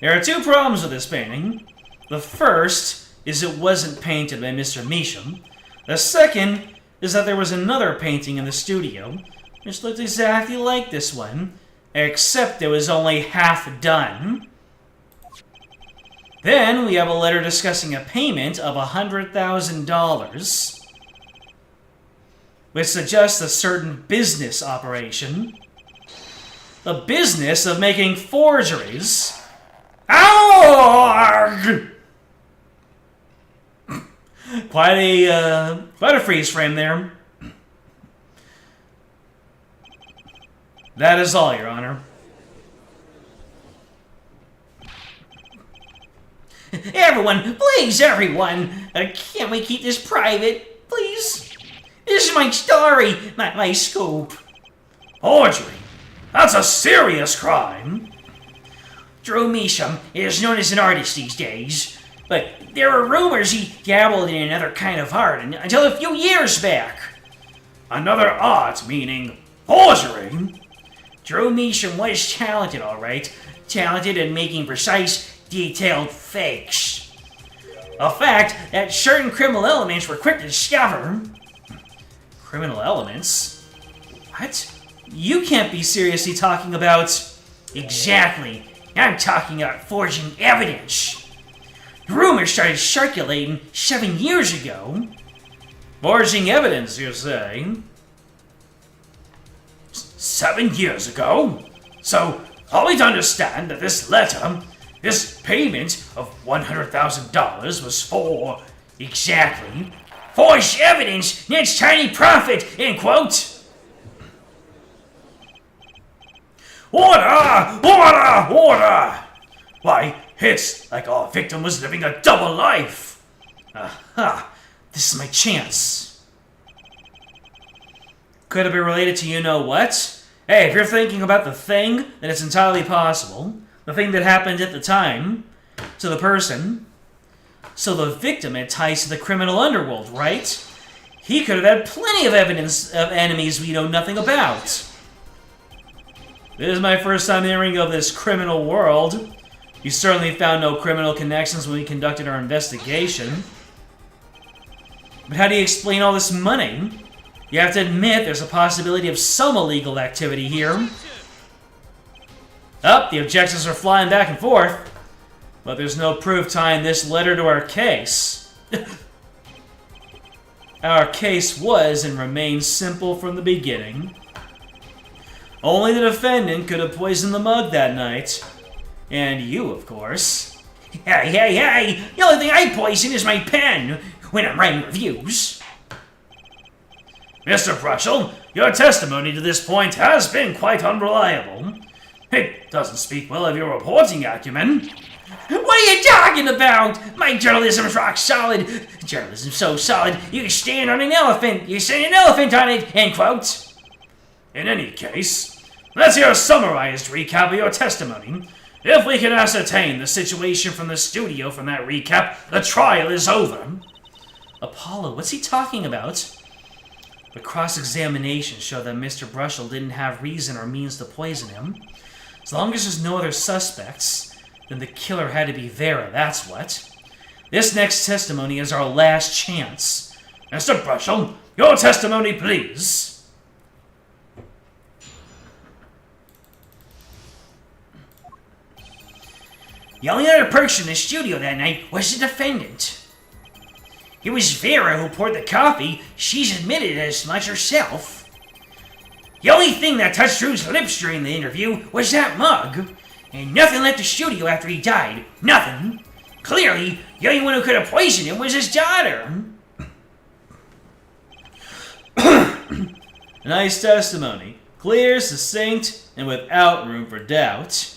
There are two problems with this painting. The first is it wasn't painted by Mr. Meesham. The second is that there was another painting in the studio which looked exactly like this one, except it was only half done. Then we have a letter discussing a payment of $100,000, which suggests a certain business operation. The business of making forgeries. Ow! Quite a freeze frame there. That is all, Your Honor. Everyone, please, everyone! Can't we keep this private, please? This is my story, my scoop. Forgery? That's a serious crime. Drew Meesham is known as an artist these days, but there are rumors he dabbled in another kind of art until a few years back. Another art, meaning forgery? Drew Meesham was talented, all right. Talented in making precise, detailed fakes. A fact that certain criminal elements were quick to discover. Criminal elements? What? You can't be seriously talking about... Exactly. I'm talking about forging evidence. The rumors started circulating 7 years ago. Forging evidence, you say? 7 years ago? So, are we to understand that this letter, this payment of $100,000 was for... Exactly. Forged evidence nets tiny profit, end quote. Order! Order! Order! Why, it's like our victim was living a double life. Aha! This is my chance. Could it be related to you-know-what? Hey, if you're thinking about the thing, then it's entirely possible. The thing that happened at the time, to the person. So the victim had ties to the criminal underworld, right? He could have had plenty of evidence of enemies we know nothing about. This is my first time hearing of this criminal world. You certainly found no criminal connections when we conducted our investigation. But how do you explain all this money? You have to admit there's a possibility of some illegal activity here. Oh, the objections are flying back and forth. But there's no proof tying this letter to our case. Our case was and remains simple from the beginning. Only the defendant could have poisoned the mug that night. And you, of course. Hey! The only thing I poison is my pen when I'm writing reviews. Mr. Brushell, your testimony to this point has been quite unreliable. It doesn't speak well of your reporting acumen. What are you talking about? My journalism's rock solid. Journalism's so solid, you can stand on an elephant. You stand an elephant on it, end quote. In any case, let's hear a summarized recap of your testimony. If we can ascertain the situation from the studio from that recap, the trial is over. Apollo, what's he talking about? The cross-examination showed that Mr. Brushell didn't have reason or means to poison him. As long as there's no other suspects, then the killer had to be Vera, that's what. This next testimony is our last chance. Mr. Brushell, your testimony, please. The only other person in the studio that night was the defendant. It was Vera who poured the coffee. She's admitted as much herself. The only thing that touched Drew's lips during the interview was that mug. And nothing left the studio after he died. Nothing. Clearly, the only one who could have poisoned him was his daughter. Nice testimony. Clear, succinct, and without room for doubt.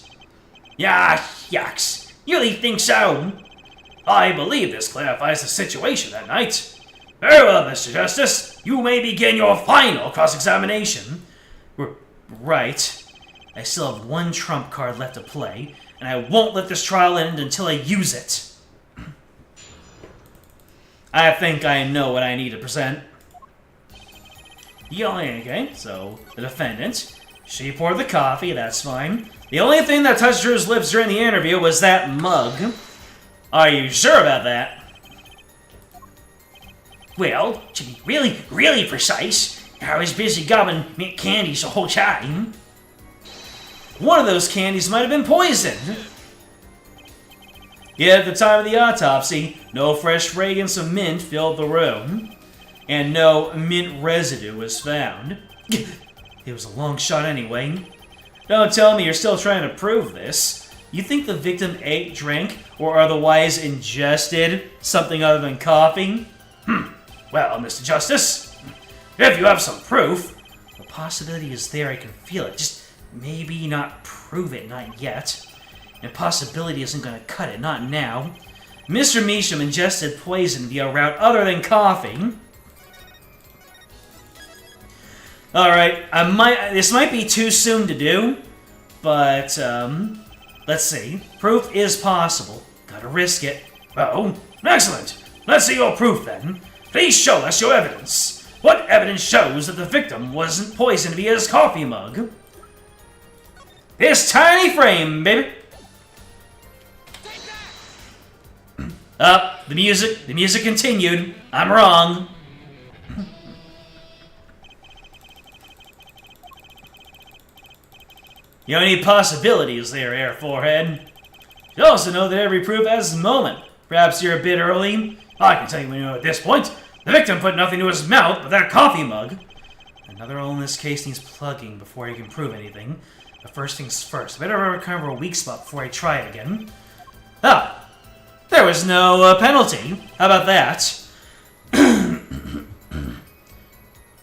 Yeah, yucks. You really think so? I believe this clarifies the situation that night. Very well, Mr. Justice. You may begin your final cross-examination. Right. I still have one trump card left to play, and I won't let this trial end until I use it. I think I know what I need to present. Okay, so the defendant. She poured the coffee, that's fine. The only thing that touched Drew's lips during the interview was that mug. Are you sure about that? Well, to be really precise, I was busy gobbling mint candies the whole time. One of those candies might have been poisoned. Yet at the time of the autopsy, no fresh fragrance of mint filled the room, and no mint residue was found. It was a long shot anyway. Don't tell me you're still trying to prove this. You think the victim ate, drank, or otherwise ingested something other than coffee? Well, Mr. Justice, if you have some proof, the possibility is there, I can feel it. Just maybe not prove it, not yet. Impossibility isn't going to cut it, not now. Mr. Measham ingested poison via a route other than coffee. Alright, this might be too soon to do, but, let's see. Proof is possible. Gotta risk it. Oh, excellent. Let's see your proof then. Please show us your evidence. What evidence shows that the victim wasn't poisoned via his coffee mug? This tiny frame, baby! The music continued. I'm wrong. The only possibility is there, Air Forehead. You also know that every proof has a moment. Perhaps you're a bit early. I can tell you we know at this point. The victim put nothing to his mouth but that coffee mug. Another hole in this case needs plugging before you can prove anything. But first things first, better recover a weak spot before I try it again. Ah! There was no penalty. How about that?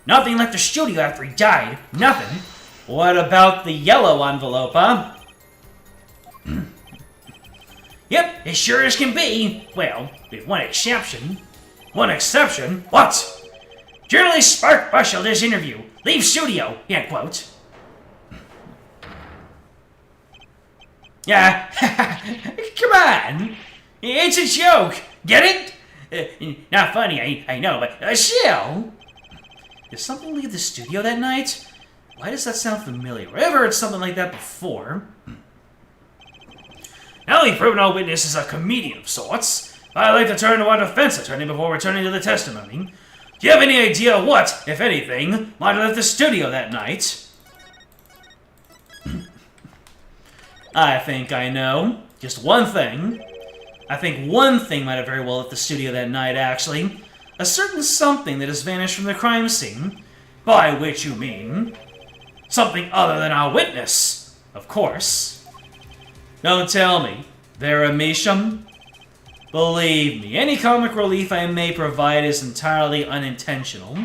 Nothing left the studio after he died. Nothing. What about the yellow envelope, huh? Yep, as sure as can be. Well, with one exception. One exception? What? Journalist Spark bustled his interview. Leave studio, end quote. Yeah, come on. It's a joke. Get it? Not funny, I know, but still. Did something leave the studio that night? Why does that sound familiar? I've heard something like that before. Now we've proven our witness is a comedian of sorts. I'd like to turn to our defense attorney before returning to the testimony. Do you have any idea what, if anything, might have left the studio that night? I think I know. Just one thing. I think one thing might have very well left the studio that night, actually. A certain something that has vanished from the crime scene. By which you mean? Something other than our witness, of course. Don't tell me. Vera Measham? Believe me, any comic relief I may provide is entirely unintentional.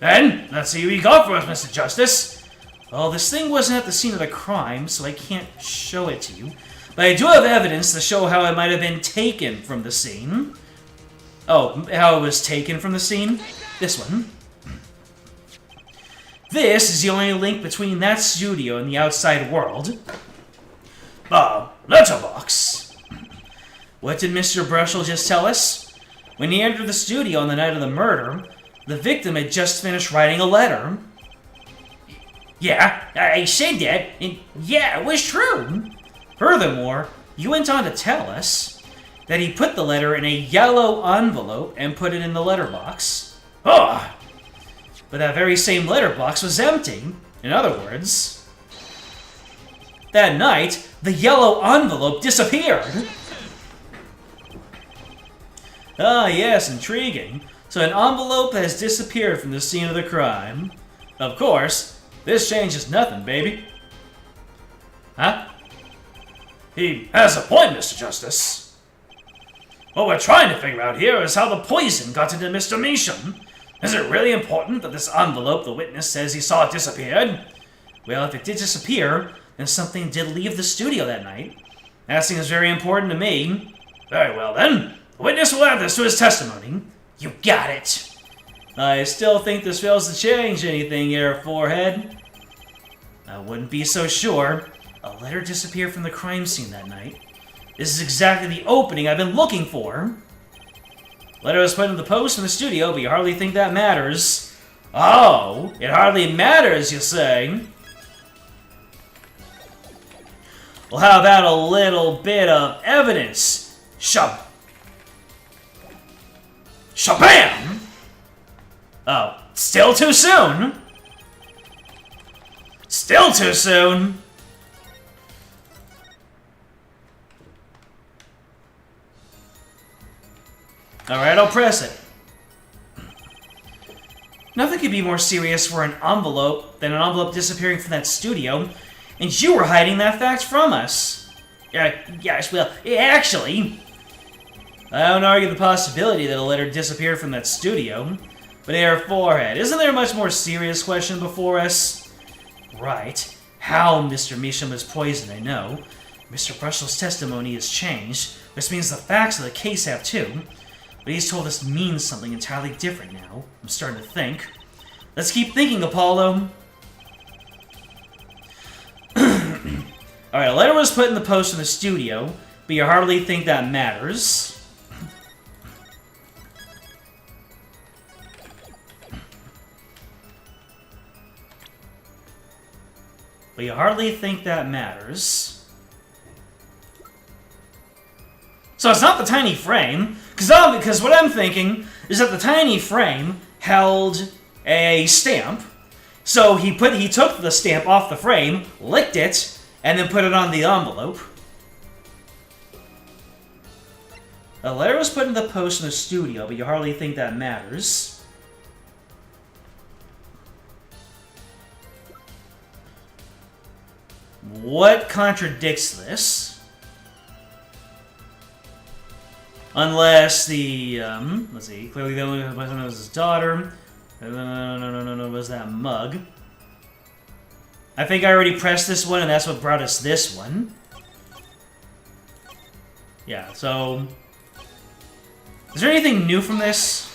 Then, let's see what you got for us, Mr. Justice. Well, this thing wasn't at the scene of the crime, so I can't show it to you. But I do have evidence to show how it might have been taken from the scene. Oh, how it was taken from the scene? This one. This is the only link between that studio and the outside world. Letterbox. What did Mr. Brushel just tell us? When he entered the studio on the night of the murder, the victim had just finished writing a letter. Yeah, I said that, and yeah, it was true. Furthermore, you went on to tell us that he put the letter in a yellow envelope and put it in the letterbox. Oh! But that very same letterbox was empty. In other words... That night, the yellow envelope disappeared. Ah, yes, intriguing. So an envelope has disappeared from the scene of the crime. Of course, this changes nothing, baby. Huh? He has a point, Mr. Justice. What we're trying to figure out here is how the poison got into Mr. Measham. Is it really important that this envelope the witness says he saw disappeared? Well, if it did disappear, then something did leave the studio that night. That seems very important to me. Very well, then. The witness will add this to his testimony. You got it. I still think this fails to change anything here, Forehead. I wouldn't be so sure. A letter disappeared from the crime scene that night. This is exactly the opening I've been looking for. Letter was put in the post in the studio, but you hardly think that matters. Oh, it hardly matters, you say? Well, how about a little bit of evidence? Shabam! Oh, still too soon? Still too soon? Alright, I'll press it. Nothing could be more serious for an envelope than an envelope disappearing from that studio, and you were hiding that fact from us. Gosh, well, actually, I don't argue the possibility that a letter disappeared from that studio, but here, Forehead, isn't there a much more serious question before us? Right. How Mr. Measham was poisoned, I know. Mr. Brushell's testimony has changed, which means the facts of the case have too. But he's told us means something entirely different now. I'm starting to think. Let's keep thinking, Apollo. Alright, a letter was put in the post in the studio, but you hardly think that matters. But you hardly think that matters. So it's not the tiny frame, because what I'm thinking is that the tiny frame held a stamp. So he took the stamp off the frame, licked it, and then put it on the envelope. A letter was put in the post in the studio, but you hardly think that matters. What contradicts this? Unless the, let's see, clearly the only person was his daughter. No, was that mug. I think I already pressed this one, and that's what brought us this one. Yeah, so... Is there anything new from this?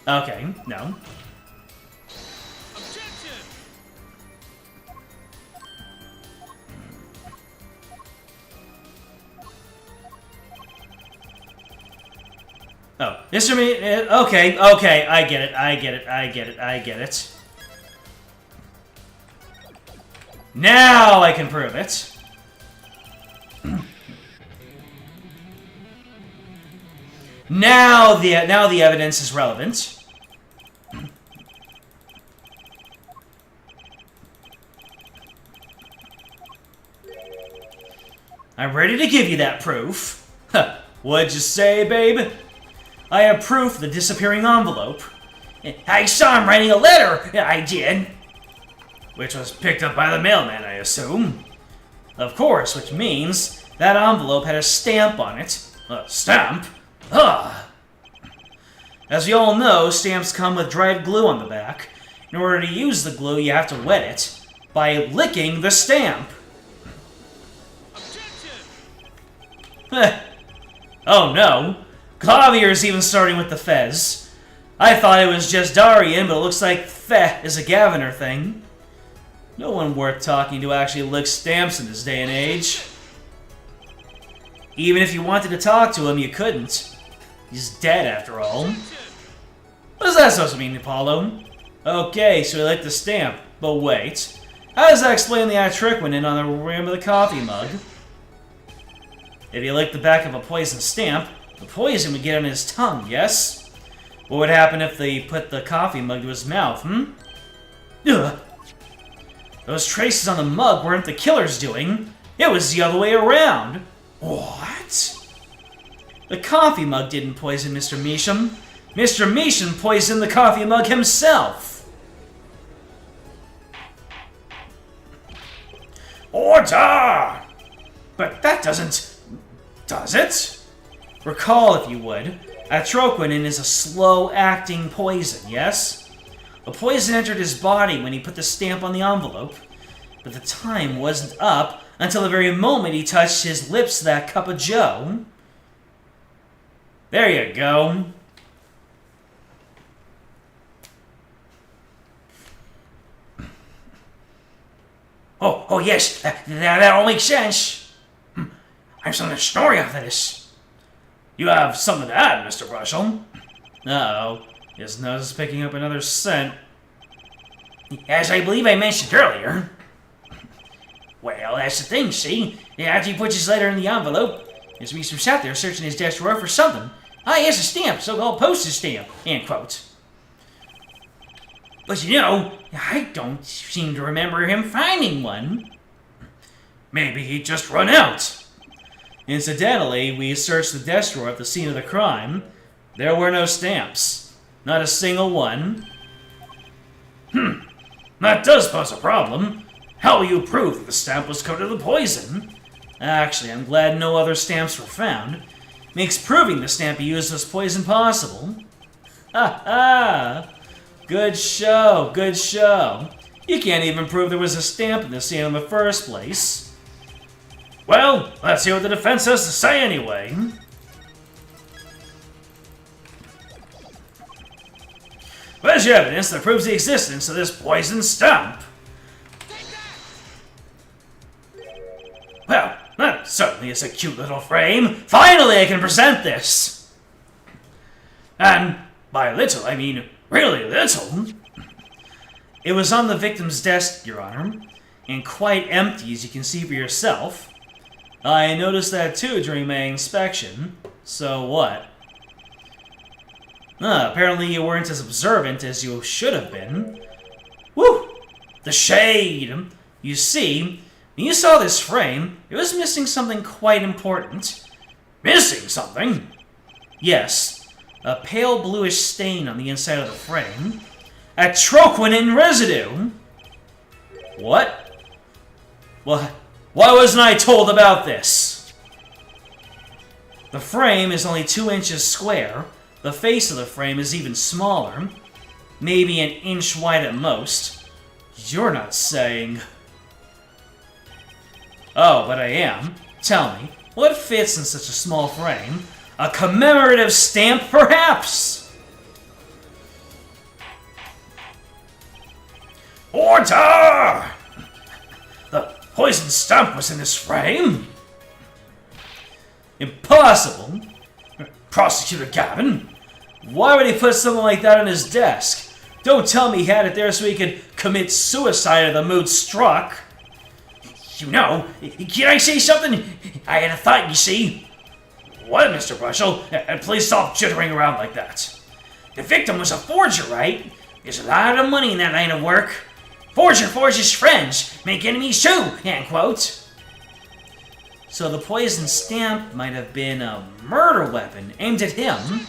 Okay, no. Oh, Mr. Okay, I get it. Now I can prove it. Now the evidence is relevant. I'm ready to give you that proof. What'd you say, babe? I have proof of the disappearing envelope. I saw him writing a letter! I did. Which was picked up by the mailman, I assume. Of course, which means that envelope had a stamp on it. A stamp? Ugh! As we all know, stamps come with dried glue on the back. In order to use the glue, you have to wet it by licking the stamp. Oh no. Clavier's even starting with the fez. I thought it was just Darien, but it looks like feh is a Gaviner thing. No one worth talking to actually licks stamps in this day and age. Even if you wanted to talk to him, you couldn't. He's dead after all. What is that supposed to mean, Apollo? Okay, so he licked the stamp. But wait. How does that explain the trick went in on the rim of the coffee mug? If he licked the back of a poisoned stamp, the poison would get on his tongue, yes? What would happen if they put the coffee mug to his mouth, Ugh. Those traces on the mug weren't the killer's doing. It was the other way around. What? The coffee mug didn't poison Mr. Measham. Mr. Measham poisoned the coffee mug himself. Order! But that doesn't... does it? Recall, if you would, atroquinin is a slow-acting poison, yes? The poison entered his body when he put the stamp on the envelope, but the time wasn't up until the very moment he touched his lips to that cup of joe. There you go. Oh yes, that all makes sense. I'm something to story off of this. You have something to add, Mr. Brushel? Uh-oh. His nose is picking up another scent. As I believe I mentioned earlier. Well, that's the thing, see? After he puts his letter in the envelope, Mr. Measham sat there searching his desk drawer for something. Ah, yes, a stamp, so-called postage stamp, end quote. But you know, I don't seem to remember him finding one. Maybe he'd just run out. Incidentally, we searched the desk drawer at the scene of the crime. There were no stamps. Not a single one. That does pose a problem. How will you prove that the stamp was coated with poison? Actually, I'm glad no other stamps were found. Makes proving the stamp he used was poison possible. Ha ha! Good show, good show. You can't even prove there was a stamp in the scene in the first place. Well, let's hear what the defense has to say anyway. Where's your evidence that proves the existence of this poison stamp? Well, that certainly is a cute little frame. Finally, I can present this. And by little, I mean really little. It was on the victim's desk, Your Honor, and quite empty, as you can see for yourself. I noticed that too during my inspection. So what? Apparently you weren't as observant as you should have been. Woo! The shade! You see, when you saw this frame, it was missing something quite important. Missing something? Yes, a pale bluish stain on the inside of the frame. Atroquinin residue! What? Why wasn't I told about this? The frame is only 2 inches square. The face of the frame is even smaller. Maybe an inch wide at most. You're not saying... Oh, but I am. Tell me, what fits in such a small frame? A commemorative stamp, perhaps? Order! The poison stamp was in this frame? Impossible. Prosecutor Gavin? Why would he put something like that on his desk? Don't tell me he had it there so he could commit suicide if the mood struck. You know, can I say something? I had a thought, you see. What, Mr. Brushel? Please stop jittering around like that. The victim was a forger, right? There's a lot of money in that line of work. Forger forges friends, make enemies too, end quote. So the poison stamp might have been a murder weapon aimed at him.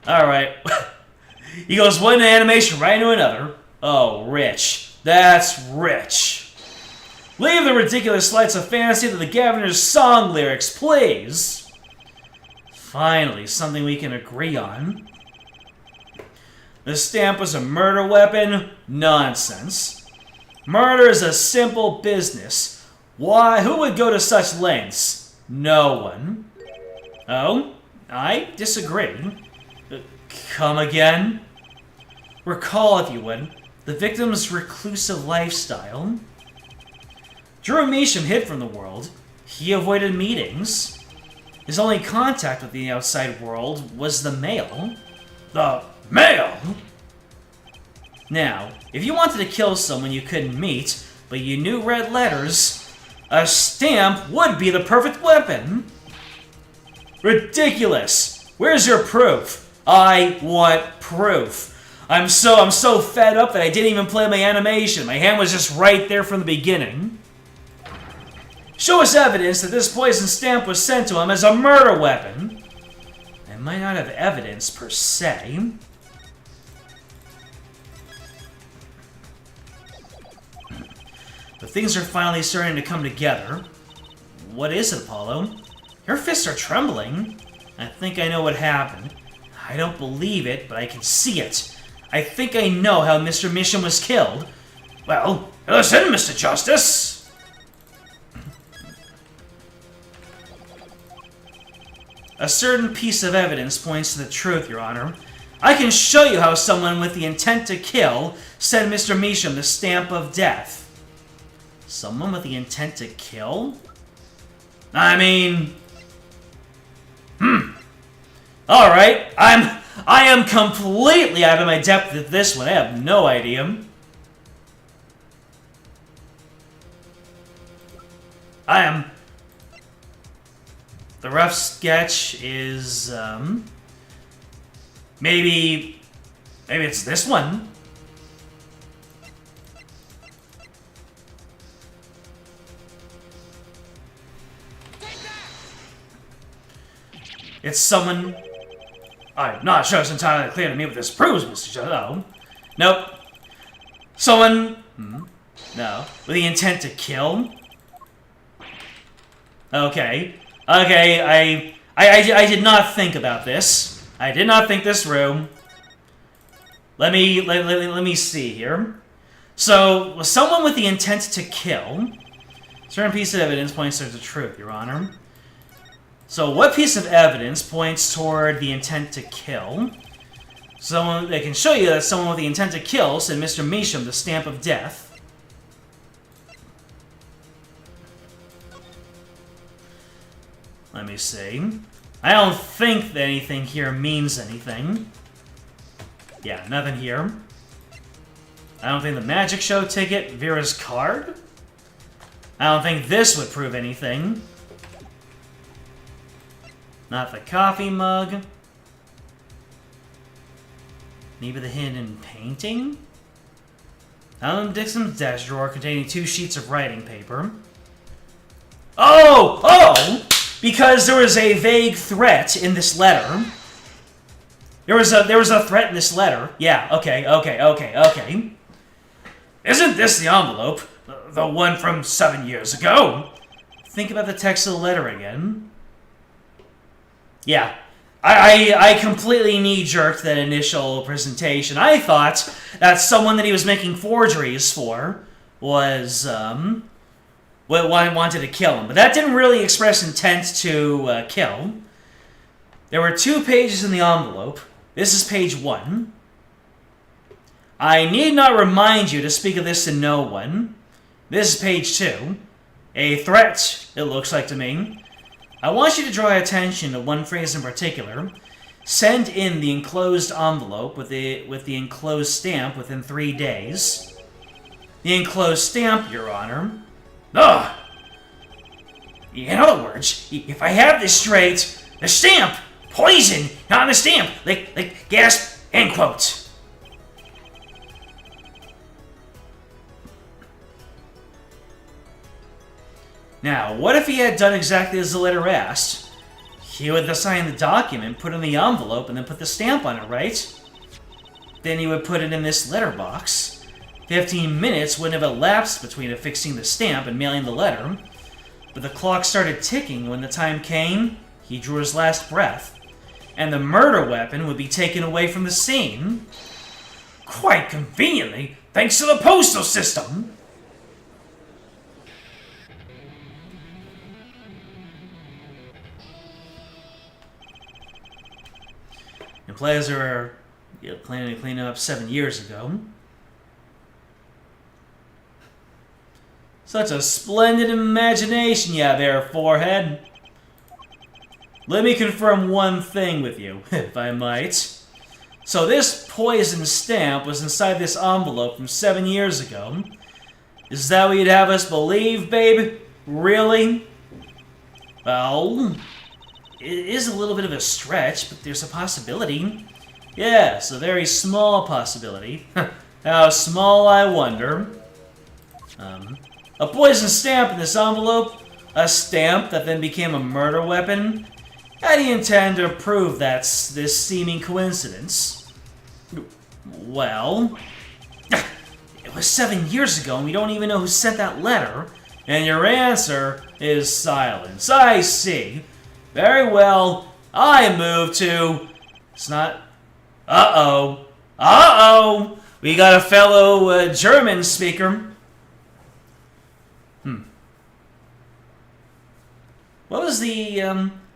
Alright. He goes one animation right into another. Oh, rich. That's rich. Leave the ridiculous slights of fantasy to the Governor's song lyrics, please. Finally, something we can agree on. The stamp was a murder weapon? Nonsense. Murder is a simple business. Why? Who would go to such lengths? No one. Oh? I disagree. Come again? Recall, if you would, the victim's reclusive lifestyle. Drew Measham hid from the world. He avoided meetings. His only contact with the outside world was the mail. The mail? Now, if you wanted to kill someone you couldn't meet, but you knew read letters, a stamp would be the perfect weapon. Ridiculous! Where's your proof? I want proof. I'm so fed up that I didn't even play my animation. My hand was just right there from the beginning. Show us evidence that this poison stamp was sent to him as a murder weapon. I might not have evidence per se. But things are finally starting to come together. What is it, Apollo? Your fists are trembling. I think I know what happened. I don't believe it, but I can see it. I think I know how Mr. Mission was killed. Well, listen, Mr. Justice. A certain piece of evidence points to the truth, Your Honor. I can show you how someone with the intent to kill sent Mr. Measham the stamp of death. Someone with the intent to kill? I mean... Alright, I am completely out of my depth with this one. I have no idea. The rough sketch is, maybe it's this one. It's someone... I'm not sure it's entirely clear to me what this proves, Mr. Joe. Nope. Someone... No. With the intent to kill? Okay. Okay, I did not think about this. I did not think this through. Let me see here. So, someone with the intent to kill... Certain piece of evidence points to the truth, Your Honor. So, what piece of evidence points toward the intent to kill? Someone that can show you that someone with the intent to kill sent Mr. Measham the stamp of death. Let me see. I don't think that anything here means anything. Yeah, nothing here. I don't think the magic show ticket, Vera's card. I don't think this would prove anything. Not the coffee mug. Maybe the hidden painting? Alan Dixon's desk drawer containing 2 sheets of writing paper. Oh! Because there was a vague threat in this letter. There was a threat in this letter. Yeah, okay. Isn't this the envelope? The one from 7 years ago? Think about the text of the letter again. Yeah. I completely knee-jerked that initial presentation. I thought that someone that he was making forgeries for was, wanted to kill him. But that didn't really express intent to kill. There were 2 pages in the envelope. This is page 1. I need not remind you to speak of this to no one. This is page 2. A threat, it looks like to me. I want you to draw attention to one phrase in particular. Send in the enclosed envelope with the enclosed stamp within 3 days. The enclosed stamp, Your Honor. Ugh! In other words, if I have this straight, the stamp, poison, not the stamp, like gasp, end quote. Now, what if he had done exactly as the letter asked? He would have signed the document, put it in the envelope, and then put the stamp on it, right? Then he would put it in this letterbox. 15 minutes wouldn't have elapsed between affixing the stamp and mailing the letter. But the clock started ticking when the time came. He drew his last breath. And the murder weapon would be taken away from the scene. Quite conveniently, thanks to the postal system. And players are planning to clean up 7 years ago. Such a splendid imagination you have there, forehead. Let me confirm one thing with you, if I might. So this poison stamp was inside this envelope from 7 years ago. Is that what you'd have us believe, babe? Really? Well, it is a little bit of a stretch, but there's a possibility. Yes, a very small possibility. How small, I wonder. A poison stamp in this envelope? A stamp that then became a murder weapon? How do you intend to prove that's this seeming coincidence? Well... It was 7 years ago and we don't even know who sent that letter. And your answer is silence. I see. Very well. I move to... It's not... Uh-oh. Uh-oh! We got a fellow German speaker. What was the,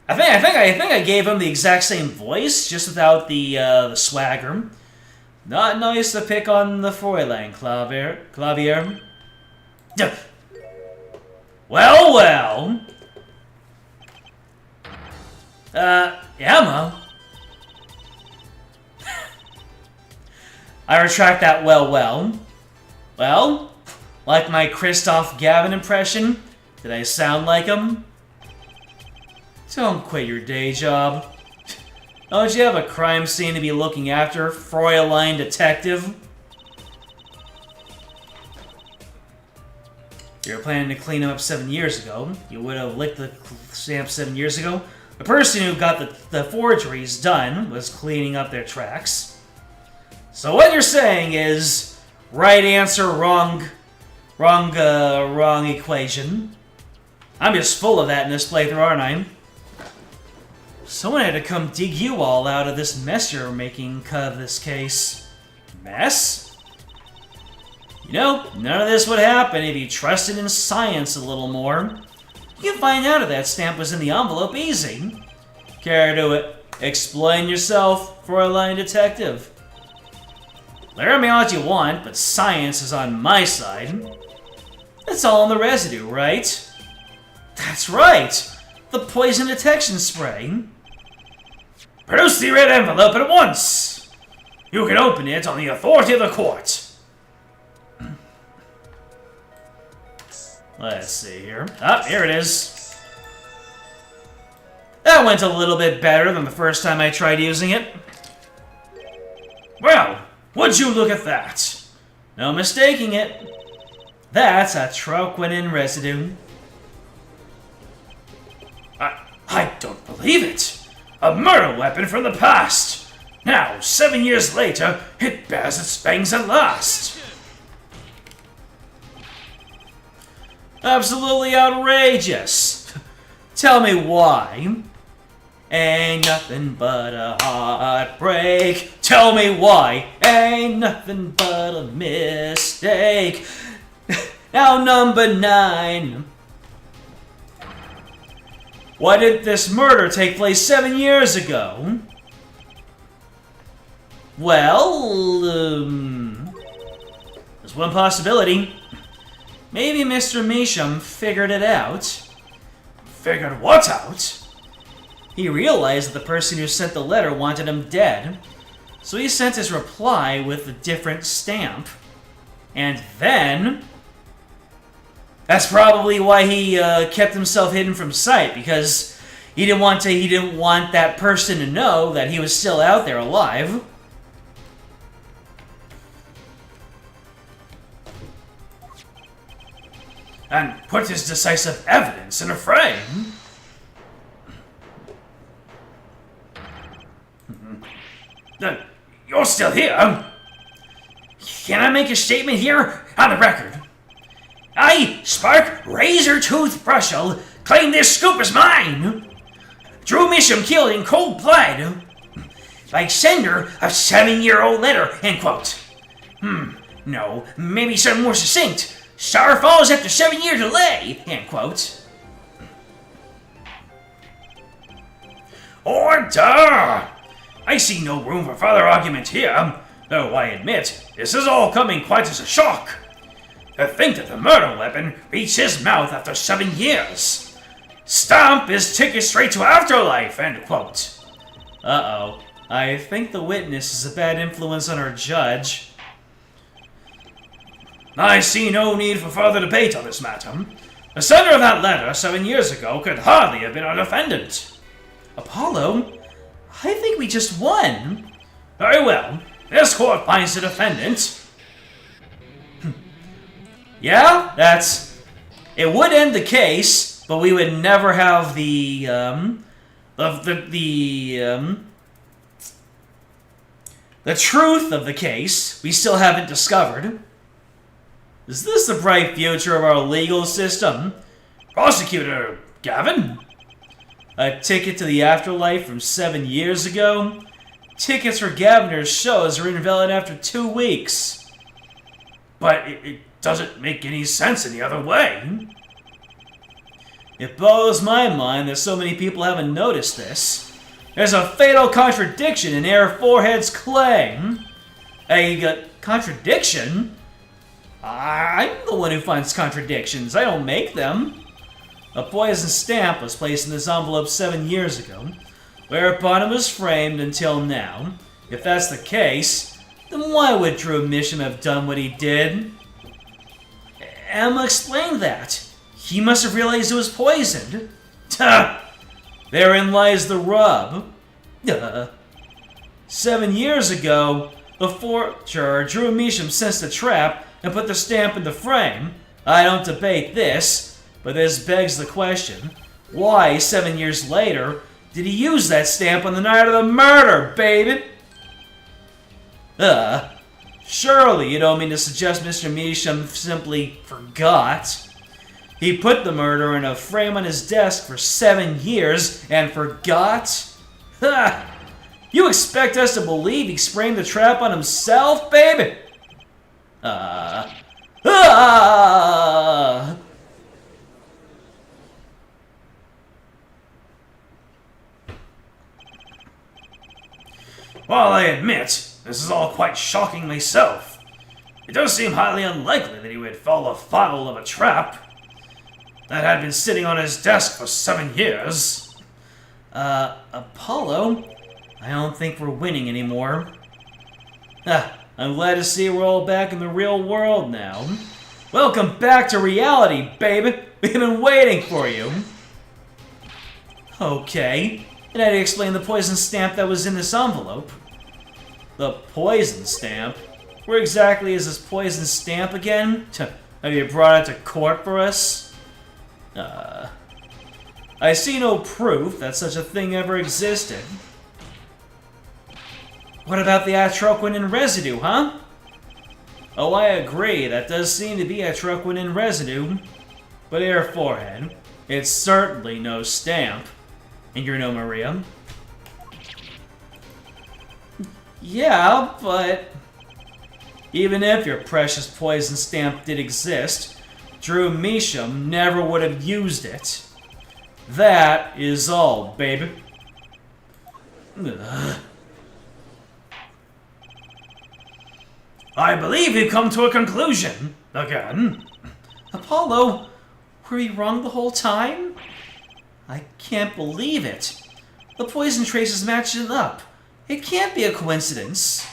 I think I gave him the exact same voice, just without the swagger. Not nice to pick on the Fräulein, Clavier. Well, well. Emma? I retract that well. Well, like my Christoph Gavin impression? Did I sound like him? Don't quit your day job. Don't you have a crime scene to be looking after, Fräulein Detective? You were planning to clean him up 7 years ago. You would have licked the stamp 7 years ago. The person who got the forgeries done was cleaning up their tracks. So what you're saying is, right answer, wrong equation. I'm just full of that in this playthrough, aren't I? Someone had to come dig you all out of this mess you're making of this case. Mess? You know, none of this would happen if you trusted in science a little more. You can find out if that stamp was in the envelope easy. Care to explain yourself, Fräulein Detective? Learn me what you want, but science is on my side. It's all in the residue, right? That's right! The poison detection spray. Produce the red envelope at once! You can open it on the authority of the court. Let's see here. Ah, here it is. That went a little bit better than the first time I tried using it. Well, would you look at that? No mistaking it. That's a troquinin residue. I don't believe it. A murder weapon from the past. Now, 7 years later, it bears its fangs at last. Absolutely outrageous. Tell me why. Ain't nothing but a heartbreak. Tell me why. Ain't nothing but a mistake. Now number 9. Why did this murder take place 7 years ago? Well, there's one possibility. Maybe Mr. Measham figured it out. Figured what out? He realized that the person who sent the letter wanted him dead, so he sent his reply with a different stamp. And then... That's probably why he kept himself hidden from sight, because he didn't want that person to know that he was still out there alive. And put his decisive evidence in a frame. You're still here. Can I make a statement here? On the record. I, Spark Razor Toothbrush'll claim this scoop is mine. Drew Measham killed in cold blood by sender of 7-year-old letter, end quote. No, maybe something more succinct. Star falls after 7-year delay, end quote. Order! I see no room for further argument here, though I admit this is all coming quite as a shock. To think that the murder weapon reached his mouth after 7 years. Stamp his ticket straight to afterlife, end quote. Uh-oh. I think the witness is a bad influence on our judge. I see no need for further debate on this matter. The sender of that letter 7 years ago could hardly have been our defendant. Apollo? I think we just won. Very well. This court finds the defendant. Yeah, it would end the case, but we would never have the truth of the case. We still haven't discovered. Is this the bright future of our legal system? Prosecutor Gavin? A ticket to the afterlife from 7 years ago? Tickets for Gaviner's shows are invalid after 2 weeks. But it doesn't make any sense any other way. It blows my mind that so many people haven't noticed this. There's a fatal contradiction in Air Forehead's claim. A contradiction? I'm the one who finds contradictions. I don't make them. A poison stamp was placed in this envelope 7 years ago, whereupon it was framed until now. If that's the case, then why would Drew Misham have done what he did? Emma explained that. He must have realized it was poisoned. Therein lies the rub. 7 years ago, the forger Drew Misham sensed the trap and put the stamp in the frame. I don't debate this, but this begs the question, why 7 years later did he use that stamp on the night of the murder, baby? Surely you don't mean to suggest Mr. Measham simply forgot. He put the murder in a frame on his desk for 7 years and forgot? You expect us to believe he sprayed the trap on himself, baby? While I admit, this is all quite shocking myself, it does seem highly unlikely that he would fall afoul of a trap that had been sitting on his desk for 7 years. Apollo, I don't think we're winning anymore. I'm glad to see we're all back in the real world now. Welcome back to reality, baby! We've been waiting for you! Okay, and how do you explain the poison stamp that was in this envelope? The poison stamp? Where exactly is this poison stamp again? Have you brought it to court for us? I see no proof that such a thing ever existed. What about the atroquinin residue, huh? Oh, I agree, that does seem to be atroquinin residue. But Air Forehead, it's certainly no stamp. And you're no Maria. Yeah, but even if your precious poison stamp did exist, Drew Measham never would have used it. That is all, baby. I believe we've come to a conclusion. Again. Apollo, were we wrong the whole time? I can't believe it. The poison traces matched it up. It can't be a coincidence.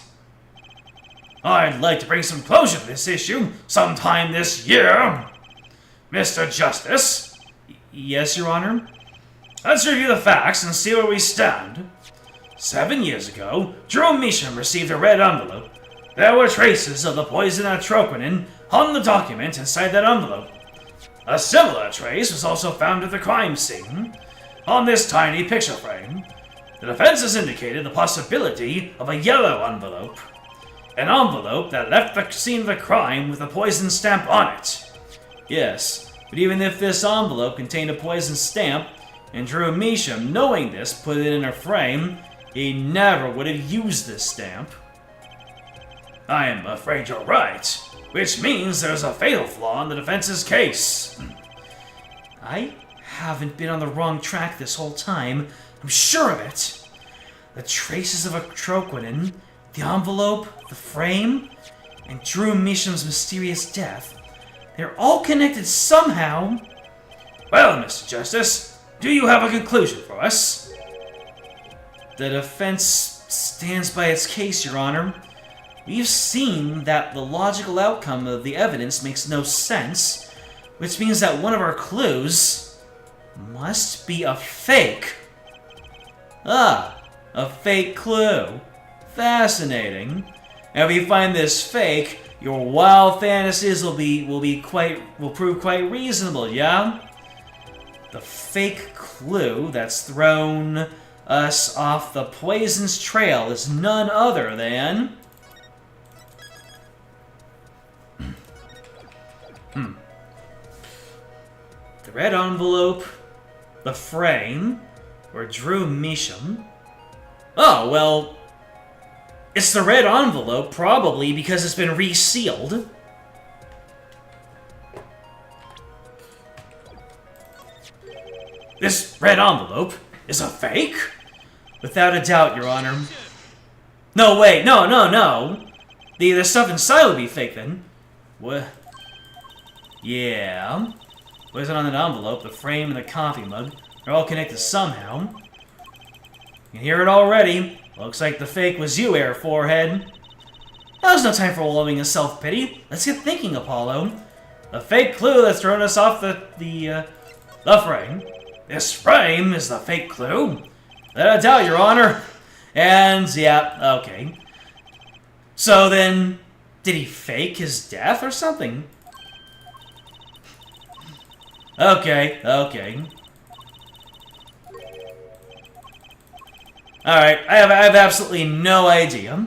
I'd like to bring some closure to this issue sometime this year. Mr. Justice? Yes, Your Honor? Let's review the facts and see where we stand. 7 years ago, Drew Measham received a red envelope. There were traces of the poison atroquinin on the document inside that envelope. A similar trace was also found at the crime scene, on this tiny picture frame. The defense has indicated the possibility of a yellow envelope. An envelope that left the scene of the crime with a poison stamp on it. Yes, but even if this envelope contained a poison stamp, and Drew Measham, knowing this, put it in a frame, he never would have used this stamp. I am afraid you're right, which means there's a fatal flaw in the defense's case. I haven't been on the wrong track this whole time. I'm sure of it. The traces of atroquinin, the envelope, the frame, and Drew Measham's mysterious death. They're all connected somehow. Well, Mr. Justice, do you have a conclusion for us? The defense stands by its case, Your Honor. We've seen that the logical outcome of the evidence makes no sense, which means that one of our clues must be a fake. A fake clue. Fascinating. And if you find this fake, your wild fantasies will prove quite reasonable, yeah? The fake clue that's thrown us off the poison's trail is none other than... The red envelope, the frame, or Drew Measham. Oh, well, it's the red envelope, probably because it's been resealed. This red envelope is a fake? Without a doubt, Your Honor. No, wait, no. The stuff inside would be fake, then. What? Yeah. What is it on that envelope? The frame and the coffee mug. They're all connected somehow. You can hear it already. Looks like the fake was you, Air Forehead. Now's no time for wallowing in self-pity. Let's get thinking, Apollo. The fake clue that's thrown us off the frame. This frame is the fake clue. Without a doubt, Your Honor. And, yeah, okay. So then, did he fake his death or something? Okay. Alright, I have absolutely no idea.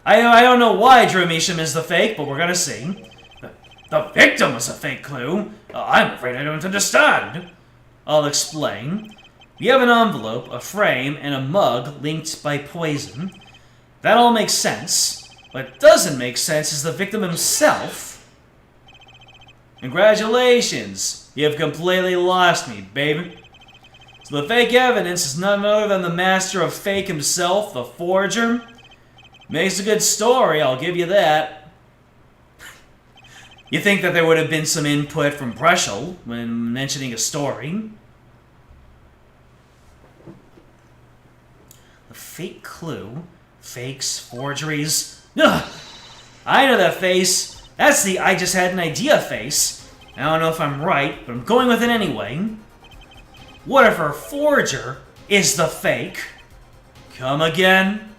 I don't know why Drew Measham is the fake, but we're gonna see. The victim was a fake clue? I'm afraid I don't understand. I'll explain. We have an envelope, a frame, and a mug linked by poison. That all makes sense. What doesn't make sense is the victim himself. Congratulations! You have completely lost me, baby. So the fake evidence is none other than the master of fake himself, the forger. Makes a good story, I'll give you that. You think that there would have been some input from Brushel when mentioning a story? The fake clue, fakes, forgeries. Ugh! I know that face. That's the I just had an idea face. I don't know if I'm right, but I'm going with it anyway. What if our forger is the fake? Come again?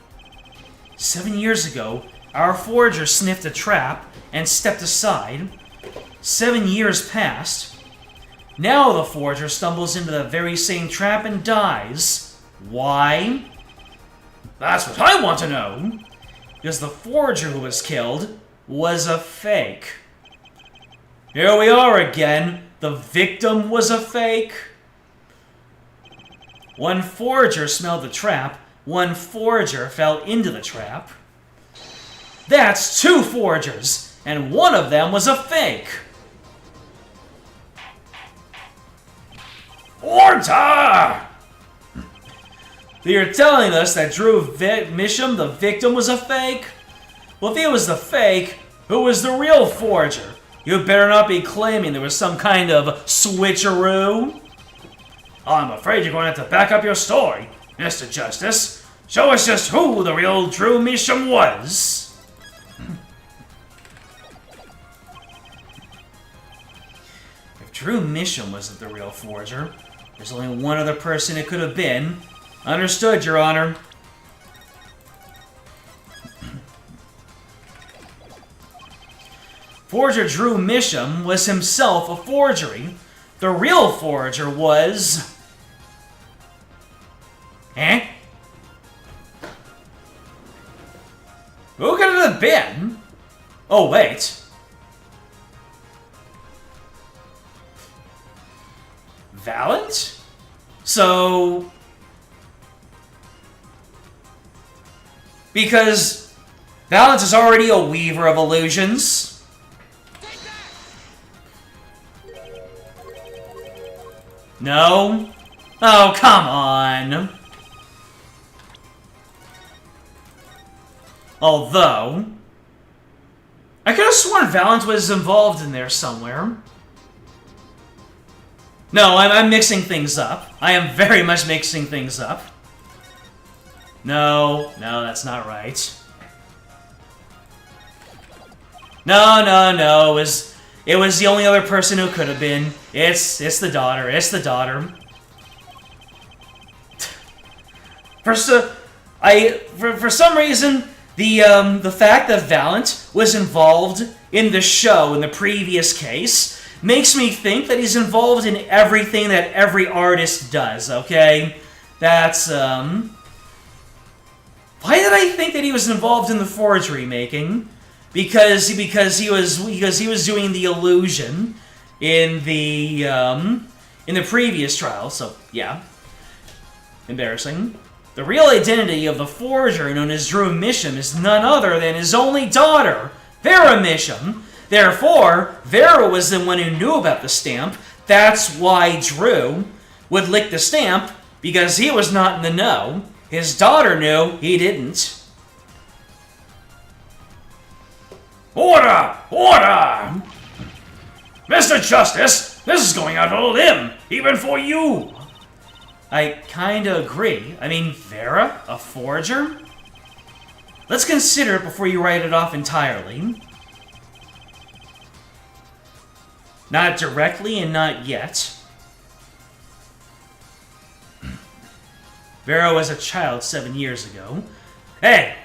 7 years ago, our forger sniffed a trap and stepped aside. 7 years passed. Now the forger stumbles into the very same trap and dies. Why? That's what I want to know. Because the forger who was killed was a fake. Here we are again. The victim was a fake. One forger smelled the trap. One forger fell into the trap. That's two forgers, and one of them was a fake. Order! So you're telling us that Drew Measham, the victim, was a fake? Well, if he was the fake, who was the real forger? You better not be claiming there was some kind of switcheroo. I'm afraid you're going to have to back up your story, Mr. Justice. Show us just who the real Drew Measham was. If Drew Measham wasn't the real forger, there's only one other person it could have been. Understood, Your Honor. Forger Drew Measham was himself a forgery. The real forger was... Eh? Who could it have been? Oh, wait. Valent? So... Because Valent is already a weaver of illusions. No? Oh, come on. Although, I could have sworn Valent was involved in there somewhere. No, I'm mixing things up. I am very much mixing things up. No, that's not right. No. It was the only other person who could have been. It's the daughter. For some reason, the fact that Valent was involved in the show in the previous case makes me think that he's involved in everything that every artist does, okay? That's, Why did I think that he was involved in the forgery making? Because he was doing the illusion in the previous trial, so, yeah. Embarrassing. The real identity of the forger known as Drew Misham is none other than his only daughter, Vera Misham. Therefore, Vera was the one who knew about the stamp. That's why Drew would lick the stamp, because he was not in the know. His daughter knew, he didn't. Order! Order! Mr. Justice, this is going out on a limb, even for you. I kinda agree. I mean, Vera? A forger? Let's consider it before you write it off entirely. Not directly and not yet. Vera was a child 7 years ago. Hey!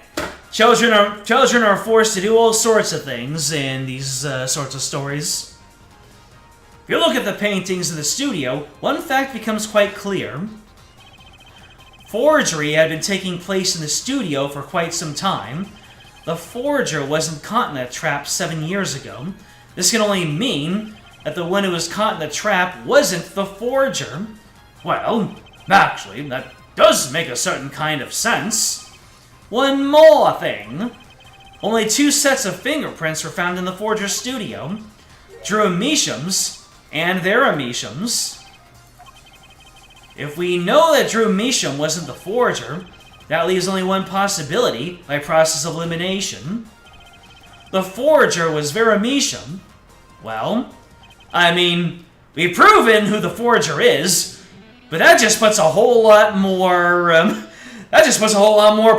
Children are forced to do all sorts of things in these sorts of stories. If you look at the paintings in the studio, one fact becomes quite clear. Forgery had been taking place in the studio for quite some time. The forger wasn't caught in that trap 7 years ago. This can only mean that the one who was caught in the trap wasn't the forger. Well, actually, that does make a certain kind of sense. One more thing. Only 2 sets of fingerprints were found in the forger's studio. Drew Misham's and Vera Misham's. If we know that Drew Misham wasn't the forger, that leaves only one possibility by process of elimination. The forger was Vera Misham. Well, I mean, we've proven who the forger is, but that just puts a whole lot more,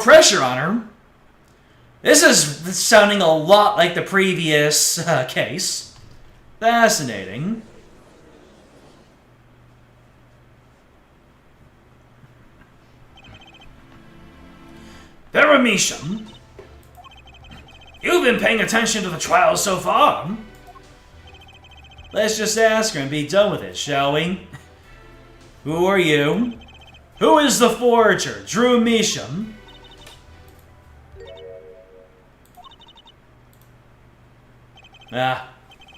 pressure on her. This is sounding a lot like the previous case. Fascinating. Vera Misham, you've been paying attention to the trial so far. Let's just ask her and be done with it, shall we? Who are you? Who is the forger? Drew Misham? Ah,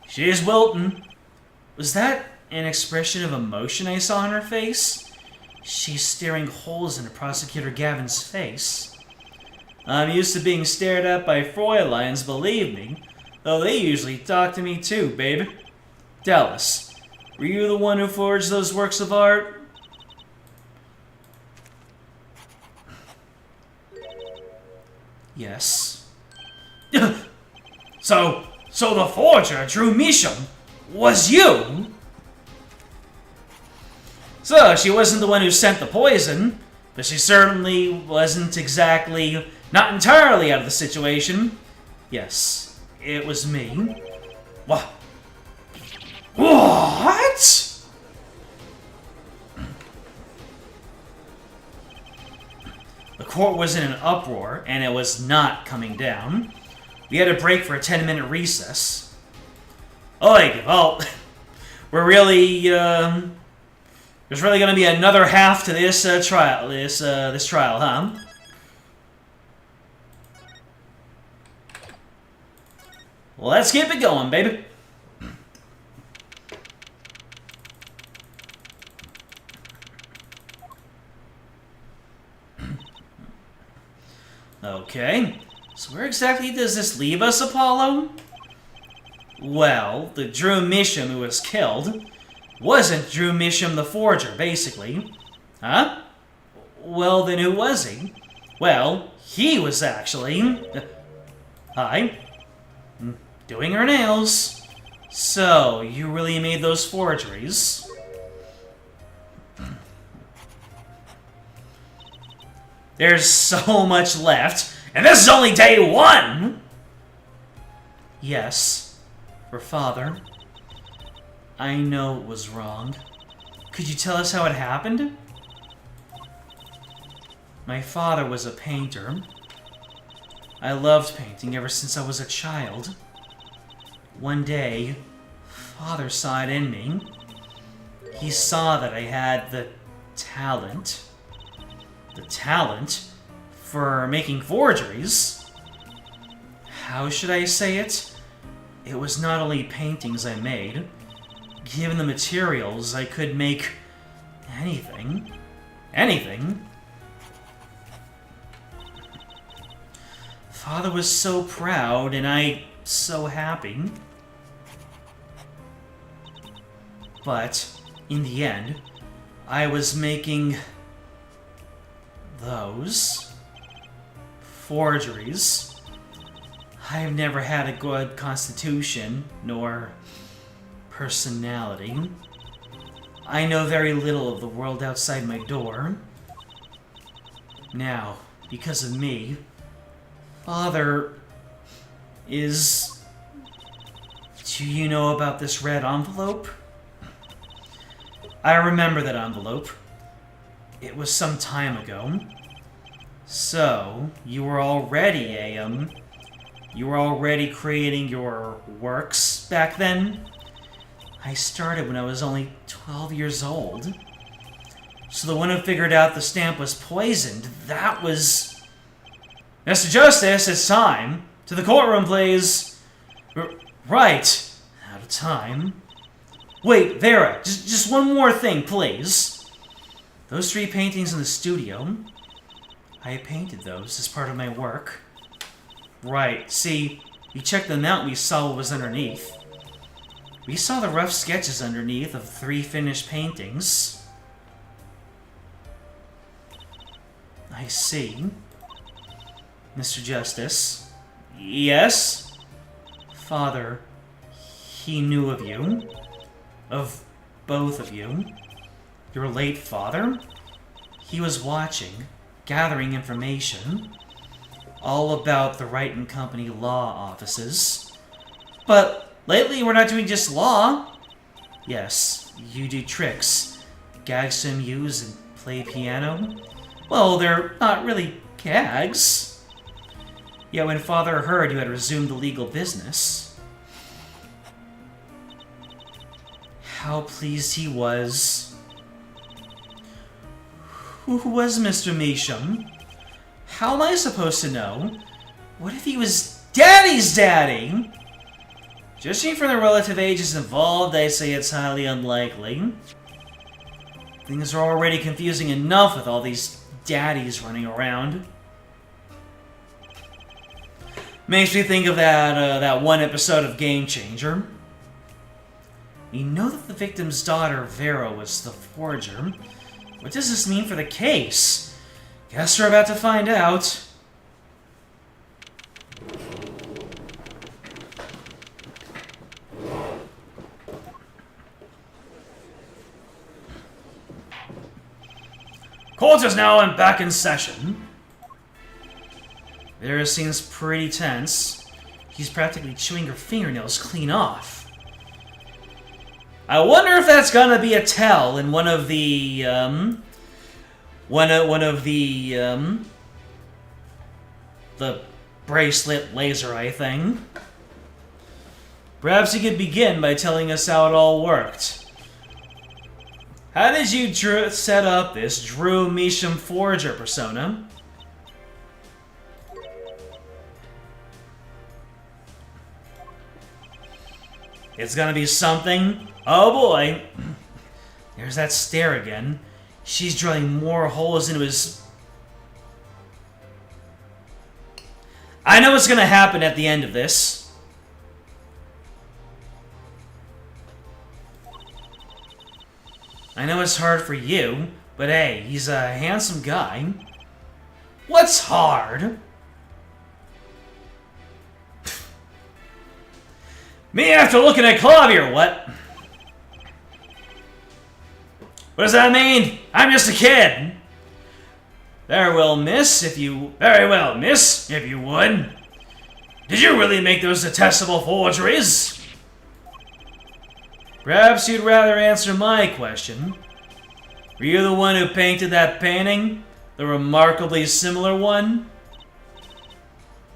she's Wilton. Was that an expression of emotion I saw on her face? She's staring holes into Prosecutor Gavin's face. I'm used to being stared at by Fräuleins, believe me. Though they usually talk to me too, baby. Dallas, were you the one who forged those works of art? Yes. So the forger, Drew Misham, was you? So, she wasn't the one who sent the poison, but she certainly wasn't exactly, not entirely out of the situation. Yes, it was me. What? What? The court was in an uproar, and it was not coming down. We had a break for a 10-minute recess. Well, we're really, there's really gonna be another half to this trial, this trial, huh? Let's keep it going, baby. Okay, so where exactly does this leave us, Apollo? Well, the Drew Misham who was killed wasn't Drew Misham the forger, basically. Huh? Well, then who was he? Well, he was actually... Hi. Doing her nails. So, you really made those forgeries? There's so much left, and this is only day 1! Yes, for Father. I know it was wrong. Could you tell us how it happened? My father was a painter. I loved painting ever since I was a child. One day, Father saw it in me. He saw that I had the talent for making forgeries. How should I say it? It was not only paintings I made. Given the materials, I could make anything. Anything. Father was so proud, and I so happy. But, in the end, I was making those forgeries. I've never had a good constitution, nor personality. I know very little of the world outside my door. Now, because of me, Father is... Do you know about this red envelope? I remember that envelope. It was some time ago. So, you were already you were already creating your works back then? I started when I was only 12 years old. So the one who figured out the stamp was poisoned, that was... Mr. Justice, it's time. To the courtroom, please. Right. Out of time. Wait, Vera, just one more thing, please. Those 3 paintings in the studio, I painted those as part of my work. Right, see, we checked them out and we saw what was underneath. We saw the rough sketches underneath of 3 finished paintings. I see. Mr. Justice. Yes? Father, he knew of you. Of both of you. Your late father? He was watching, gathering information, all about the Wright and Company law offices. But lately we're not doing just law. Yes, you do tricks. Gags to amuse and play piano. Well, they're not really gags. Yet when Father heard you had resumed the legal business, how pleased he was. Who was Mr. Measham? How am I supposed to know? What if he was Daddy's daddy? Judging from the relative ages involved, I say it's highly unlikely. Things are already confusing enough with all these daddies running around. Makes me think of that one episode of Game Changer. We know that the victim's daughter, Vera, was the forger. What does this mean for the case? Guess we're about to find out. Court is now back in session. Vera seems pretty tense. He's practically chewing her fingernails clean off. I wonder if that's gonna be a tell in one of the the bracelet laser eye thing. Perhaps he could begin by telling us how it all worked. How did you set up this Drew Measham forger persona? It's gonna be something. Oh boy. There's that stare again. She's drilling more holes into his... I know what's gonna happen at the end of this. I know it's hard for you, but hey, he's a handsome guy. What's hard? Me after looking at Clavier, what? What does that mean? I'm just a kid. Very well, miss, if you would. Did you really make those detestable forgeries? Perhaps you'd rather answer my question. Were you the one who painted that painting? The remarkably similar one?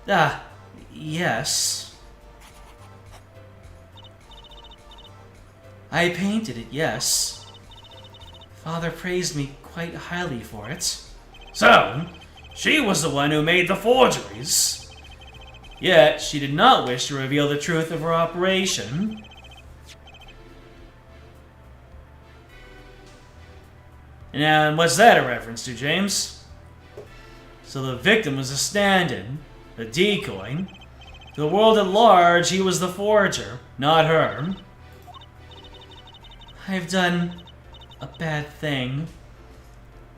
Ah, yes. I painted it, yes. Father praised me quite highly for it. So, she was the one who made the forgeries. Yet, she did not wish to reveal the truth of her operation. And what's that a reference to, James? So the victim was a stand-in, a decoy. To the world at large, he was the forger, not her. I've done a bad thing.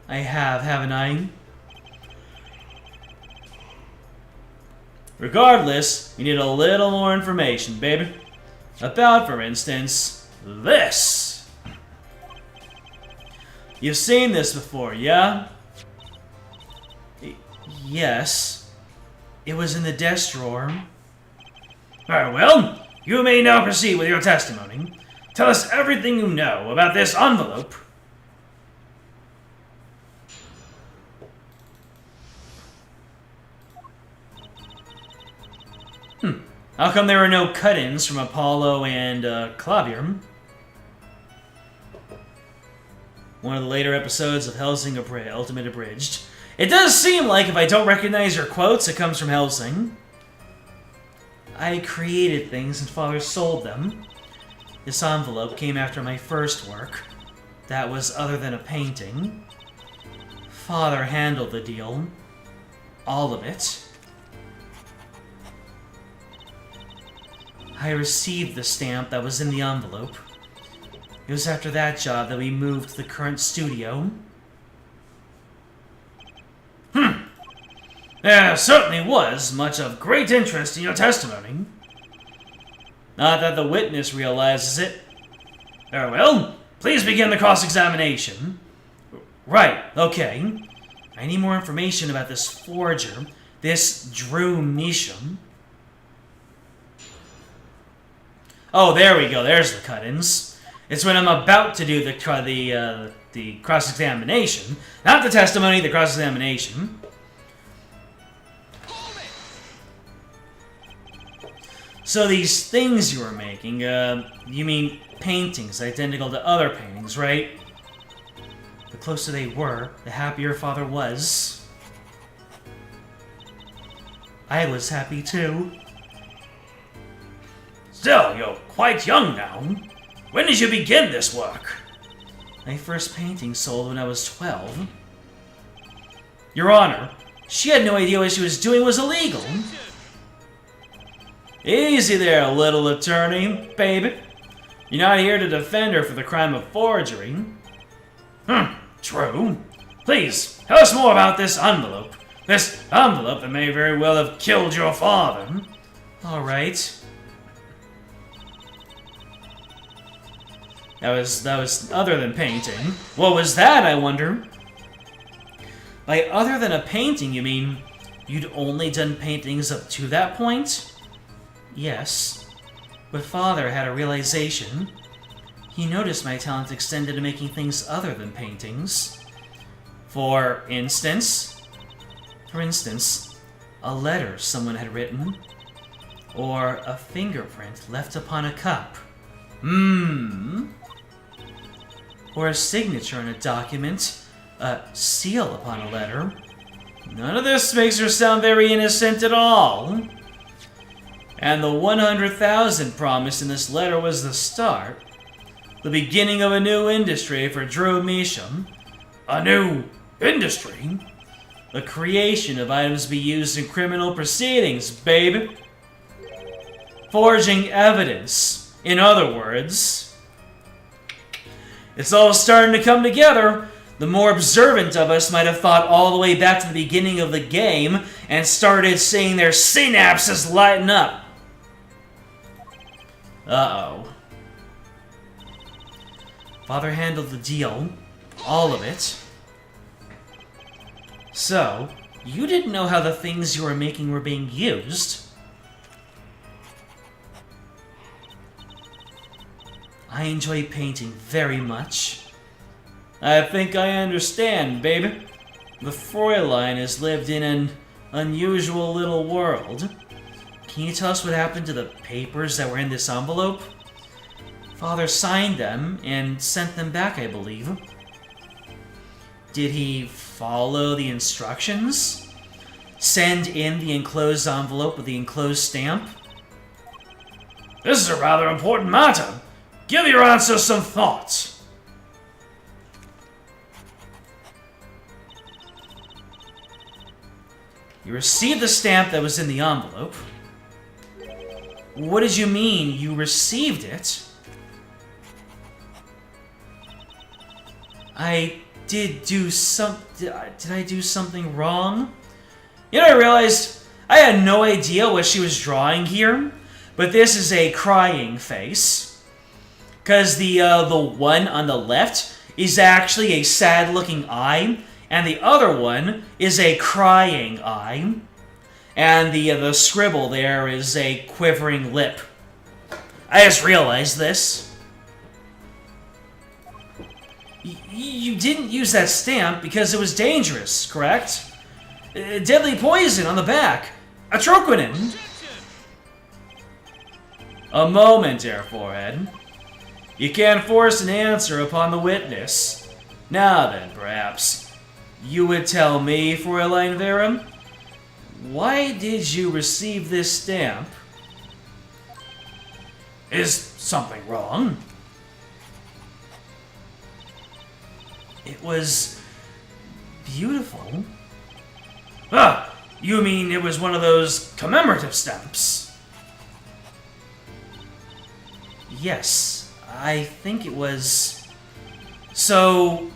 I have, haven't I? Regardless, we need a little more information, baby. About, for instance, this. You've seen this before, yeah? Yes. It was in the desk drawer. Very well, you may now proceed with your testimony. Tell us everything you know about this envelope. How come there were no cut-ins from Apollo and Clavier? One of the later episodes of Hellsing Ultimate Abridged. It does seem like if I don't recognize your quotes, it comes from Hellsing. I created things and Father sold them. This envelope came after my first work. That was other than a painting. Father handled the deal. All of it. I received the stamp that was in the envelope. It was after that job that we moved to the current studio. There certainly was much of great interest in your testimony. Not that the witness realizes it. Very well, please begin the cross-examination. Right, okay. I need more information about this forger, this Drew Measham. Oh, there we go. There's the cut-ins. It's when I'm about to do the cross-examination. Not the testimony, the cross-examination. So these things you were making, you mean paintings identical to other paintings, right? The closer they were, the happier Father was. I was happy too. Still, you're quite young now. When did you begin this work? My first painting sold when I was 12. Your Honor, she had no idea what she was doing was illegal. Easy there, little attorney, baby. You're not here to defend her for the crime of forgery. True. Please, tell us more about this envelope. This envelope that may very well have killed your father. All right. That was other than painting. What was that, I wonder? By other than a painting, you mean you'd only done paintings up to that point? Yes. But Father had a realization. He noticed my talent extended to making things other than paintings. For instance, a letter someone had written. Or a fingerprint left upon a cup. Or a signature on a document, a seal upon a letter. None of this makes her sound very innocent at all. And the 100,000 promised in this letter was the start. The beginning of a new industry for Drew Measham. A new industry? The creation of items to be used in criminal proceedings, babe. Forging evidence. In other words... It's all starting to come together. The more observant of us might have thought all the way back to the beginning of the game and started seeing their synapses lighten up. Uh-oh. Father handled the deal. All of it. So, you didn't know how the things you were making were being used. I enjoy painting very much. I think I understand, baby. The Fräulein has lived in an unusual little world. Can you tell us what happened to the papers that were in this envelope? Father signed them and sent them back, I believe. Did he follow the instructions? Send in the enclosed envelope with the enclosed stamp? This is a rather important matter. Give your answer some thought. You received the stamp that was in the envelope. What did you mean, you received it? Did I do something wrong? You know, I realized I had no idea what she was drawing here, but this is a crying face. Because the one on the left is actually a sad-looking eye, and the other one is a crying eye. And the scribble there is a quivering lip. I just realized this. You didn't use that stamp because it was dangerous, correct? Deadly poison on the back. Atroquinin. A moment, Air Forehead. You can't force an answer upon the witness. Now then, perhaps, you would tell me, Fräulein Vera, why did you receive this stamp? Is something wrong? It was beautiful. Ah, you mean it was one of those commemorative stamps? Yes, I think it was. So,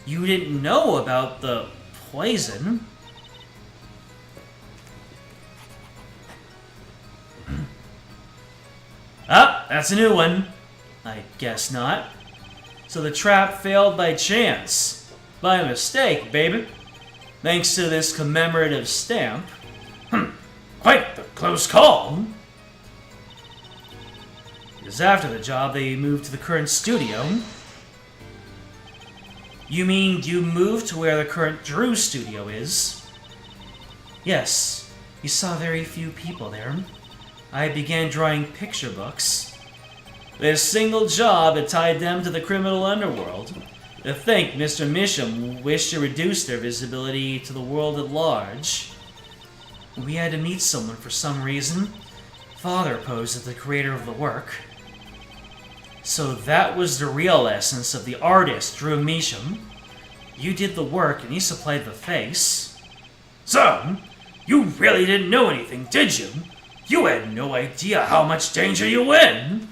you didn't know about the poison? Ah, that's a new one. I guess not. So the trap failed by chance. By mistake, baby. Thanks to this commemorative stamp. Quite the close call. Because after the job, they moved to the current studio. You mean you moved to where the current Drew studio is? Yes, you saw very few people there. I began drawing picture books. This single job had tied them to the criminal underworld. To think Mr. Misham wished to reduce their visibility to the world at large. We had to meet someone for some reason. Father posed as the creator of the work. So that was the real essence of the artist, Drew Misham. You did the work and he supplied the face. So, you really didn't know anything, did you? You had no idea how much danger you were in.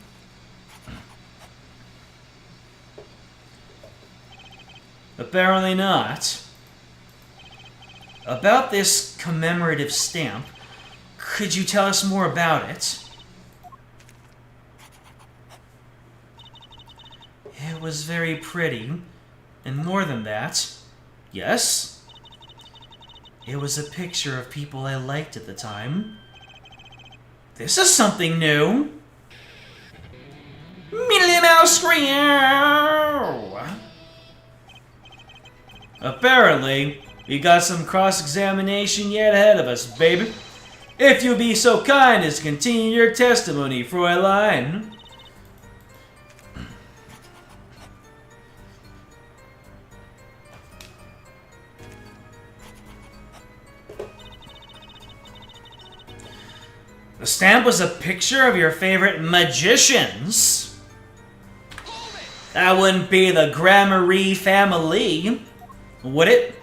Apparently not. About this commemorative stamp, could you tell us more about it? It was very pretty, and more than that, yes? It was a picture of people I liked at the time. This is something new! Millie Mouse Meow! Apparently, we got some cross-examination yet ahead of us, baby. If you'll be so kind as to continue your testimony, Fräulein. The stamp was a picture of your favorite magicians. That wouldn't be the Gramarye family, would it?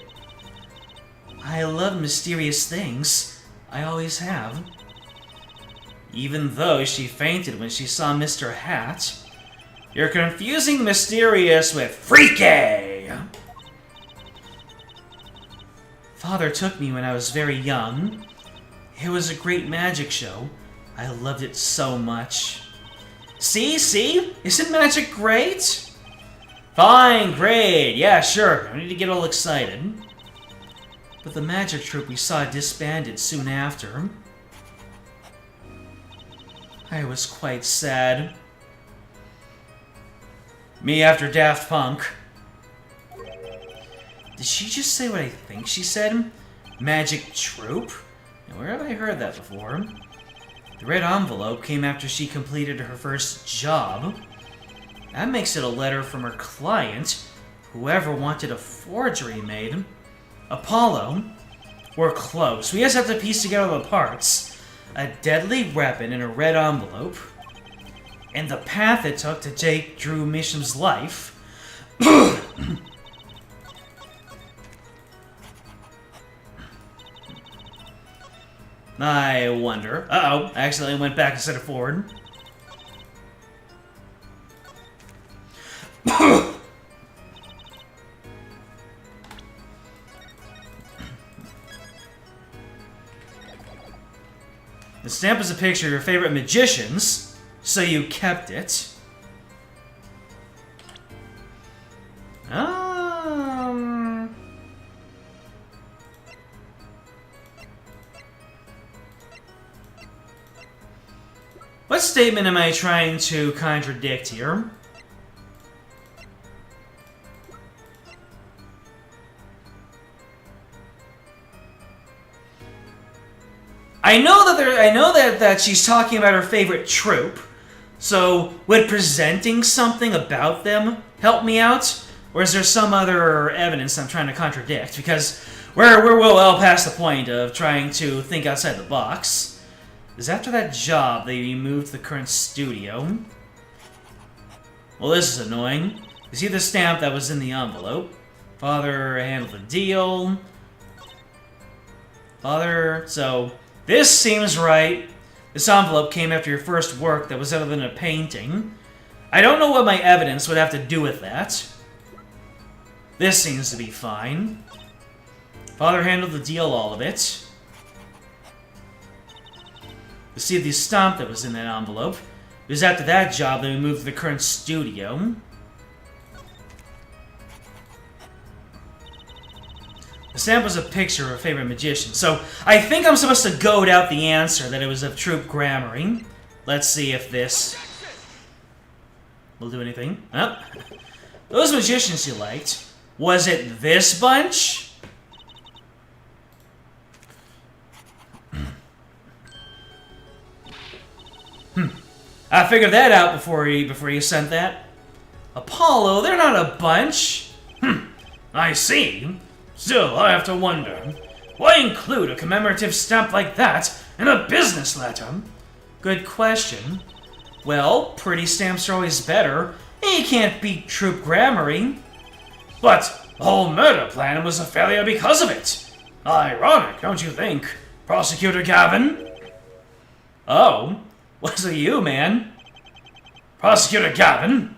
I love mysterious things. I always have. Even though she fainted when she saw Mr. Hat. You're confusing mysterious with freaky! Father took me when I was very young. It was a great magic show. I loved it so much. See? Isn't magic great? Fine, great, yeah, sure. No need to get all excited. But the magic troupe we saw disbanded soon after. I was quite sad. Me after Daft Punk. Did she just say what I think she said? Magic troop? Now, where have I heard that before? The red envelope came after she completed her first job. That makes it a letter from her client, whoever wanted a forgery made. Apollo? We're close. We just have to piece together the parts. A deadly weapon in a red envelope. And the path it took to take Drew Misham's life. I wonder. Uh-oh, I accidentally went back instead of forward. The stamp is a picture of your favorite magicians, so you kept it. What statement am I trying to contradict here? I know that she's talking about her favorite troop. So, would presenting something about them help me out? Or is there some other evidence I'm trying to contradict? Because we're well past the point of trying to think outside the box. Is after that job they moved to the current studio? Well, this is annoying. You see the stamp that was in the envelope? Father handled the deal. Father, so this seems right. This envelope came after your first work that was other than a painting. I don't know what my evidence would have to do with that. This seems to be fine. Father handled the deal, all of it. You see the stamp that was in that envelope. It was after that job that we moved to the current studio. The stamp was a picture of a favorite magician. So, I think I'm supposed to goad out the answer that it was of Troop Grammary. Let's see if this will do anything. Oh. Those magicians you liked. Was it this bunch? I figured that out before you sent that. Apollo, they're not a bunch. I see. Still, I have to wonder. Why include a commemorative stamp like that in a business letter? Good question. Well, pretty stamps are always better. And you can't beat Troop Grammary. But the whole murder plan was a failure because of it. Ironic, don't you think, Prosecutor Gavin? Oh, was it you, man? Prosecutor Gavin?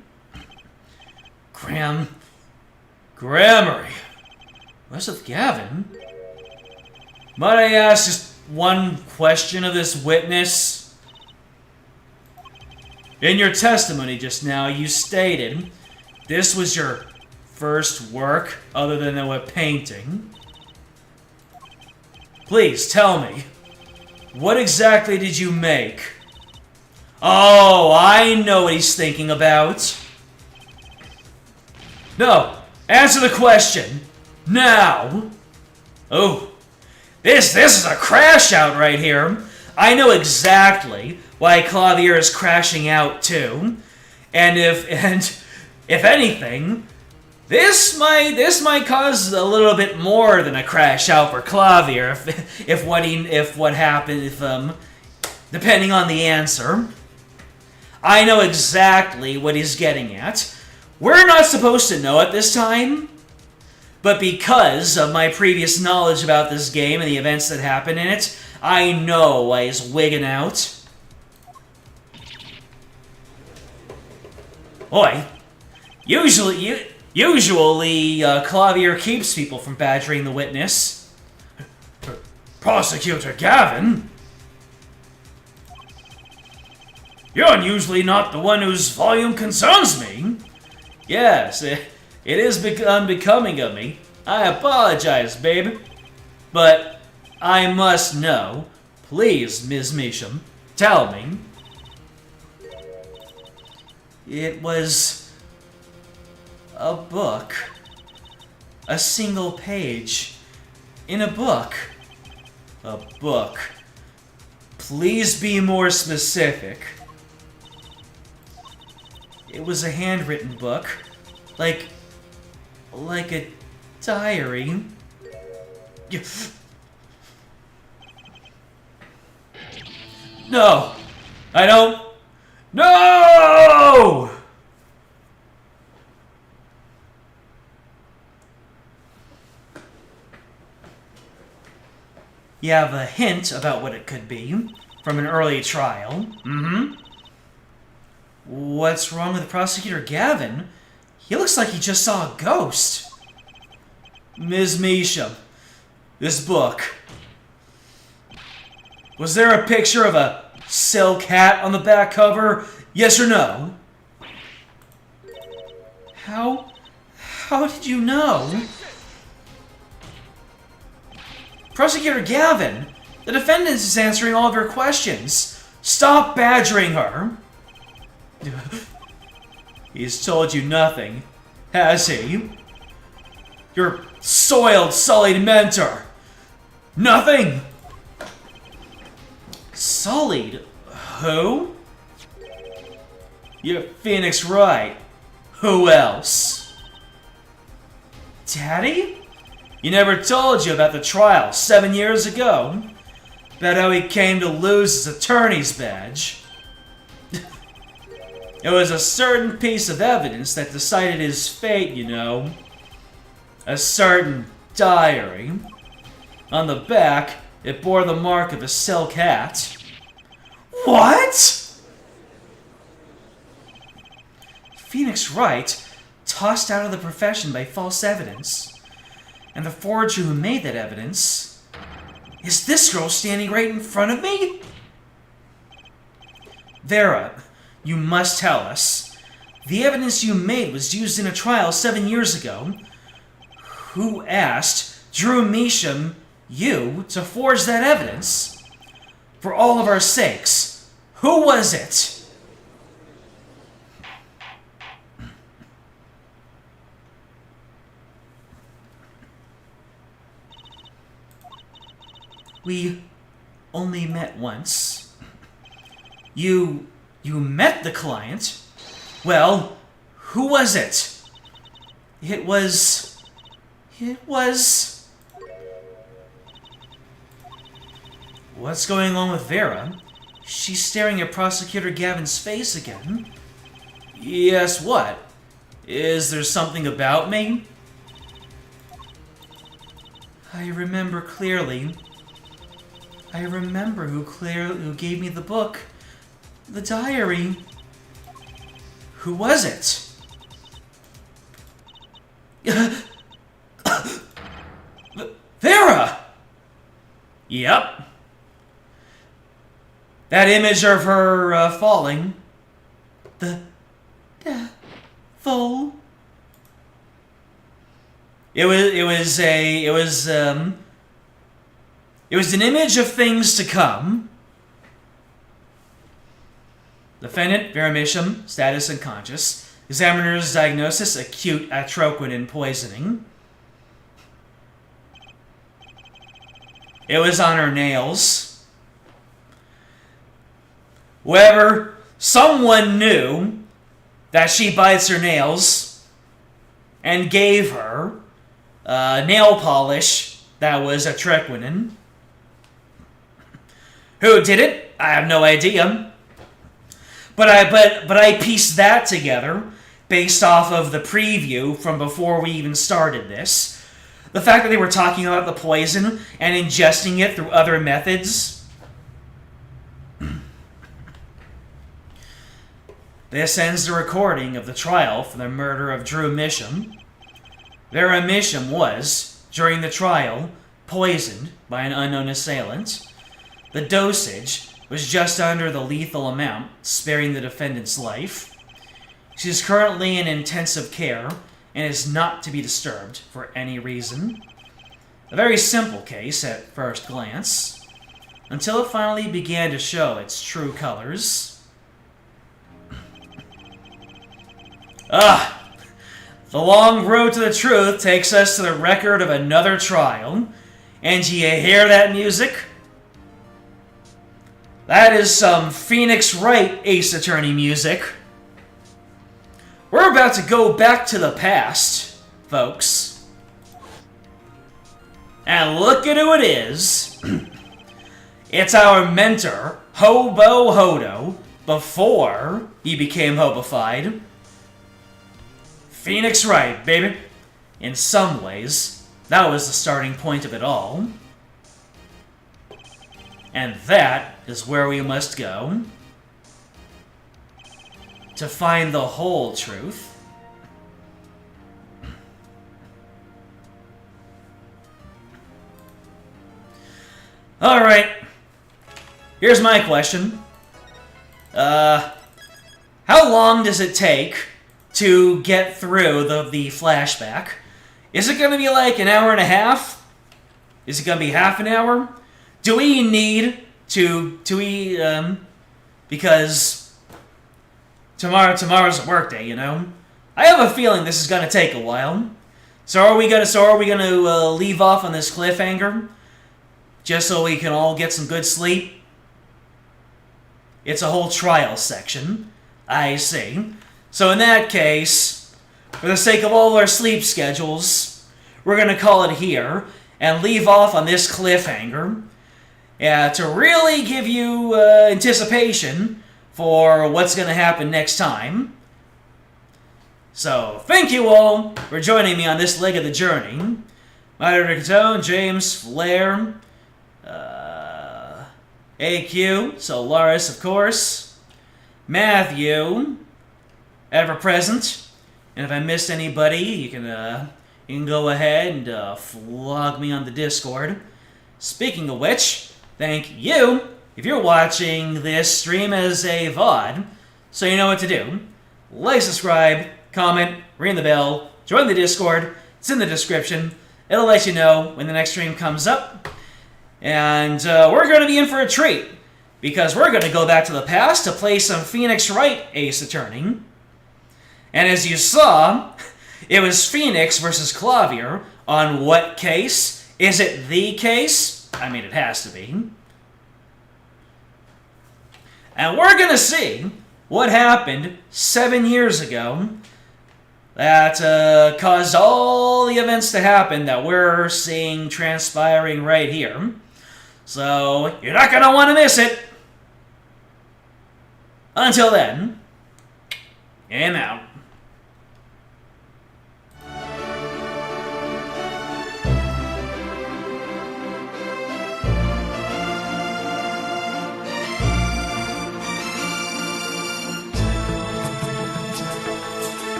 Grammary. What's with Gavin? Might I ask just one question of this witness? In your testimony just now, you stated this was your first work other than a painting. Please tell me, what exactly did you make? Oh, I know what he's thinking about. No, answer the question. Now. Oh, this is a crash out right here. I know exactly why Clavier is crashing out too. And if anything, this might cause a little bit more than a crash out for Clavier depending on the answer. I know exactly what he's getting at. We're not supposed to know at this time, but because of my previous knowledge about this game and the events that happen in it, I know why he's wigging out. Boy, usually Clavier keeps people from badgering the witness. Prosecutor Gavin? You're usually not the one whose volume concerns me. Yes, it is unbecoming of me. I apologize, babe. But I must know. Please, Ms. Measham, tell me. It was a book. a single page in a book. A book. Please be more specific. It was a handwritten book. Like a diary. No! I don't... No! You have a hint about what it could be from an early trial. Mm-hmm. What's wrong with Prosecutor Gavin? He looks like he just saw a ghost. Ms. Measham, this book. Was there a picture of a cell cat on the back cover? Yes or no? How did you know? Prosecutor Gavin, the defendant is answering all of your questions. Stop badgering her. He's told you nothing, has he? Your soiled, sullied mentor. Nothing? Sullied? Who? You're Phoenix Wright. Who else? Daddy? You never told you about the trial 7 years ago. About how he came to lose his attorney's badge. It was a certain piece of evidence that decided his fate, you know. A certain diary. On the back, it bore the mark of a cell cat. What? Phoenix Wright, tossed out of the profession by false evidence. And the forger who made that evidence is this girl standing right in front of me? Vera, you must tell us. The evidence you made was used in a trial 7 years ago. Who asked Drew Measham, you, to forge that evidence? For all of our sakes, who was it? We only met once. You met the client? Well, who was it? It was... What's going on with Vera? She's staring at Prosecutor Gavin's face again. Yes, what? Is there something about me? I remember clearly. I remember who gave me the book. The diary. Who was it? Vera! Yep. That image of her falling. The devil. It was an image of things to come. Defendant, Vera Measham, status unconscious. Examiner's diagnosis, acute atroquinin poisoning. It was on her nails. Whoever, someone knew that she bites her nails and gave her nail polish that was atroquinin. Who did it? I have no idea. But I pieced that together based off of the preview from before we even started this. The fact that they were talking about the poison and ingesting it through other methods. This ends the recording of the trial for the murder of Drew Measham. Vera Measham was, during the trial, poisoned by an unknown assailant. The dosage was just under the lethal amount, sparing the defendant's life. She is currently in intensive care and is not to be disturbed for any reason. A very simple case at first glance, until it finally began to show its true colors. The long road to the truth takes us to the record of another trial. And do you hear that music? That is some Phoenix Wright Ace Attorney music. We're about to go back to the past, folks. And look at who it is. It's our mentor, Hobo Hodo, before he became hobified. Phoenix Wright, baby. In some ways, that was the starting point of it all. And that is where we must go to find the whole truth. Alright. Here's my question. How long does it take to get through the flashback? Is it going to be like an hour and a half? Is it going to be half an hour? Do we need because tomorrow's a work day, you know? I have a feeling this is going to take a while. So are we going to leave off on this cliffhanger just so we can all get some good sleep? It's a whole trial section. I see. So in that case, for the sake of all our sleep schedules, we're going to call it here and leave off on this cliffhanger to really give you anticipation for what's going to happen next time. So, thank you all for joining me on this leg of the journey. Moderator Catone, James, Flair, AQ, Solaris, of course, Matthew, ever present. And if I missed anybody, you can go ahead and flog me on the Discord. Speaking of which, thank you if you're watching this stream as a VOD, so you know what to do. Like, subscribe, comment, ring the bell, join the Discord. It's in the description. It'll let you know when the next stream comes up. And we're going to be in for a treat, because we're going to go back to the past to play some Phoenix Wright Ace Attorney. And as you saw, it was Phoenix versus Clavier on what case? Is it the case? I mean, it has to be. And we're going to see what happened 7 years ago that caused all the events to happen that we're seeing transpiring right here. So, you're not going to want to miss it. Until then, I'm out.